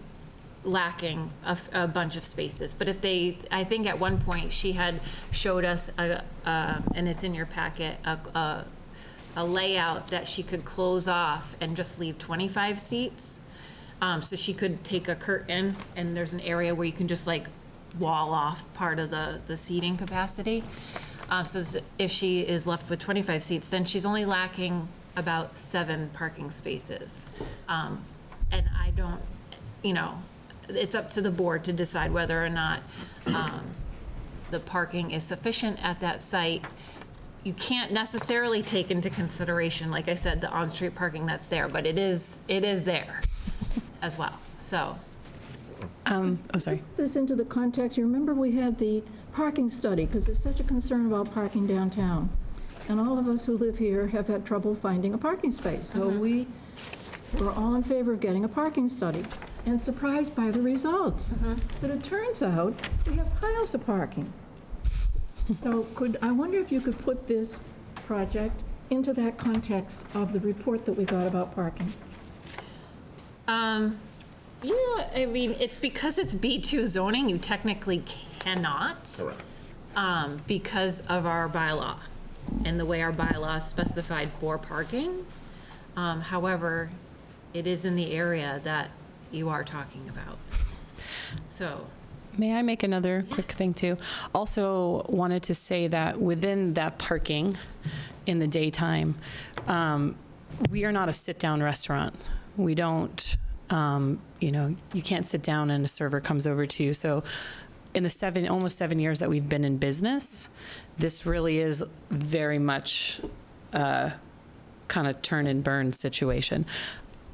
lacking a bunch of spaces. But if they, I think at one point she had showed us, and it's in your packet, a layout that she could close off and just leave 25 seats. So she could take a curtain, and there's an area where you can just like wall off part of the seating capacity. So if she is left with 25 seats, then she's only lacking about 7 parking spaces. And I don't, it's up to the board to decide whether or not the parking is sufficient at that site. You can't necessarily take into consideration, like I said, the on-street parking that's there, but it is there as well, so. Sorry. Put this into the context, you remember we had the parking study, because there's such a concern about parking downtown. And all of us who live here have had trouble finding a parking space. So we were all in favor of getting a parking study, and surprised by the results. But it turns out we have piles of parking. So I wonder if you could put this project into that context of the report that we got about parking? Yeah, I mean, it's because it's B2 zoning, you technically cannot. Correct. Because of our bylaw and the way our bylaw is specified for parking. However, it is in the area that you are talking about. So. May I make another quick thing too? Also wanted to say that within that parking in the daytime, we are not a sit-down restaurant. We don't, you can't sit down and a server comes over to you. So in the almost 7 years that we've been in business, this really is very much kind of turn and burn situation.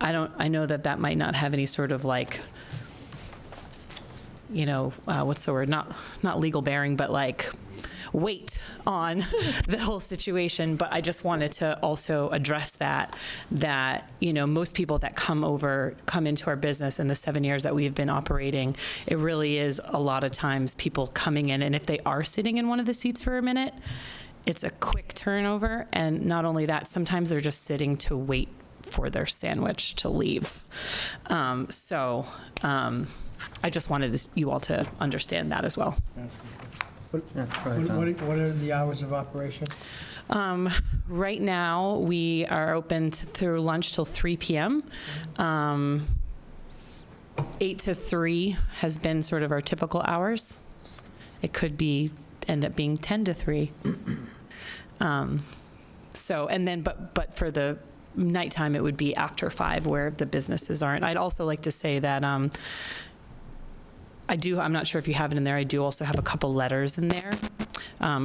I know that might not have any sort of like, what's the word? Not legal bearing, but like weight on the whole situation, but I just wanted to also address that, most people that come into our business in the 7 years that we've been operating, it really is a lot of times people coming in, and if they are sitting in one of the seats for a minute, it's a quick turnover, and not only that, sometimes they're just sitting to wait for their sandwich to leave. I just wanted you all to understand that as well. What are the hours of operation? Right now, we are open through lunch till 3 p.m. 8 to 3 has been sort of our typical hours. It could end up being 10 to 3. But for the nighttime, it would be after 5 where the businesses aren't. I'd also like to say that I'm not sure if you have it in there, I do also have a couple letters in there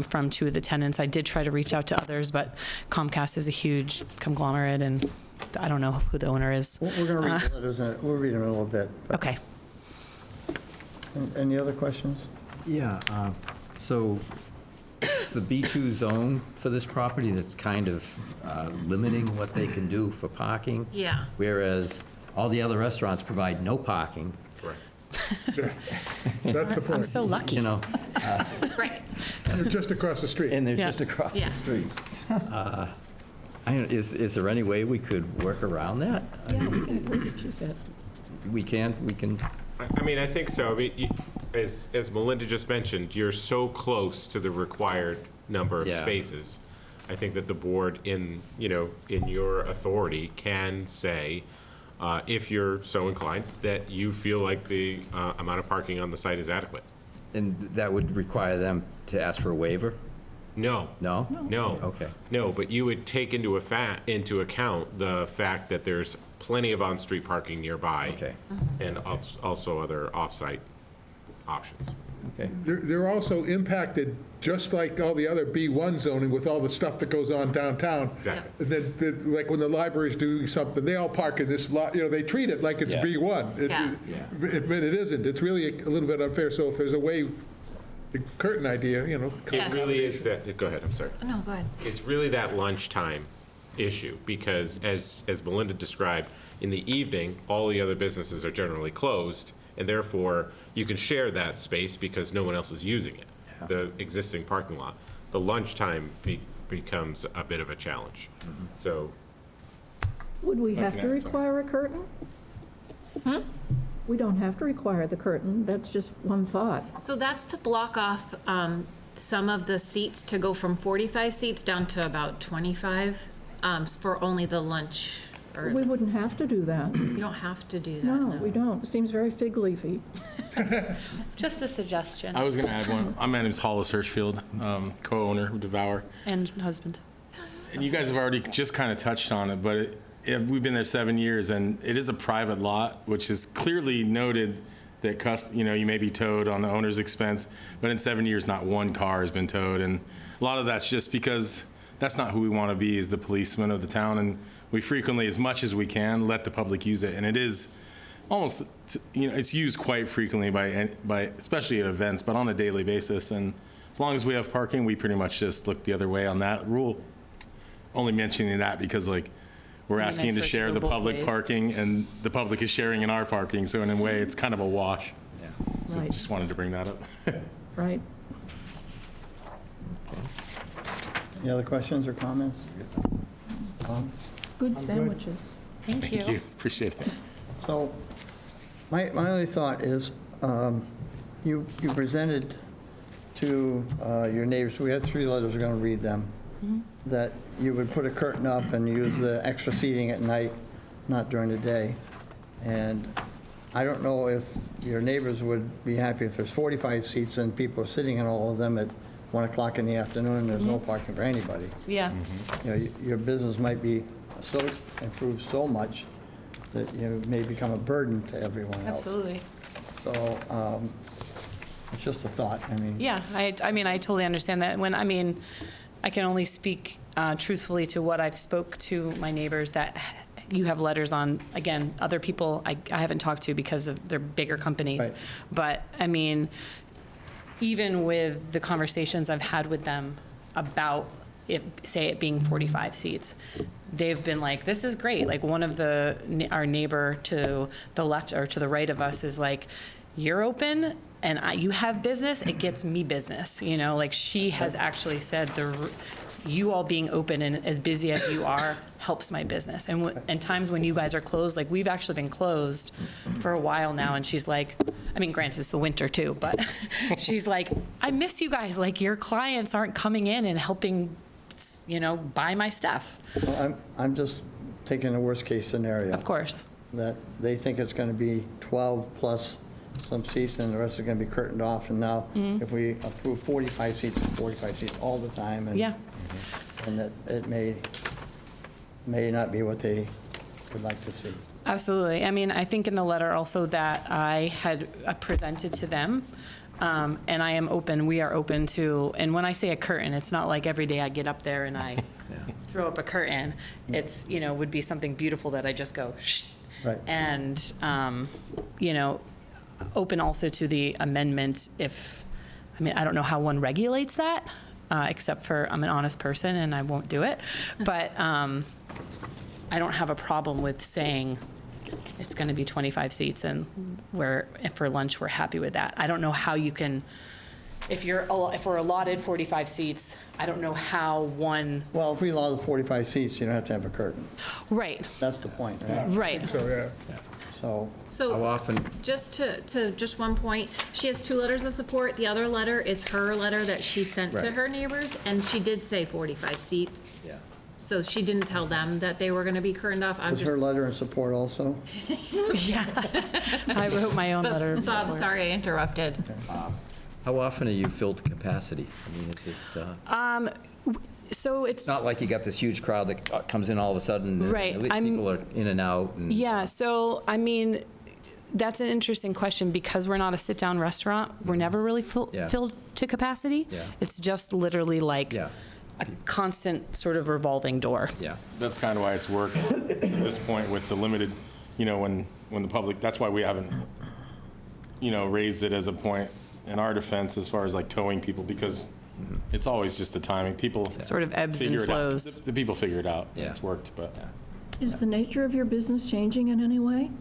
from 2 of the tenants. I did try to reach out to others, but Comcast is a huge conglomerate, and I don't know who the owner is. We're going to read the letters, we'll read them in a little bit. Okay. Any other questions? Yeah, so it's the B2 zone for this property that's kind of limiting what they can do for parking. Yeah. Whereas all the other restaurants provide no parking. That's the point. I'm so lucky. Right. They're just across the street. And they're just across the street. Is there any way we could work around that? We can. I mean, I think so. I mean, as Melinda just mentioned, you're so close to the required number of spaces. I think that the board, in your authority, can say, if you're so inclined, that you feel like the amount of parking on the site is adequate. And that would require them to ask for a waiver? No. No? No. Okay. No, but you would take into account the fact that there's plenty of on-street parking nearby. Okay. And also other off-site options. Okay. They're also impacted, just like all the other B1 zoning, with all the stuff that goes on downtown. Exactly. And then, like when the library's doing something, they all park in this lot, they treat it like it's B1. But it isn't. It's really a little bit unfair. So if there's a way, the curtain idea, It really is that, go ahead, I'm sorry. No, go ahead. It's really that lunchtime issue, because as Melinda described, in the evening, all the other businesses are generally closed, and therefore you can share that space because no one else is using it, the existing parking lot. The lunchtime becomes a bit of a challenge. So. Would we have to require a curtain? We don't have to require the curtain, that's just one thought. So that's to block off some of the seats, to go from 45 seats down to about 25 for only the lunch. We wouldn't have to do that. You don't have to do that. No, we don't. It seems very fig leafy. Just a suggestion. I was going to add one. My name's Hollis Hirschfield, co-owner of Devour. And husband. And you guys have already just kind of touched on it, but we've been there 7 years, and it is a private lot, which is clearly noted that you may be towed on the owner's expense, but in 7 years, not one car has been towed, and a lot of that's just because that's not who we want to be as the policeman of the town, and we frequently, as much as we can, let the public use it, and it is almost, it's used quite frequently by especially at events, but on a daily basis, and as long as we have parking, we pretty much just look the other way on that rule. Only mentioning that because we're asking to share the public parking, and the public is sharing in our parking, so in a way, it's kind of a wash. So Right. just wanted to bring that up. Right. Any other questions or comments? Good sandwiches. Thank you. Thank you, appreciate it. So, my only thought is, you presented to your neighbors, we had 3 letters, we're going to read them, that you would put a curtain up and use the extra seating at night, not during the day. And I don't know if your neighbors would be happy if there's 45 seats and people are sitting in all of them at 1 o'clock in the afternoon and there's no parking for anybody. Yeah. Your business might be so improved so much that you may become a burden to everyone else. Absolutely. So it's just a thought. Yeah, I mean, I totally understand that. I can only speak truthfully to what I've spoke to my neighbors that you have letters on. Again, other people I haven't talked to because of their bigger companies. Right. But, even with the conversations I've had with them about it, say it being 45 seats, they've been like, this is great. Like one of our neighbor to the left or to the right of us is like, you're open and you have business, it gets me business. You know, like she has actually said you all being open and as busy as you are helps my business. And times when you guys are closed, like we've actually been closed for a while now, and she's like, I mean, granted, it's the winter too, but she's like, I miss you guys. Like your clients aren't coming in and helping, you know, buy my stuff. Well, I'm just taking the worst case scenario. Of course. That they think it's going to be 12 plus some seats and the rest are going to be curtained off. And now if we approve 45 seats, it's 45 seats all the time. And, yeah. And that it may not be what they would like to see. Absolutely. I mean, I think in the letter also that I had presented to them, and I am open, we are open to, and when I say a curtain, it's not like every day I get up there and I throw up a curtain. It's, you know, would be something beautiful that I just go, shh. Right. And, you know, open also to the amendment if, I mean, I don't know how one regulates that, except for I'm an honest person and I won't do it. But I don't have a problem with saying it's going to be 25 seats and if for lunch, we're happy with that. I don't know how you can, if we're allotted 45 seats, I don't know how one. Well, if we allow the 45 seats, you don't have to have a curtain. Right. That's the point, right? Right. So, yeah. So How often, Just to just one point, she has 2 letters of support. The other letter is her letter that she sent to Right. her neighbors, and she did say 45 seats. yeah. So she didn't tell them that they were going to be curtained off. I'm Was her just. letter in support also? Yeah. I wrote my own letter of Bob, support. sorry I interrupted. How often are you filled to capacity? I mean, is it, So it's not like you got this huge crowd that comes in all of a sudden. and Right. People are in and out. And Yeah, so, I mean, that's an interesting question because we're not a sit-down restaurant. We're never really Yeah. filled to capacity. Yeah. It's just literally like Yeah. a constant sort of revolving door. Yeah. That's kind of why it's worked to this point with the limited, you know, when the public, that's why we haven't, you know, raised it as a point in our defense as far as like towing people, because it's always just the timing. People Sort of ebbs and figure it out. flows. The people figure it out. and Yeah. It's worked, but. Is the nature of your business changing in any way?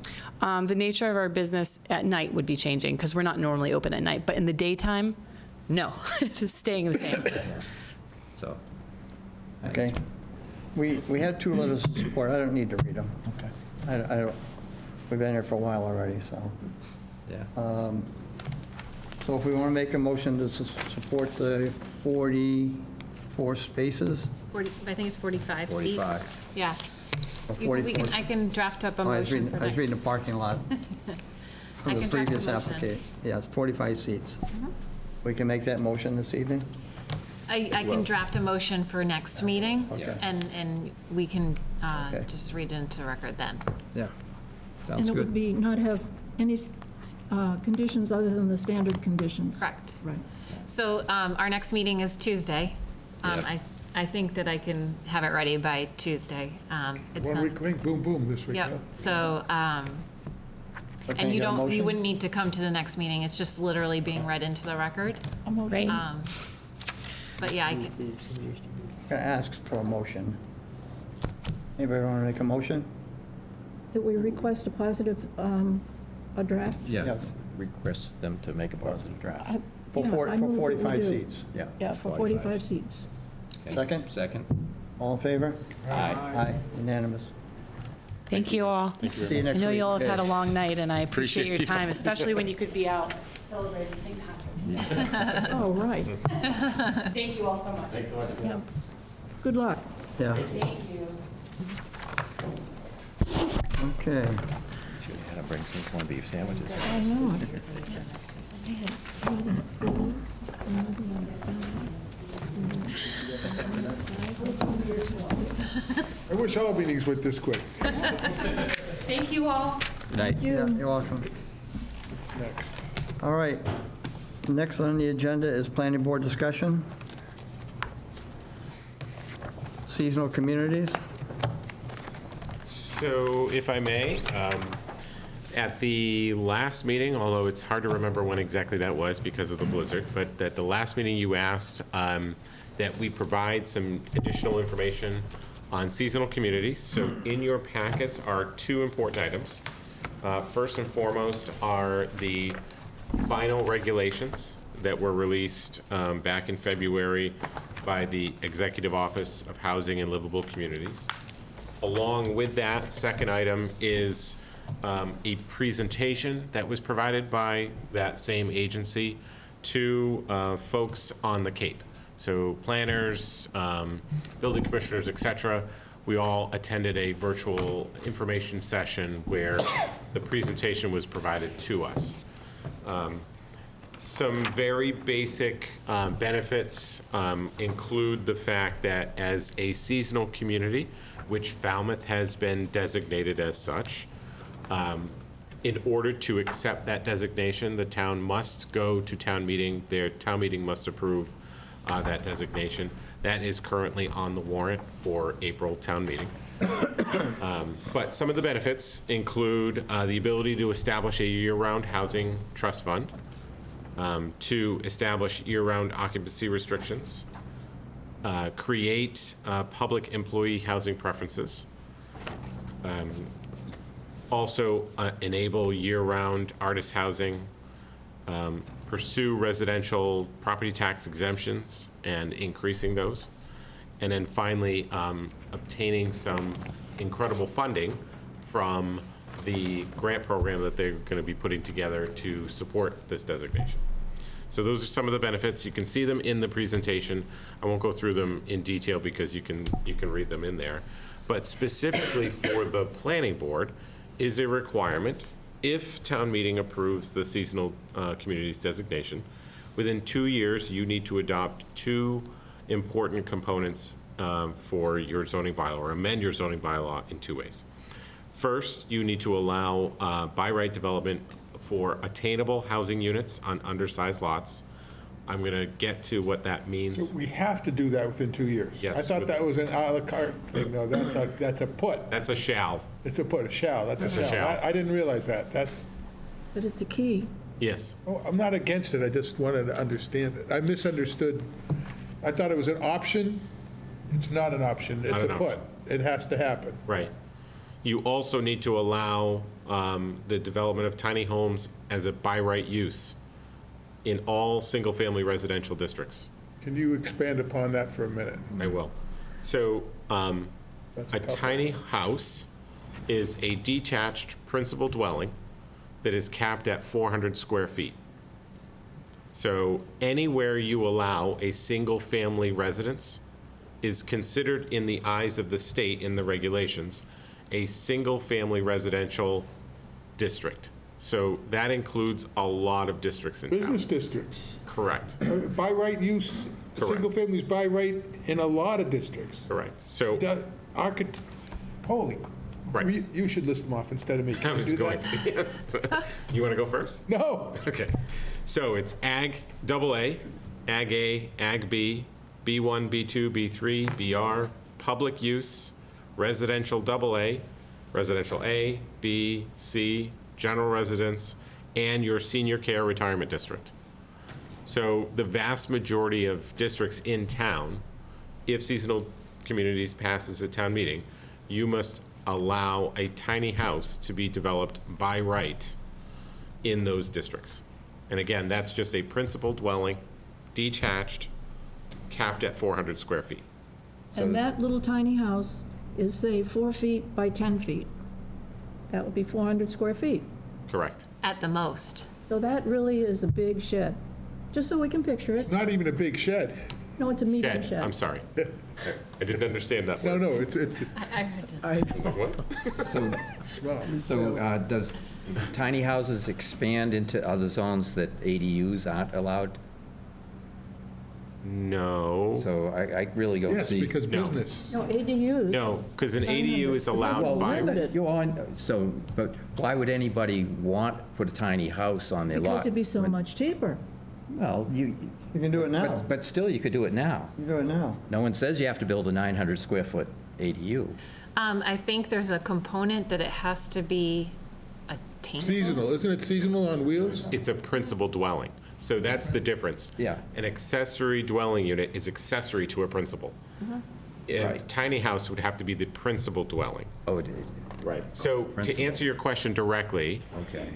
The nature of our business at night would be changing because we're not normally open at night, but in the daytime, no, it's staying the same. So. Okay. We had 2 letters of support. I don't need to read them. Okay. I don't, we've been here for a while already, so. Yeah. So if we want to make a motion to support the 44 spaces? 40, I think it's 45 seats. 45. Yeah. or I can draft up a Oh, I was motion reading- for I was next. reading the parking lot. I From the can draft a previous motion. application. Yeah, it's 45 seats. Mm-hmm. We can make that motion this evening? I can draft a motion for next meeting, Okay. and we can Okay. just read it into the record then. Yeah. And Sounds it would good. be not have any conditions other than the standard conditions? Correct. Right. So our next meeting is Tuesday. I think that I can have it ready by Tuesday. It's 1 not- week link, boom, boom, this week. Yep, huh? so, So can and I you get a don't, you motion? wouldn't need to come to the next meeting, it's just literally being read into the record. Right. But yeah, I can, I'm going to ask for a motion. Anybody want to make a motion? That we request a positive, a draft? Yeah. Yes. Request them to make a positive draft. For Yeah, I move that we 45 do. seats. Yeah. Yeah, for 45 seats. Okay. Second? Second. All in favor? Aye. Aye, unanimous. Thank you all. Thank you. See you I next know week. you all have had a Okay. long night, and I appreciate your Appreciate you. time, especially when you could be out celebrating St. Patrick's. Oh, right. Thank you all so much. Yeah. Good luck. Yeah, Thank you. okay. Should have had to bring some corned beef sandwiches. I know. I wish all meetings went this quick. Thank you all. Good night. Yeah, you're welcome. What's next? All right. Next on the agenda is planning board discussion. Seasonal communities. So if I may, At the last meeting, although it's hard to remember when exactly that was because of the blizzard, but at the last meeting you asked that we provide some additional information on seasonal communities. So in your packets are two important items. First and foremost are the final regulations that were released back in February by the Executive Office of Housing and Livable Communities. Along with that, second item is a presentation that was provided by that same agency to folks on the Cape. So planners, building commissioners, et cetera. We all attended a virtual information session where the presentation was provided to us. Some very basic benefits include the fact that as a seasonal community, which Falmouth has been designated as such, in order to accept that designation, the town must go to town meeting. Their town meeting must approve that designation. That is currently on the warrant for April town meeting. But some of the benefits include the ability to establish a year-round housing trust fund, to establish year-round occupancy restrictions, create public employee housing preferences, also enable year-round artist housing, pursue residential property tax exemptions and increasing those, and then finally obtaining some incredible funding from the grant program that they're going to be putting together to support this designation. So those are some of the benefits. You can see them in the presentation. I won't go through them in detail because you can read them in there. But specifically for the planning board is a requirement, if town meeting approves the seasonal communities designation, within 2 years you need to adopt two important components for your zoning bylaw, or amend your zoning bylaw in two ways. First, you need to allow by right development for attainable housing units on undersized lots. I'm going to get to what that means. So we have to do that within 2 years? Yes. I thought that was an à la carte thing. No, that's a put. That's a shall. It's a put, a shall. That's a That's a shall. shall. I didn't realize that. That's, But it's a key. Yes. oh, I'm not against it. I just wanted to understand it. I misunderstood. I thought it was an option. It's not an option. It's Not a an put. option. It has to happen. Right. You also need to allow the development of tiny homes as a by right use in all single-family residential districts. Can you expand upon that for a minute? I will. So That's a tough tiny house is a detached principal dwelling that is capped at 400 square feet. So anywhere you allow a single-family residence is considered in the eyes of the state in the regulations a single-family residential district. So that includes a lot of districts in town. Business districts. Correct. By right use, Correct. single families by right in a lot of districts. Correct. So Holy, Right. you should list them off instead of me. I Can you was do going that? to, yes. You want to go first? No. Okay. So it's Ag AA, Ag A, Ag B, B1, B2, B3, BR, public use, residential AA, residential A, B, C, general residence, and your senior care retirement district. So the vast majority of districts in town, if seasonal communities passes a town meeting, you must allow a tiny house to be developed by right in those districts. And again, that's just a principal dwelling, detached, capped at 400 square feet. And that little tiny house is, say, 4 feet by 10 feet. That would be 400 square feet. Correct. At the most. So that really is a big shed, just so we can picture it. Not even a big shed. No, it's a medium shed. I'm sorry. I didn't understand that. No, no, it's. I heard it. I was like, what? So does tiny houses expand into other zones that ADUs aren't allowed? No. So I really don't Yes, see. because No. business. No, ADUs. No, because an ADU is allowed by, But why would anybody want to put a tiny house on their lot? Because it'd be so much cheaper. Well, you can do it now. But still, you could do it now. You do it now. No one says you have to build a 900 square foot ADU. I think there's a component that it has to be attainable? Seasonal, isn't it seasonal on wheels? It's a principal dwelling. So that's the difference. Yeah. An accessory dwelling unit is accessory to a principal. A Right. tiny house would have to be the principal dwelling. Oh, it is. Right. So to Principal. answer your question directly, Okay.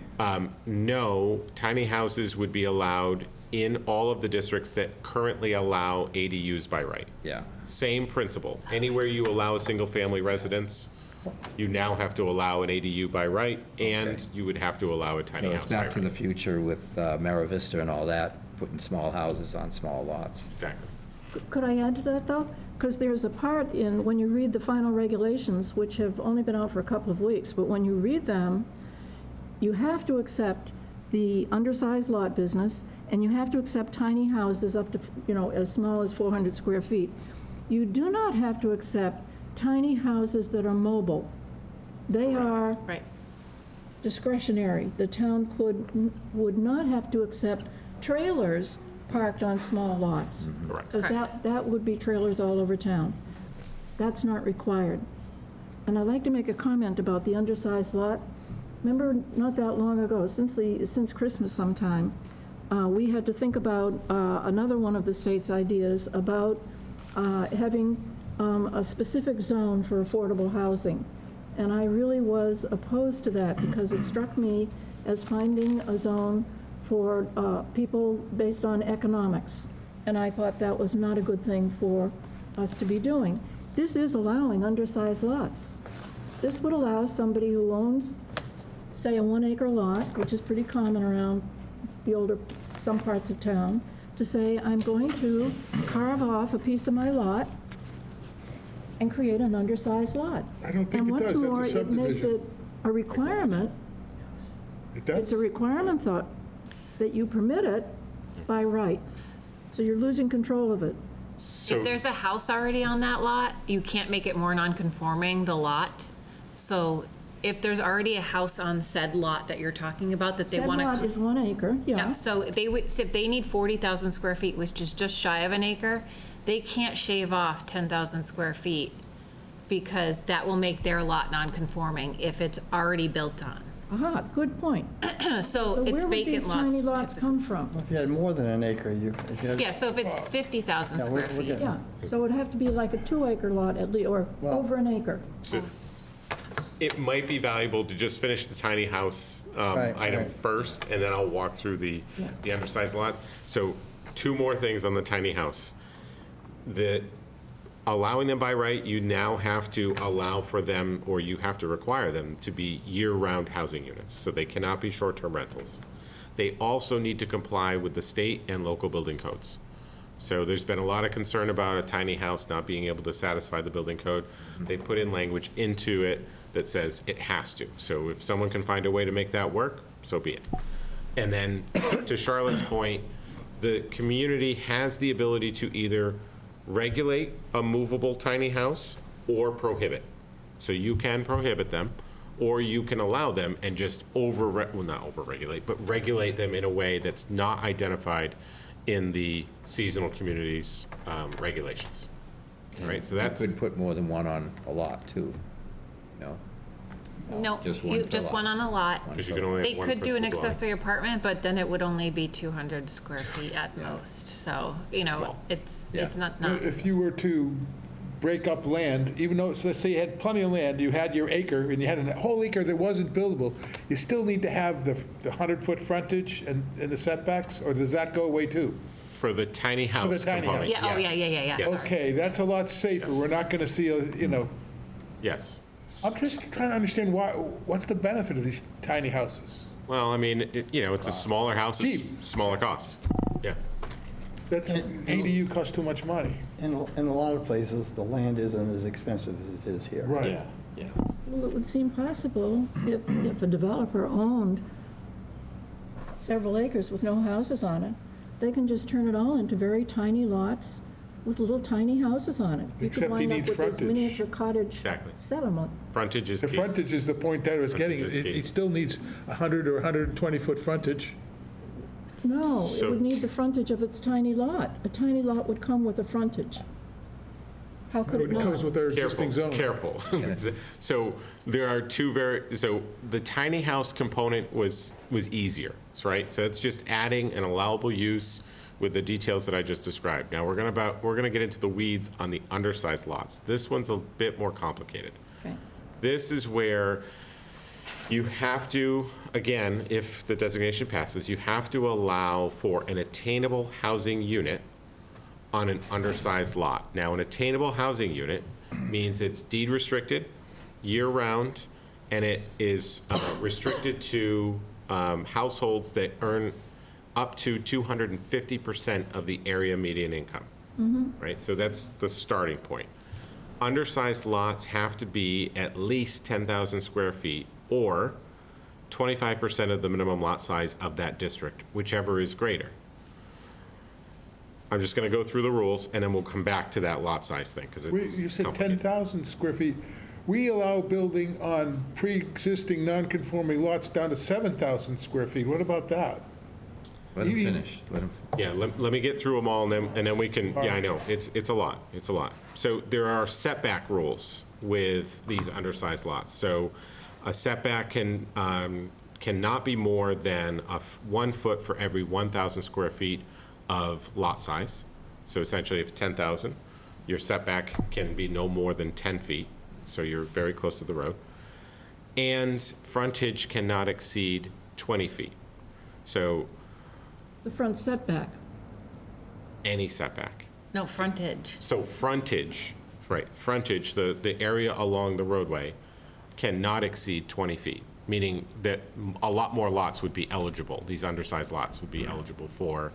no, tiny houses would be allowed in all of the districts that currently allow ADUs by right. Yeah. Same principle. Anywhere you allow a single-family residence, you now have to allow an ADU by right, and you would have to allow a tiny So house it's by back to right. the future with Mara Vista and all that, putting small houses on small lots. Exactly. Could I add to that, though? Because there's a part in, when you read the final regulations, which have only been out for a couple of weeks, but when you read them, you have to accept the undersized lot business, and you have to accept tiny houses up to, as small as 400 square feet. You do not have to accept tiny houses that are mobile. They are discretionary. The town would not have to accept trailers parked on small lots. Correct. Because that would be trailers all over town. That's not required. And I'd like to make a comment about the undersized lot. Remember, not that long ago, since Christmas sometime, we had to think about another one of the state's ideas about having a specific zone for affordable housing. And I really was opposed to that because it struck me as finding a zone for people based on economics. And I thought that was not a good thing for us to be doing. This is allowing undersized lots. This would allow somebody who owns, say, a 1-acre lot, which is pretty common around some parts of town, to say, I'm going to carve off a piece of my lot and create an undersized lot. I don't think it does. That's a And what's more, it makes subdivision. it a requirement. It does? It's a requirement, that you permit it by right. So you're losing control of it. If there's a house already on that lot, you can't make it more non-conforming, the lot. So if there's already a house on said lot that you're talking about that they Said want to. lot is 1 acre, yeah. So if they need 40,000 square feet, which is just shy of an acre, they can't shave off 10,000 square feet because that will make their lot non-conforming if it's already built on. Aha, good point. So it's vacant where would these lots. tiny lots come from? If you had more than an acre, if you had. Yeah, so if it's 50,000 Yeah, square we're feet. getting- Yeah, so it would have to be like a 2-acre lot at least, or Well- over an acre. So it might be valuable to just finish the tiny house Right, item right. first, and then I'll walk through the undersized lot. So 2 more things on the tiny house. Allowing them by right, you now have to allow for them, or you have to require them to be year-round housing units, so they cannot be short-term rentals. They also need to comply with the state and local building codes. So there's been a lot of concern about a tiny house not being able to satisfy the building code. They put in language into it that says it has to. So if someone can find a way to make that work, so be it. And then, to Charlotte's point, the community has the ability to either regulate a movable tiny house or prohibit. So you can prohibit them, or you can allow them and just not over-regulate, but regulate them in a way that's not identified in the seasonal communities regulations. Right, so that's. You could put more than one on a lot, too, no? No, Just one per just lot. one on a lot. Because you can only They have one could do an principal dwelling. accessory apartment, but then it would only be 200 square feet at most. So, Small. it's Yeah. not. If you were to break up land, even though, so let's say you had plenty of land, you had your acre, and you had a whole acre that wasn't buildable, you still need to have the 100-foot frontage and the setbacks, or does that go away too? For the tiny the house tiny component, house. Yeah, oh, yes. yeah. Yes. Okay, that's a lot safer. Yes. We're not going to see, Yes. I'm just trying to understand what's the benefit of these tiny houses? Well, I mean, it's a smaller house, it's Cheap. smaller cost. Yeah. That's, ADU costs too much money. In a lot of places, the land isn't as expensive as it is here. Right. Well, it would seem possible if a developer owned several acres with no houses on it, they can just turn it all into very tiny lots with little tiny houses on it. Except he needs You could wind up with frontage. this miniature cottage Exactly. settlement. Frontage is The key. frontage is the point that I was getting. Frontage is key. It still needs 100 or 120-foot frontage. No, it So- would need the frontage of its tiny lot. A tiny lot would come with a frontage. How could it It not? comes with our existing zone. Careful. So there are so the tiny house component was easier, right? So it's just adding an allowable use with the details that I just described. Now, we're gonna get into the weeds on the undersized lots. This one's a bit more complicated. Okay. This is where you have to, again, if the designation passes, you have to allow for an attainable housing unit on an undersized lot. Now, an attainable housing unit means it's deed restricted, year-round, and it is restricted to households that earn up to 250% of the area median income, right? So that's the starting point. Undersized lots have to be at least 10,000 square feet or 25% of the minimum lot size of that district, whichever is greater. I'm just going to go through the rules, and then we'll come back to that lot size thing, because it's You said complicated. 10,000 square feet. We allow building on pre-existing non-conforming lots down to 7,000 square feet. What about that? Let him finish, Yeah, let me get through them all, and then we can, yeah, I know, it's a lot, it's a lot. So there are setback rules with these undersized lots. So a setback cannot be more than 1 foot for every 1,000 square feet of lot size. So essentially, if 10,000, your setback can be no more than 10 feet, so you're very close to the road. And frontage cannot exceed 20 feet. So The front setback. any setback. No, frontage. So frontage, right, frontage, the area along the roadway cannot exceed 20 feet, meaning that a lot more lots would be eligible. These undersized lots would be eligible for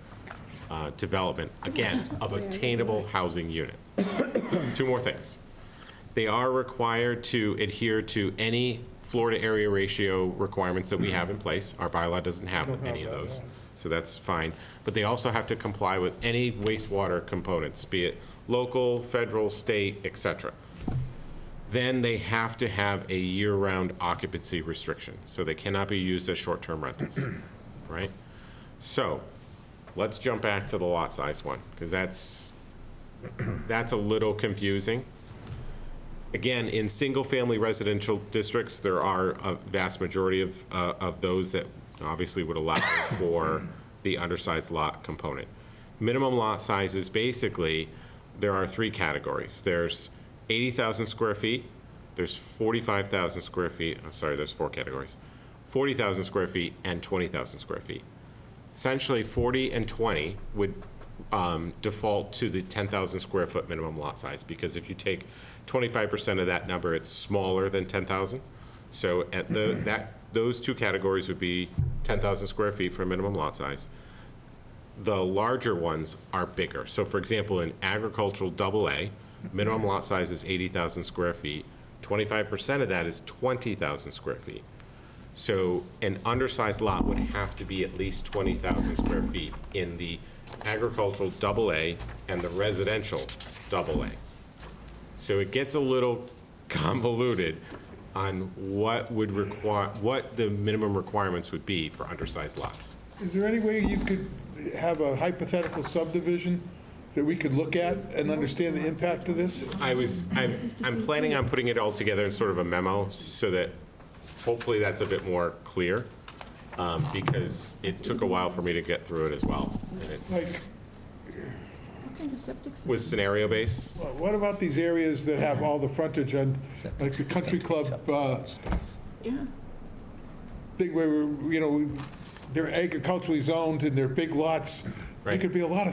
development, again, of attainable housing unit. Two more things. They are required to adhere to any floor to area ratio requirements that we have in place. Our bylaw doesn't have any of those, so that's fine. But they also have to comply with any wastewater components, be it local, federal, state, et cetera. Then they have to have a year-round occupancy restriction, so they cannot be used as short-term rentals, right? So, let's jump back to the lot size one, because that's a little confusing. Again, in single-family residential districts, there are a vast majority of those that obviously would allow for the undersized lot component. Minimum lot sizes, basically, there are 3 categories. There's 80,000 square feet, there's 45,000 square feet, I'm sorry, there's 4 categories. 40,000 square feet and 20,000 square feet. Essentially, 40 and 20 would default to the 10,000 square foot minimum lot size, because if you take 25% of that number, it's smaller than 10,000. So at those 2 categories would be 10,000 square feet for a minimum lot size. The larger ones are bigger. So for example, in agricultural AA, minimum lot size is 80,000 square feet. 25% of that is 20,000 square feet. So an undersized lot would have to be at least 20,000 square feet in the agricultural AA and the residential AA. So it gets a little convoluted on what the minimum requirements would be for undersized lots. Is there any way you could have a hypothetical subdivision that we could look at and understand the impact of this? I'm planning on putting it all together in sort of a memo so that hopefully that's a bit more clear, because it took a while for me to get through it as well. And it's was scenario based. Well, what about these areas that have all the frontage on, like the country club Yeah. thing where, they're agriculturally zoned and they're big lots? There could be a lot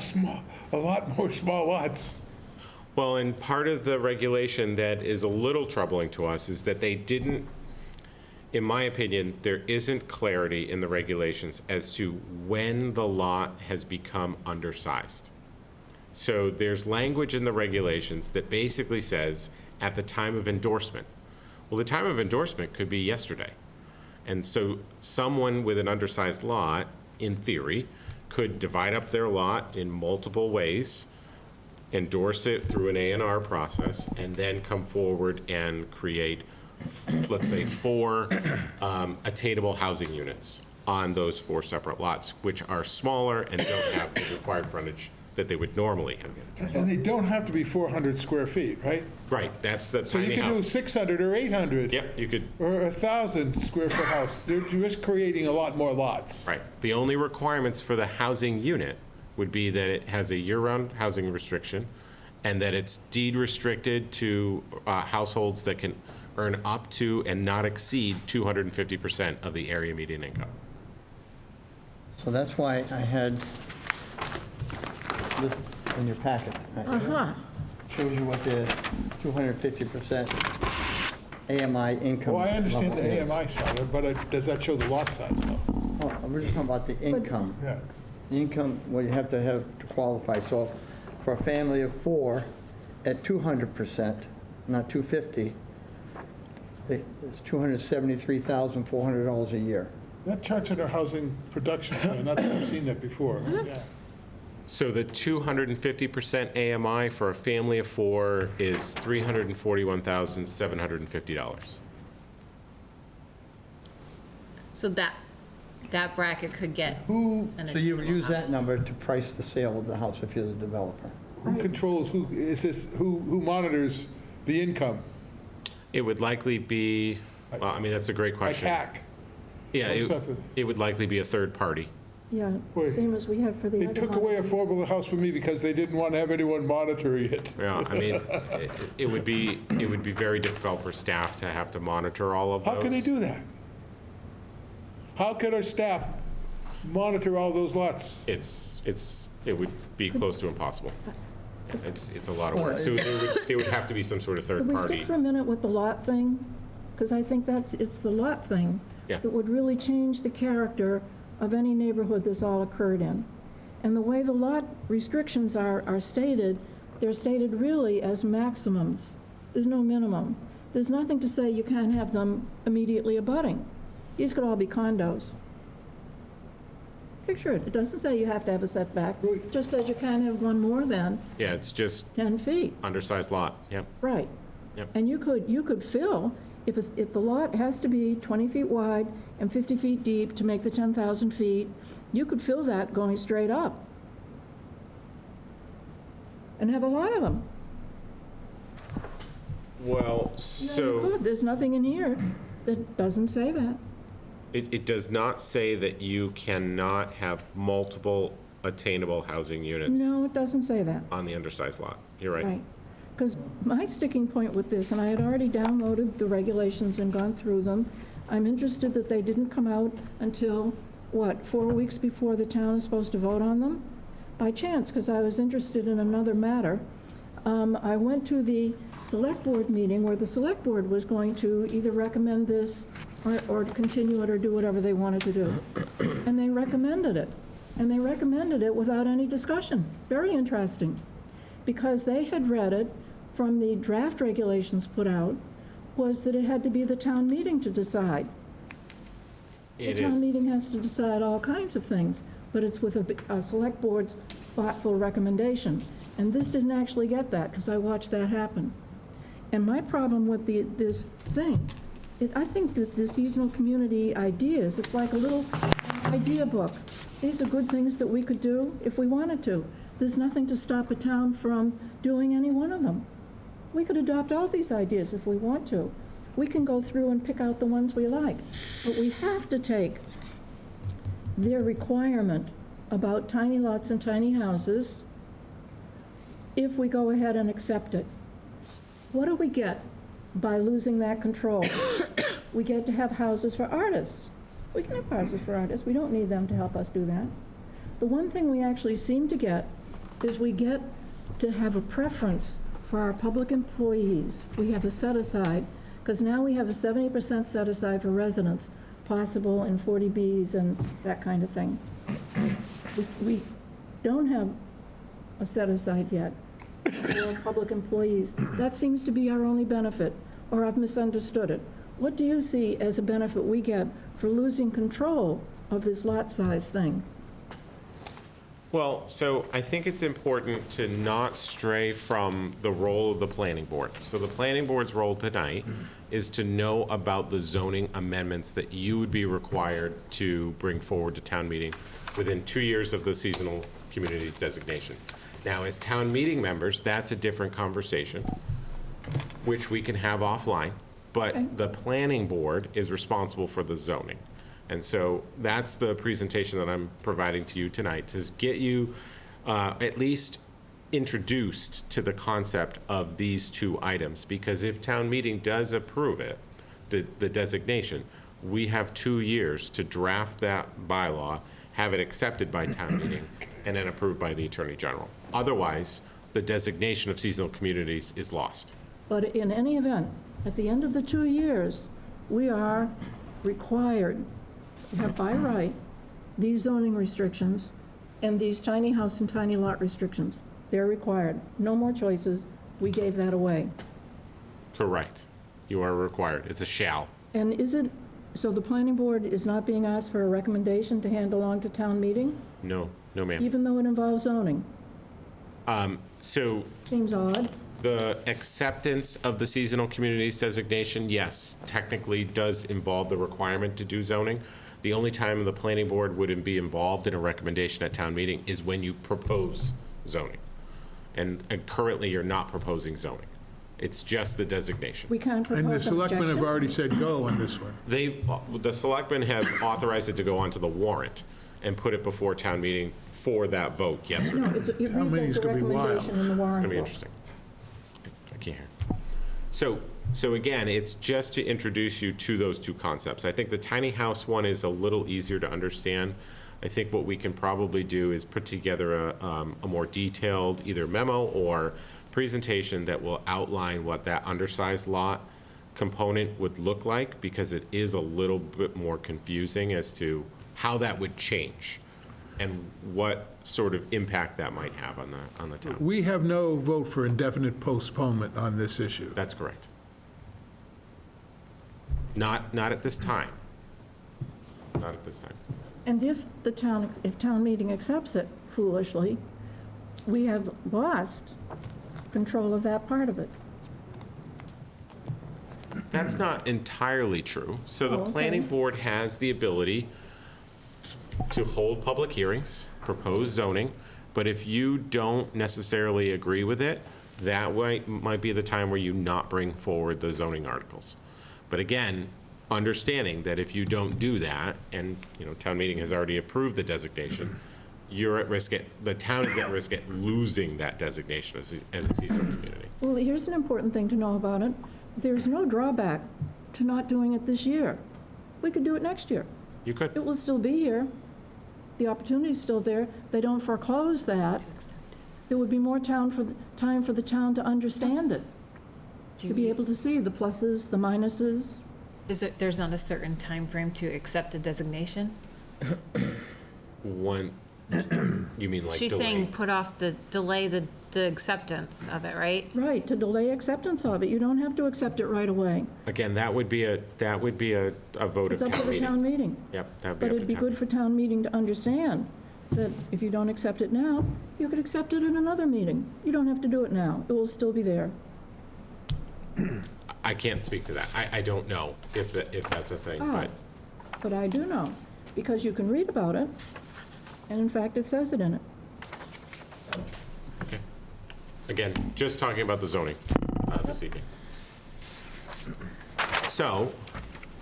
more small lots. Well, and part of the regulation that is a little troubling to us is that they didn't, in my opinion, there isn't clarity in the regulations as to when the lot has become undersized. So there's language in the regulations that basically says at the time of endorsement. Well, the time of endorsement could be yesterday. And so someone with an undersized lot, in theory, could divide up their lot in multiple ways, endorse it through an A&R process, and then come forward and create, let's say, 4 attainable housing units on those 4 separate lots, which are smaller and don't have the required frontage that they would normally have. And they don't have to be 400 square feet, right? Right, that's the So you tiny could do a house. 600 or 800. Yep, you could, Or a 1,000 square foot house. They're just creating a lot more lots. right. The only requirements for the housing unit would be that it has a year-round housing restriction, and that it's deed restricted to households that can earn up to and not exceed 250% of the area median income. So that's why I had this in your packet. Shows you what the 250% AMI income. Well, I understand level the is. AMI side, but does that show the lot size, though? Oh, we're just talking about the income. Yeah. The income, what you have to qualify. So for a family of 4, at 200%, not 250, it's $273,400 a year. That chart's in our housing production plan. I've seen that before. Yeah. So the 250% AMI for a family of 4 is $341,750. So that bracket could get So an you would attainable use that house. number to price the sale of the house if you're the developer. Who controls, who monitors the income? It would likely be, well, I mean, that's a great Like question. hack? Yeah, or something? it would likely be a third party. Yeah, Wait. same as we have for the They other took away a houses. four-bedroom house from me because they didn't want to have anyone monitoring it. Yeah, I mean, it would be very difficult for staff to have to monitor all of those. How can they do that? How can our staff monitor all those lots? It would be close to impossible. Yeah, it's a lot of work. So there would have to be some sort of third Could we party. stick for a minute with the lot thing? Because I think it's the lot thing Yeah. that would really change the character of any neighborhood this all occurred in. And the way the lot restrictions are stated, they're stated really as maximums. There's no minimum. There's nothing to say you can't have them immediately abutting. These could all be condos. Picture it. It doesn't say you have to have a setback. It just says you can't have one more than Yeah, it's just 10 feet. undersized lot. Yep. Right. Yep. And you could fill, if the lot has to be 20 feet wide and 50 feet deep to make the 10,000 feet, you could fill that going straight up. And have a lot of them. Well, You so could. There's nothing in here that doesn't say that. it does not say that you cannot have multiple attainable housing units No, it doesn't say that. on the undersized lot. You're right. Right. Because my sticking point with this, and I had already downloaded the regulations and gone through them, I'm interested that they didn't come out until, 4 weeks before the town is supposed to vote on them? By chance, because I was interested in another matter. I went to the Select Board meeting where the Select Board was going to either recommend this or continue it or do whatever they wanted to do. And they recommended it. And they recommended it without any discussion. Very interesting. Because they had read it from the draft regulations put out, was that it had to be the town meeting to decide. It The town is. meeting has to decide all kinds of things, but it's with a Select Board's thoughtful recommendation. And this didn't actually get that, because I watched that happen. And my problem with this thing, I think that the seasonal community ideas, it's like a little idea book. These are good things that we could do if we wanted to. There's nothing to stop a town from doing any one of them. We could adopt all these ideas if we want to. We can go through and pick out the ones we like. But we have to take their requirement about tiny lots and tiny houses if we go ahead and accept it. What do we get by losing that control? We get to have houses for artists. We can have houses for artists. We don't need them to help us do that. The one thing we actually seem to get is we get to have a preference for our public employees. We have a set-aside, because now we have a 70% set-aside for residents, possible in 40Bs and that kind of thing. We don't have a set-aside yet for public employees. That seems to be our only benefit, or I've misunderstood it. What do you see as a benefit we get for losing control of this lot size thing? Well, so I think it's important to not stray from the role of the planning board. So the planning board's role tonight is to know about the zoning amendments that you would be required to bring forward to town meeting within 2 years of the seasonal communities designation. Now, as town meeting members, that's a different conversation, which we can have offline, but the planning board is responsible for the zoning. And so that's the presentation that I'm providing to you tonight, to get you at least introduced to the concept of these two items. Because if town meeting does approve it, the designation, we have 2 years to draft that bylaw, have it accepted by town meeting, and then approved by the Attorney General. Otherwise, the designation of seasonal communities is lost. But in any event, at the end of the 2 years, we are required to have by right these zoning restrictions and these tiny house and tiny lot restrictions. They're required. No more choices. We gave that away. Correct. You are required. It's a shall. And is it, so the planning board is not being asked for a recommendation to hand along to town meeting, No, no, ma'am. even though it involves zoning? So Seems odd. the acceptance of the seasonal communities designation, yes, technically does involve the requirement to do zoning. The only time the planning board wouldn't be involved in a recommendation at town meeting is when you propose zoning. And currently, you're not proposing zoning. It's just the designation. We can't propose And the an selectmen have objection? already said go on this one. The selectmen have authorized it to go onto the warrant and put it before town meeting for that vote, yes or No, no. it Town meeting's reads as a gonna be wild. recommendation in the It's warrant gonna be book. interesting. I can't hear. So again, it's just to introduce you to those two concepts. I think the tiny house one is a little easier to understand. I think what we can probably do is put together a more detailed either memo or presentation that will outline what that undersized lot component would look like, because it is a little bit more confusing as to how that would change and what sort of impact that might have on the town. We have no vote for indefinite postponement on this issue. That's correct. Not at this time. Not at this time. And if town meeting accepts it foolishly, we have lost control of that part of it. That's not entirely true. So the Oh, okay. planning board has the ability to hold public hearings, propose zoning, but if you don't necessarily agree with it, that might be the time where you not bring forward the zoning articles. But again, understanding that if you don't do that, and, town meeting has already approved the designation, you're at risk, the town is at risk at losing that designation as a seasonal community. Well, here's an important thing to know about it. There's no drawback to not doing it this year. We could do it next year. You could. It will still be here. The opportunity's still there. They don't foreclose that. There would be more time for the town to understand it, to be able to see the pluses, the minuses. There's not a certain time frame to accept a designation? You mean like She's delay? saying put off delay the acceptance of it, right? Right, to delay acceptance of it. You don't have to accept it right away. Again, that would be a vote It's of up to town the meeting. town meeting. Yep, that would be But up to it'd be town. good for town meeting to understand that if you don't accept it now, you could accept it in another meeting. You don't have to do it now. It will still be there. I can't speak to that. I don't know if that's a thing, but But I do know, because you can read about it, and in fact, it says it in it. okay. Again, just talking about the zoning this evening. So,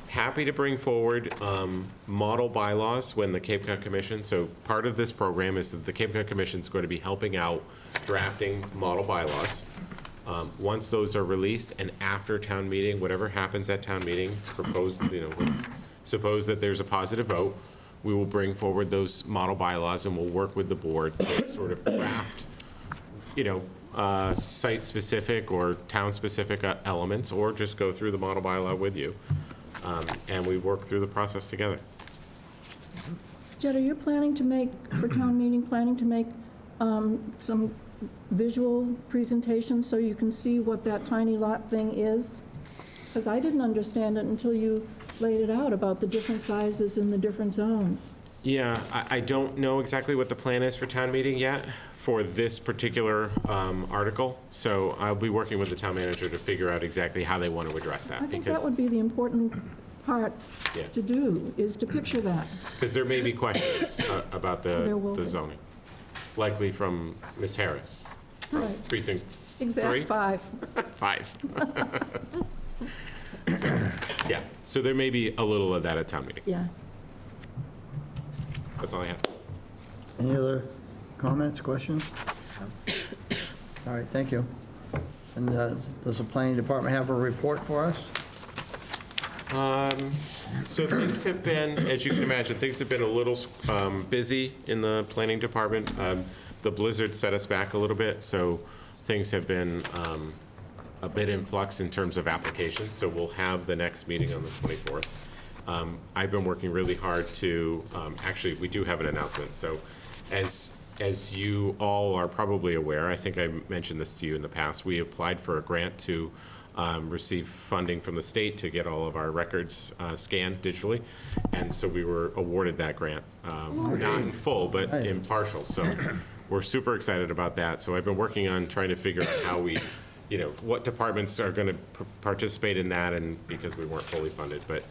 happy to bring forward model bylaws when the Cape Cod Commission, so part of this program is that the Cape Cod Commission is going to be helping out drafting model bylaws. Once those are released and after town meeting, whatever happens at town meeting, let's suppose that there's a positive vote, we will bring forward those model bylaws and we'll work with the board to sort of craft, site-specific or town-specific elements, or just go through the model bylaw with you. And we work through the process together. Jed, are you planning to make, for town meeting, some visual presentations so you can see what that tiny lot thing is? Because I didn't understand it until you laid it out about the different sizes in the different zones. Yeah, I don't know exactly what the plan is for town meeting yet for this particular article, so I'll be working with the town manager to figure out exactly how they want to address that. I think that would be the important part Yeah. to do, is to picture that. Because there may be questions about There will the be. zoning. likely from Ms. Harris, from Right. precinct 3? Exact 5. 5. Yeah, so there may be a little of that at town meeting. Yeah. That's all I have. Any other comments, questions? All right, thank you. And does the planning department have a report for us? So things have been, as you can imagine, things have been a little busy in the planning department. The blizzard set us back a little bit, so things have been a bit in flux in terms of applications. So we'll have the next meeting on the 24th. I've been working really hard to, actually, we do have an announcement. So as you all are probably aware, I think I mentioned this to you in the past, we applied for a grant to receive funding from the state to get all of our records scanned digitally. And so we were awarded that grant, not in full, but in partial. So we're super excited about that. So I've been working on trying to figure out how we, what departments are going to participate in that, and because we weren't fully funded. But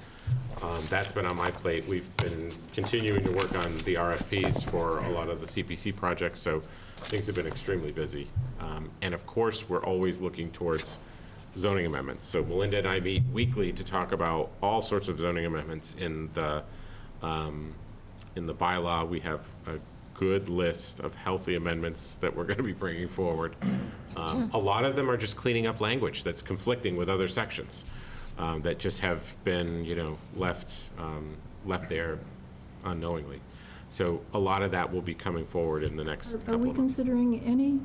that's been on my plate. We've been continuing to work on the RFPs for a lot of the CPC projects, so things have been extremely busy. And of course, we're always looking towards zoning amendments. So Melinda and I meet weekly to talk about all sorts of zoning amendments in the bylaw. We have a good list of healthy amendments that we're going to be bringing forward. A lot of them are just cleaning up language that's conflicting with other sections that just have been, left there unknowingly. So a lot of that will be coming forward in the next couple Are we of months. considering any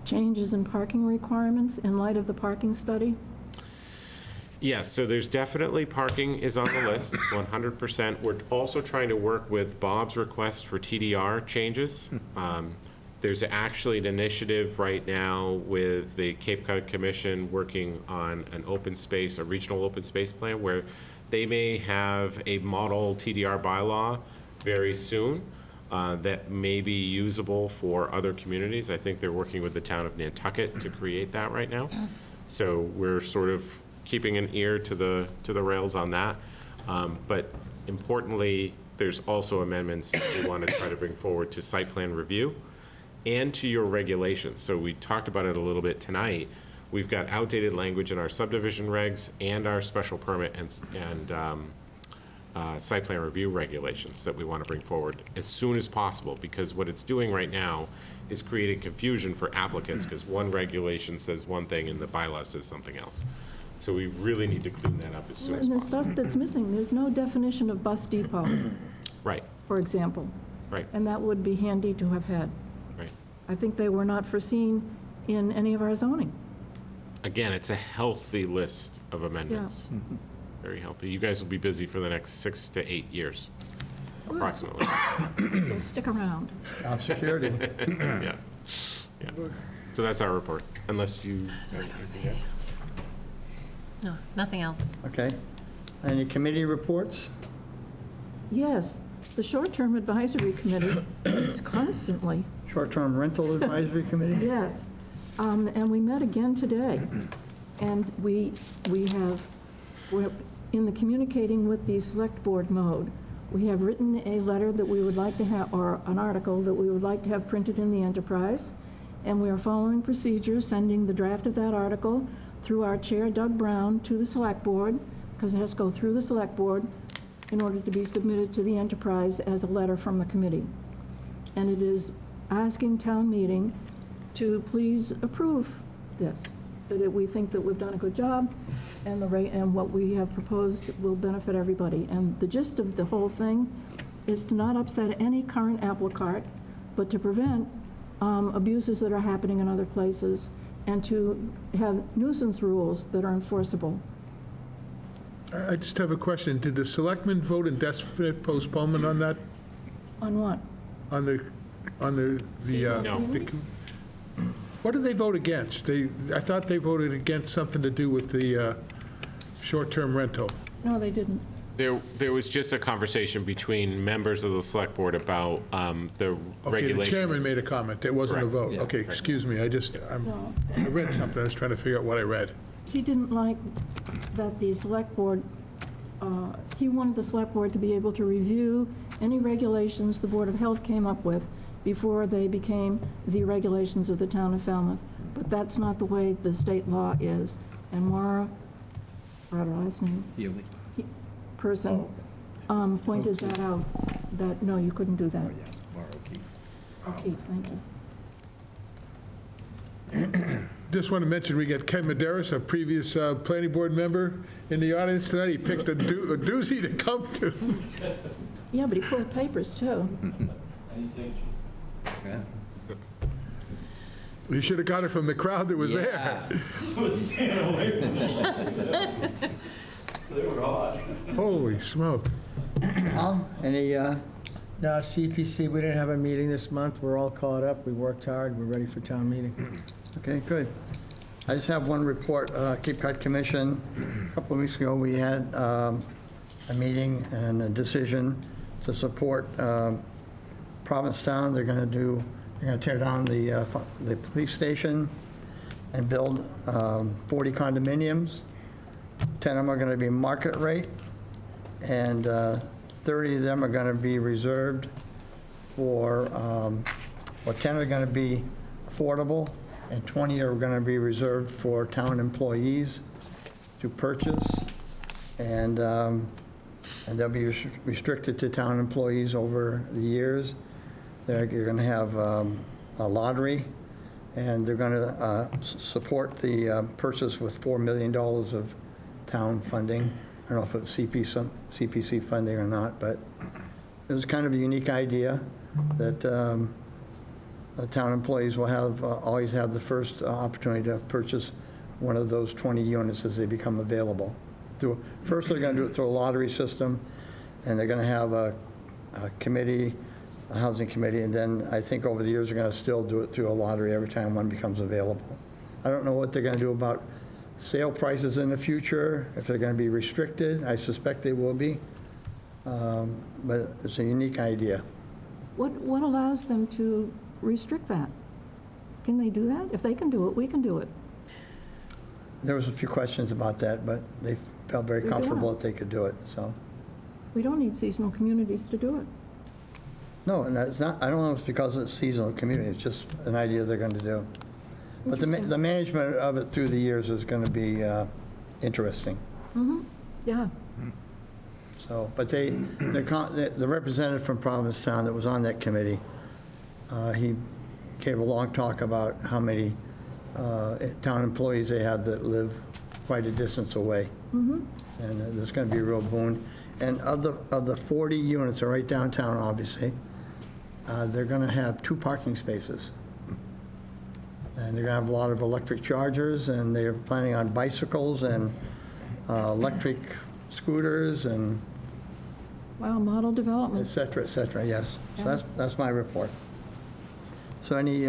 changes in parking requirements in light of the parking study? Yes, so there's definitely parking is on the list, 100%. We're also trying to work with Bob's request for TDR changes. There's actually an initiative right now with the Cape Cod Commission working on an open space, a regional open space plan, where they may have a model TDR bylaw very soon that may be usable for other communities. I think they're working with the town of Nantucket to create that right now. So we're sort of keeping an ear to the rails on that. But importantly, there's also amendments that we want to try to bring forward to site plan review and to your regulations. So we talked about it a little bit tonight. We've got outdated language in our subdivision regs and our special permit and site plan review regulations that we want to bring forward as soon as possible, because what it's doing right now is creating confusion for applicants because one regulation says one thing and the bylaw says something else. So we really need to clean that up as soon as And the possible. stuff that's missing, there's no definition of bus depot, Right, for example. right, And that would be handy to have had. right. I think they were not foreseen in any of our zoning. Again, it's a healthy list of amendments. Very healthy. You guys will be busy for the next 6 to 8 years, approximately. So stick around. Job security. Yeah, yeah. So that's our report, unless you have anything else. No, nothing else. Okay. Any committee reports? Yes, the short-term advisory committee meets constantly. Short-term rental advisory committee? Yes, and we met again today, and we're in the communicating with the select board mode. We have written a letter that we would like to have, or an article that we would like to have printed in the Enterprise, and we are following procedures, sending the draft of that article through our chair, Doug Brown, to the select board, because it has to go through the select board in order to be submitted to the Enterprise as a letter from the committee. And it is asking town meeting to please approve this, that we think that we've done a good job, and the rate and what we have proposed will benefit everybody. And the gist of the whole thing is to not upset any current apple cart, but to prevent abuses that are happening in other places, and to have nuisance rules that are enforceable. I just have a question. Did the selectmen vote indefinite postponement on that? On what? On the, No. What did they vote against? I thought they voted against something to do with the short-term rental. No, they didn't. There was just a conversation between members of the select board about the regulations. Okay, the chairman made a comment. It wasn't a Correct. vote. Yeah. Okay, excuse me. I No. read something. I was trying to figure out what I read. He didn't like that the select board, he wanted the select board to be able to review any regulations the Board of Health came up with before they became the regulations of the town of Falmouth. But that's not the way the state law is. And Maura, what her last name? Healy. Person, pointed that out, that, no, you couldn't do that. Maura O'Keefe. Okay, thank you. Just want to mention, we got Ken Maderas, a previous planning board member, in the audience tonight. He picked a doozy to come to. Yeah, but he pulled papers, too. Yeah. You should have got it from the crowd that was there. Holy smoke. Any, No, CPC, we didn't have a meeting this month. We're all caught up. We worked hard. We're ready for town meeting. okay, good. I just have one report. Cape Cod Commission, a couple of weeks ago, we had a meeting and a decision to support Provincetown. They're going to tear down the police station and build 40 condominiums. 10 of them are going to be market rate, and 30 of them are going to be reserved for, 10 are going to be affordable, and 20 are going to be reserved for town employees to purchase, and they'll be restricted to town employees over the years. You're going to have a lottery, and they're going to support the purchase with $4 million of town funding. I don't know if it's CPC funding or not, but it was kind of a unique idea that the town employees will have always have the first opportunity to purchase one of those 20 units as they become available. First, they're going to do it through a lottery system, and they're going to have a committee, a housing committee, and then I think over the years they're going to still do it through a lottery every time one becomes available. I don't know what they're going to do about sale prices in the future, if they're going to be restricted. I suspect they will be, but it's a unique idea. What allows them to restrict that? Can they do that? If they can do it, we can do it. There was a few questions about that, but they felt very comfortable that they could do it, so. We don't need seasonal communities to do it. No, and it's not, I don't know if it's because it's seasonal community, it's just an idea they're going to do. But the management of it through the years is going to be interesting. Mm-hmm, yeah. So, but the representative from Provincetown that was on that committee, he gave a long talk about how many town employees they have that live quite a distance away. Mm-hmm. And there's going to be a real boon. And of the 40 units are right downtown, obviously, they're going to have 2 parking spaces. And they're going to have a lot of electric chargers, and they're planning on bicycles and electric scooters and Wow, model development. et cetera, yes. So that's my report. So any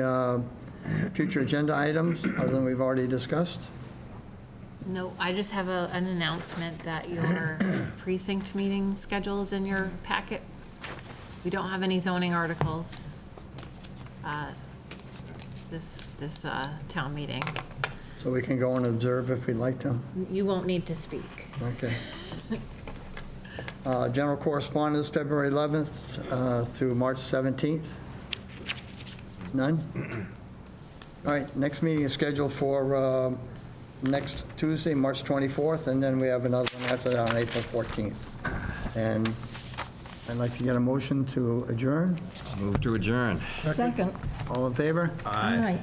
future agenda items other than we've already discussed? No, I just have an announcement that your precinct meeting schedule is in your packet. We don't have any zoning articles this town meeting. So we can go and observe if we'd like to? You won't need to speak. Okay. General correspondence, February 11th through March 17th? None? All right, next meeting is scheduled for next Tuesday, March 24th, and then we have another one after that on April 14th. And I'd like to get a motion to adjourn. Move to adjourn. Second. All in favor? All right.